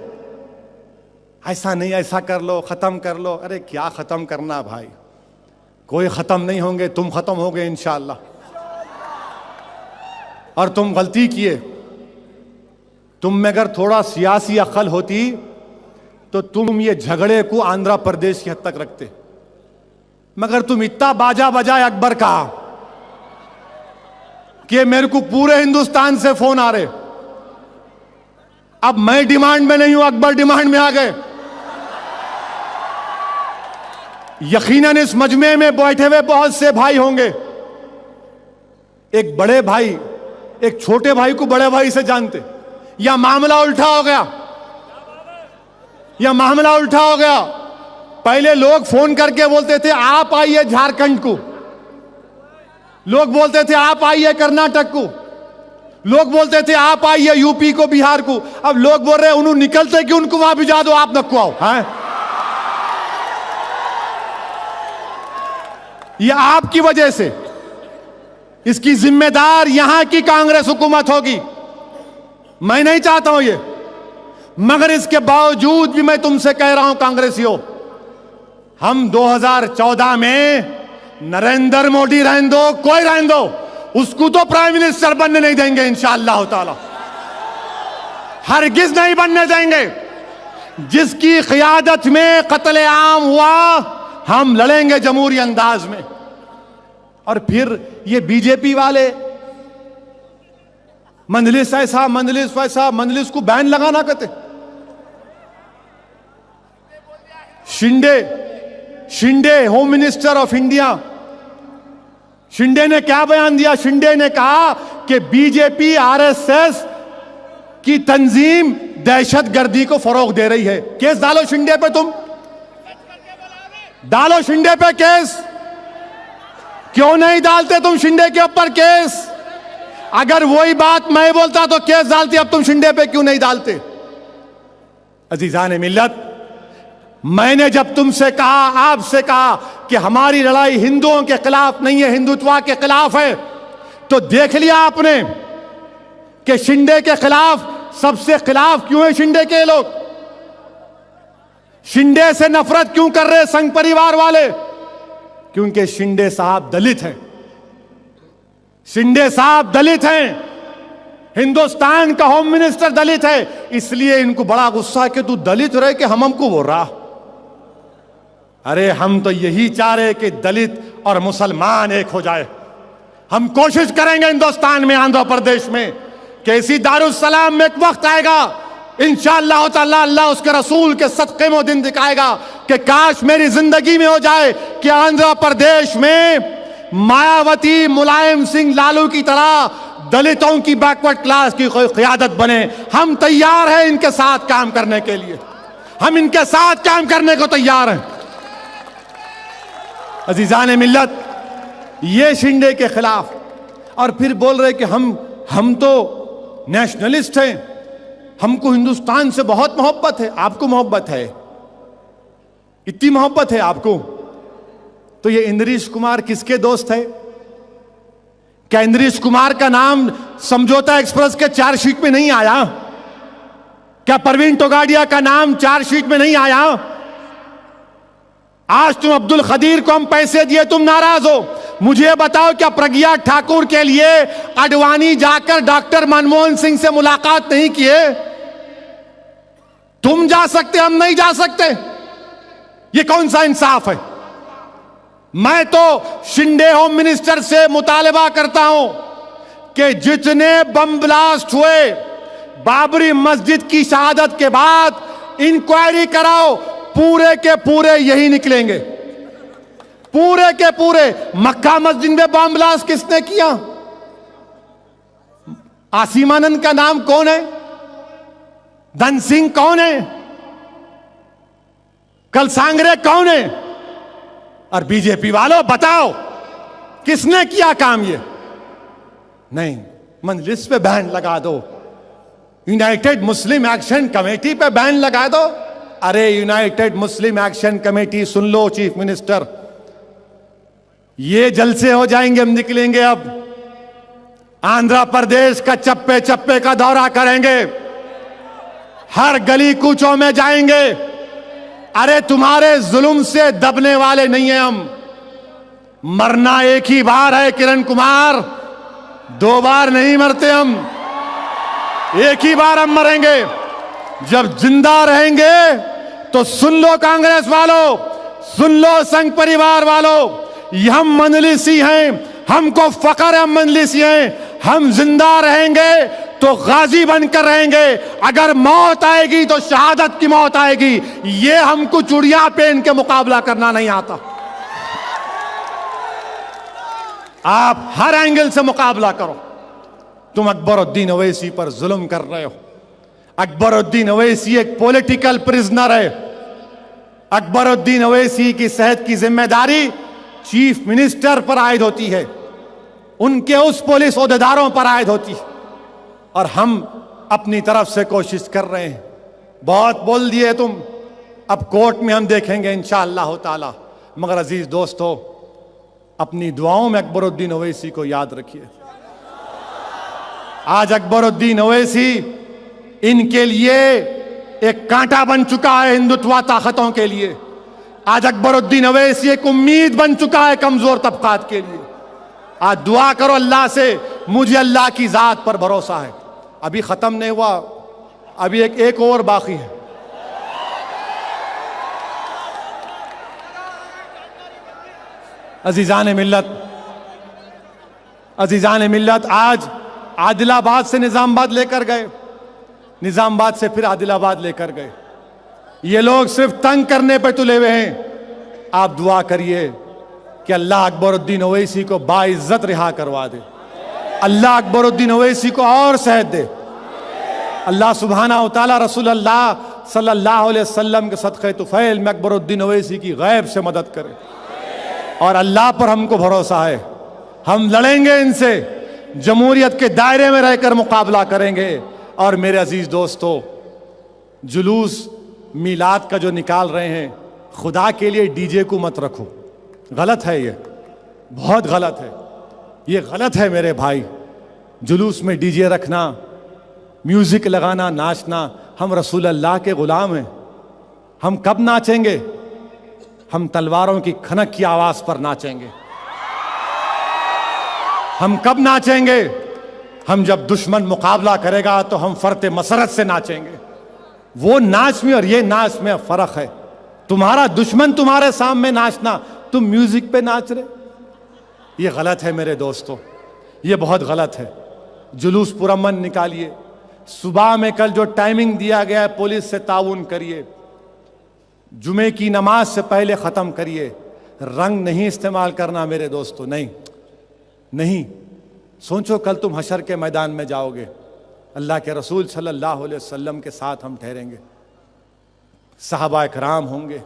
ایسا نہیں، ایسا کر لو، ختم کر لو. ارے کیا ختم کرنا بھائی؟ کوئی ختم نہیں ہوں گے، تم ختم ہوگے انشاءاللہ. اور تم غلطی کیے. تم میں اگر تھوڑا سیاسی عقل ہوتی تو تم یہ جھگڑے کو آندھرا پردیش کی حد تک رکھتے. مگر تم اتنا باجا بجائے اکبر کا کہ میرے کو پورے ہندوستان سے فون آ رہے. اب میں ڈیمانڈ میں نہیں ہوں، اکبر ڈیمانڈ میں آ گئے. یقیناً اس مجمع میں بیٹھے ہوئے بہت سے بھائی ہوں گے. ایک بڑے بھائی ایک چھوٹے بھائی کو بڑے بھائی سے جانتے. یا معاملہ الٹا ہو گیا، یا معاملہ الٹا ہو گیا. پہلے لوگ فون کر کے بولتے تھے آپ آئیے جھارکھنڈ کو، لوگ بولتے تھے آپ آئیے کرناٹک کو، لوگ بولتے تھے آپ آئیے یو پی کو، بہار کو. اب لوگ بول رہے ہیں انہوں نکلتے کہ ان کو وہاں بھیجا دو، آپ نکو آؤ. یہ آپ کی وجہ سے، اس کی ذمہ دار یہاں کی کانگریس حکومت ہوگی. میں نہیں چاہتا ہوں یہ، مگر اس کے باوجود بھی میں تم سے کہہ رہا ہوں کانگریسیوں، ہم 2014 میں نریندر موڈی رہن دو، کوئی رہن دو، اس کو تو پرائم منسٹر بننے نہیں دیں گے انشاءاللہ تعالی، ہرگز نہیں بننے دیں گے. جس کی قیادت میں قتل عام ہوا، ہم لڑیں گے جمہوری انداز میں. اور پھر یہ بی جے پی والے مجلس ایسا مجلس ویسا، مجلس کو بین لگانا کہتے. Shinde home minister of India, Shinde نے کیا بیان دیا؟ شنڈے نے کہا کہ B J P R S S کی تنظیم دہشت گردی کو فروغ دے رہی ہے. کیس ڈالو شنڈے پہ، تم ڈالو شنڈے پہ کیس. کیوں نہیں ڈالتے تم شنڈے کے اوپر کیس؟ اگر وہی بات میں بولتا تو کیس ڈالتے، اب تم شنڈے پہ کیوں نہیں ڈالتے؟ عزیزان ملت، میں نے جب تم سے کہا، آپ سے کہا کہ ہماری لڑائی ہندوؤں کے خلاف نہیں ہے، ہندوتوا کے خلاف ہے، تو دیکھ لیا آپ نے کہ شنڈے کے خلاف سب سے خلاف کیوں ہیں شنڈے کے لوگ؟ شنڈے سے نفرت کیوں کر رہے سنگھ پریوار والے؟ کیونکہ شنڈے صاحب دلت ہیں. شنڈے صاحب دلت ہیں، ہندوستان کا ہوم منسٹر دلت ہے، اس لیے ان کو بڑا غصہ کہ تو دلت رہے کہ ہم کو بول رہا. ارے ہم تو یہی چاہ رہے کہ دلت اور مسلمان ایک ہو جائے. ہم کوشش کریں گے ہندوستان میں، آندھرا پردیش میں، کہ اسی دارالسلام میں ایک وقت آئے گا انشاءاللہ تعالی، اللہ اس کے رسول کے صدقے میں دن دکھائے گا کہ کاش میری زندگی میں ہو جائے کہ آندھرا پردیش میں مایاوتی، ملائم سنگھ لالو کی طرح دلتوں کی بیکورڈ کلاس کی کوئی قیادت بنے. ہم تیار ہیں ان کے ساتھ کام کرنے کے لیے، ہم ان کے ساتھ کام کرنے کو تیار ہیں. عزیزان ملت، یہ شنڈے کے خلاف، اور پھر بول رہے کہ ہم تو نیشنلسٹ ہیں، ہم کو ہندوستان سے بہت محبت ہے. آپ کو محبت ہے، اتنی محبت ہے آپ کو، تو یہ اندریش کمار کس کے دوست ہے؟ کیا اندریش کمار کا نام سمجھوتا ایکسپریس کے چارج شیٹ میں نہیں آیا؟ کیا پروین توگاڑیا کا نام چارج شیٹ میں نہیں آیا؟ آج تم عبد القدیر کو ہم پیسے دیے، تم ناراض ہو. مجھے بتاؤ کیا پرگیا ٹھاکر کے لیے اڈوانی جا کر ڈاکٹر منموہن سنگھ سے ملاقات نہیں کیے؟ تم جا سکتے، ہم نہیں جا سکتے. یہ کون سا انصاف ہے؟ میں تو شنڈے ہوم منسٹر سے مطالبہ کرتا ہوں کہ جتنے بم بلاسٹ ہوئے بابری مسجد کی شہادت کے بعد، انکوائری کراؤ، پورے کے پورے یہی نکلیں گے، پورے کے پورے. مکہ مسجد میں بم بلاسٹ کس نے کیا؟ عاصم آنند کا نام کون ہے؟ دھن سنگھ کون ہے؟ کلسانگرے کون ہے؟ اور بی جے پی والوں بتاؤ کس نے کیا کام؟ یہ نہیں. مجلس پہ بین لگا دو، یونائٹڈ مسلم ایکشن کمیٹی پہ بین لگا دو. ارے یونائٹڈ مسلم ایکشن کمیٹی، سن لو چیف منسٹر، یہ جلسے ہو جائیں گے، ہم نکلیں گے، اب آندھرا پردیش کا چپے چپے کا دورہ کریں گے، ہر گلی کوچوں میں جائیں گے. ارے تمہارے ظلم سے دبنے والے نہیں ہیں ہم. مرنا ایک ہی بار ہے کرن کمار، دو بار نہیں مرتے ہم، ایک ہی بار ہم مریں گے. جب زندہ رہیں گے تو سن لو کانگریس والوں، سن لو سنگھ پریوار والوں، ہم مجلسی ہیں، ہم کو فخر ہے، ہم مجلسی ہیں. ہم زندہ رہیں گے تو غازی بن کر رہیں گے. اگر موت آئے گی تو شہادت کی موت آئے گی. یہ ہم کو چڑیا پہن کے مقابلہ کرنا نہیں آتا. آپ ہر اینگل سے مقابلہ کرو. تم اکبر الدین اویسی پر ظلم کر رہے ہو. اکبر الدین اویسی ایک پولیٹیکل پرزنر ہے. اکبر الدین اویسی کی صحت کی ذمہ داری چیف منسٹر پر عائد ہوتی ہے، ان کے اس پولیس عہدیداروں پر عائد ہوتی ہے. اور ہم اپنی طرف سے کوشش کر رہے ہیں. بہت بول دیے تم، اب کورٹ میں ہم دیکھیں گے انشاءاللہ تعالی. مگر عزیز دوستو، اپنی دعاؤں میں اکبر الدین اویسی کو یاد رکھیے. آج اکبر الدین اویسی ان کے لیے ایک کانٹا بن چکا ہے ہندوتوا طاقتوں کے لیے. آج اکبر الدین اویسی ایک امید بن چکا ہے کمزور طبقات کے لیے. آج دعا کرو اللہ سے. مجھے اللہ کی ذات پر بھروسہ ہے. ابھی ختم نہیں ہوا, ابھی ایک اور باقی ہے. عزیزان ملت, آج عادل آباد سے نظام آباد لے کر گئے, نظام آباد سے پھر عادل آباد لے کر گئے. یہ لوگ صرف تنگ کرنے پہ تلے ہوئے ہیں. آپ دعا کریے کہ اللہ اکبر الدین اویسی کو باعزت رہا کروا دے. اللہ اکبر الدین اویسی کو اور صحت دے. اللہ سبحانہ و تعالی رسول اللہ صلی اللہ علیہ وسلم کے صدقہ طفیل میں اکبر الدین اویسی کی غیب سے مدد کرے. اور اللہ پر ہم کو بھروسہ ہے, ہم لڑیں گے ان سے, جمہوریت کے دائرے میں رہ کر مقابلہ کریں گے. اور میرے عزیز دوستو, جلوس میلاد کا جو نکال رہے ہیں, خدا کے لیے ڈی جے کو مت رکھو. غلط ہے, یہ بہت غلط ہے. یہ غلط ہے میرے بھائی, جلوس میں ڈی جے رکھنا, میوزک لگانا, ناچنا. ہم رسول اللہ کے غلام ہیں. ہم کب ناچیں گے؟ ہم تلواروں کی کھنک کی آواز پر ناچیں گے. ہم کب ناچیں گے؟ ہم جب دشمن مقابلہ کرے گا تو ہم فرت مسرت سے ناچیں گے. وہ ناچ میں اور یہ ناچ میں فرق ہے. تمہارا دشمن تمہارے سامنے ناچنا, تم میوزک پہ ناچ رہے, یہ غلط ہے میرے دوستو, یہ بہت غلط ہے. جلوس پرامن نکالیے. صبح میں کل جو ٹائمنگ دیا گیا ہے پولیس سے تعاون کریے. جمعے کی نماز سے پہلے ختم کریے. رنگ نہیں استعمال کرنا میرے دوستو, نہیں. سوچو کل تم حشر کے میدان میں جاؤ گے, اللہ کے رسول صلی اللہ علیہ وسلم کے ساتھ ہم ٹھہریں گے. صحابہ کرام ہوں گے,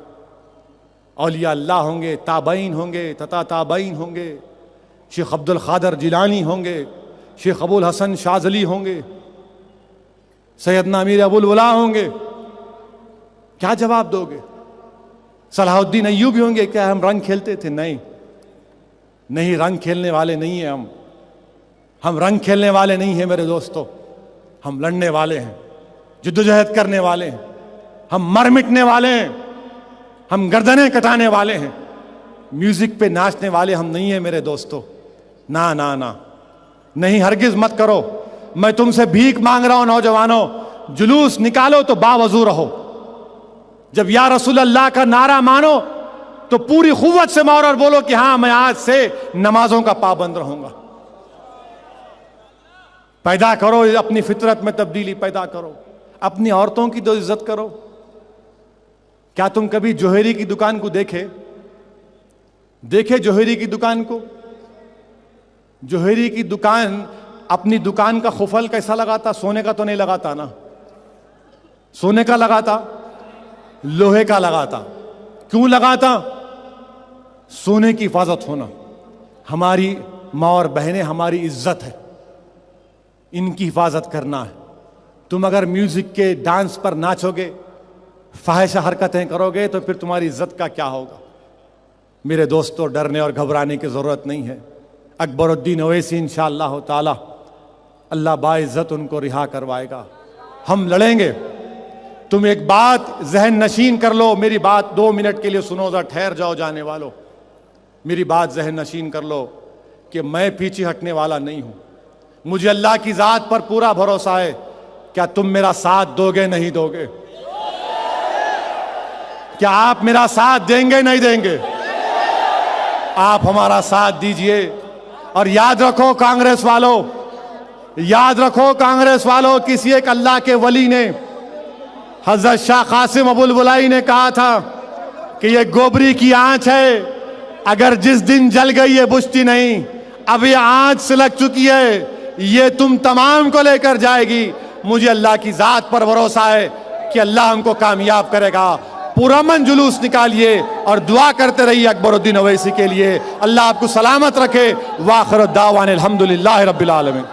اولیاء اللہ ہوں گے, تابعین ہوں گے, تابعین ہوں گے, شیخ عبد القادر جیلانی ہوں گے, شیخ ابو الحسن شاذلی ہوں گے, سیدنا امیر ابو الولا ہوں گے. کیا جواب دو گے؟ صلاح الدین ایوبی ہوں گے. کیا ہم رنگ کھیلتے تھے؟ نہیں, رنگ کھیلنے والے نہیں ہیں ہم رنگ کھیلنے والے نہیں ہیں میرے دوستو. ہم لڑنے والے ہیں, جدوجہد کرنے والے ہیں, ہم مر مٹنے والے ہیں, ہم گردنیں کٹانے والے ہیں. میوزک پہ ناچنے والے ہم نہیں ہیں میرے دوستو. نا, نہیں, ہرگز مت کرو. میں تم سے بھیک مانگ رہا ہوں نوجوانوں, جلوس نکالو تو باوضو رہو. جب یا رسول اللہ کا نعرہ مانو تو پوری قوت سے مارو اور بولو کہ ہاں میں آج سے نمازوں کا پابند رہوں گا. پیدا کرو اپنی فطرت میں تبدیلی پیدا کرو. اپنی عورتوں کی تو عزت کرو. کیا تم کبھی جوہری کی دکان کو دیکھے جوہری کی دکان کو؟ جوہری کی دکان اپنی دکان کا خفل کیسا لگاتا؟ سونے کا تو نہیں لگاتا نا. سونے کا لگاتا؟ لوہے کا لگاتا. کیوں لگاتا؟ سونے کی حفاظت ہونا. ہماری ماں اور بہنیں ہماری عزت ہے, ان کی حفاظت کرنا ہے. تم اگر میوزک کے ڈانس پر ناچو گے, فاحشہ حرکتیں کرو گے تو پھر تمہاری عزت کا کیا ہوگا؟ میرے دوستو, ڈرنے اور گھبرانے کی ضرورت نہیں ہے. اکبر الدین اویسی انشاءاللہ تعالی اللہ باعزت ان کو رہا کروائے گا. ہم لڑیں گے. تم ایک بات ذہن نشین کر لو, میری بات 2 منٹ کے لیے سنو, ذرا ٹھہر جاؤ جانے والو. میری بات ذہن نشین کر لو کہ میں پیچھے ہٹنے والا نہیں ہوں. مجھے اللہ کی ذات پر پورا بھروسہ ہے. کیا تم میرا ساتھ دو گے نہیں دو گے؟ کیا آپ میرا ساتھ دیں گے نہیں دیں گے؟ آپ ہمارا ساتھ دیجئے. اور یاد رکھو کانگریس والوں, کسی ایک اللہ کے ولی نے, حضرت شاہ قاسم ابو الولائی نے کہا تھا کہ یہ گوبری کی آنچ ہے, اگر جس دن جل گئی یہ بجھتی نہیں. اب یہ آنچ سلگ چکی ہے, یہ تم تمام کو لے کر جائے گی. مجھے اللہ کی ذات پر بھروسہ ہے کہ اللہ ہم کو کامیاب کرے گا. پرامن جلوس نکالیے اور دعا کرتے رہیے اکبر الدین اویسی کے لیے. اللہ آپ کو سلامت رکھے. وآخر الدعوانا الحمدللہ رب العالمین.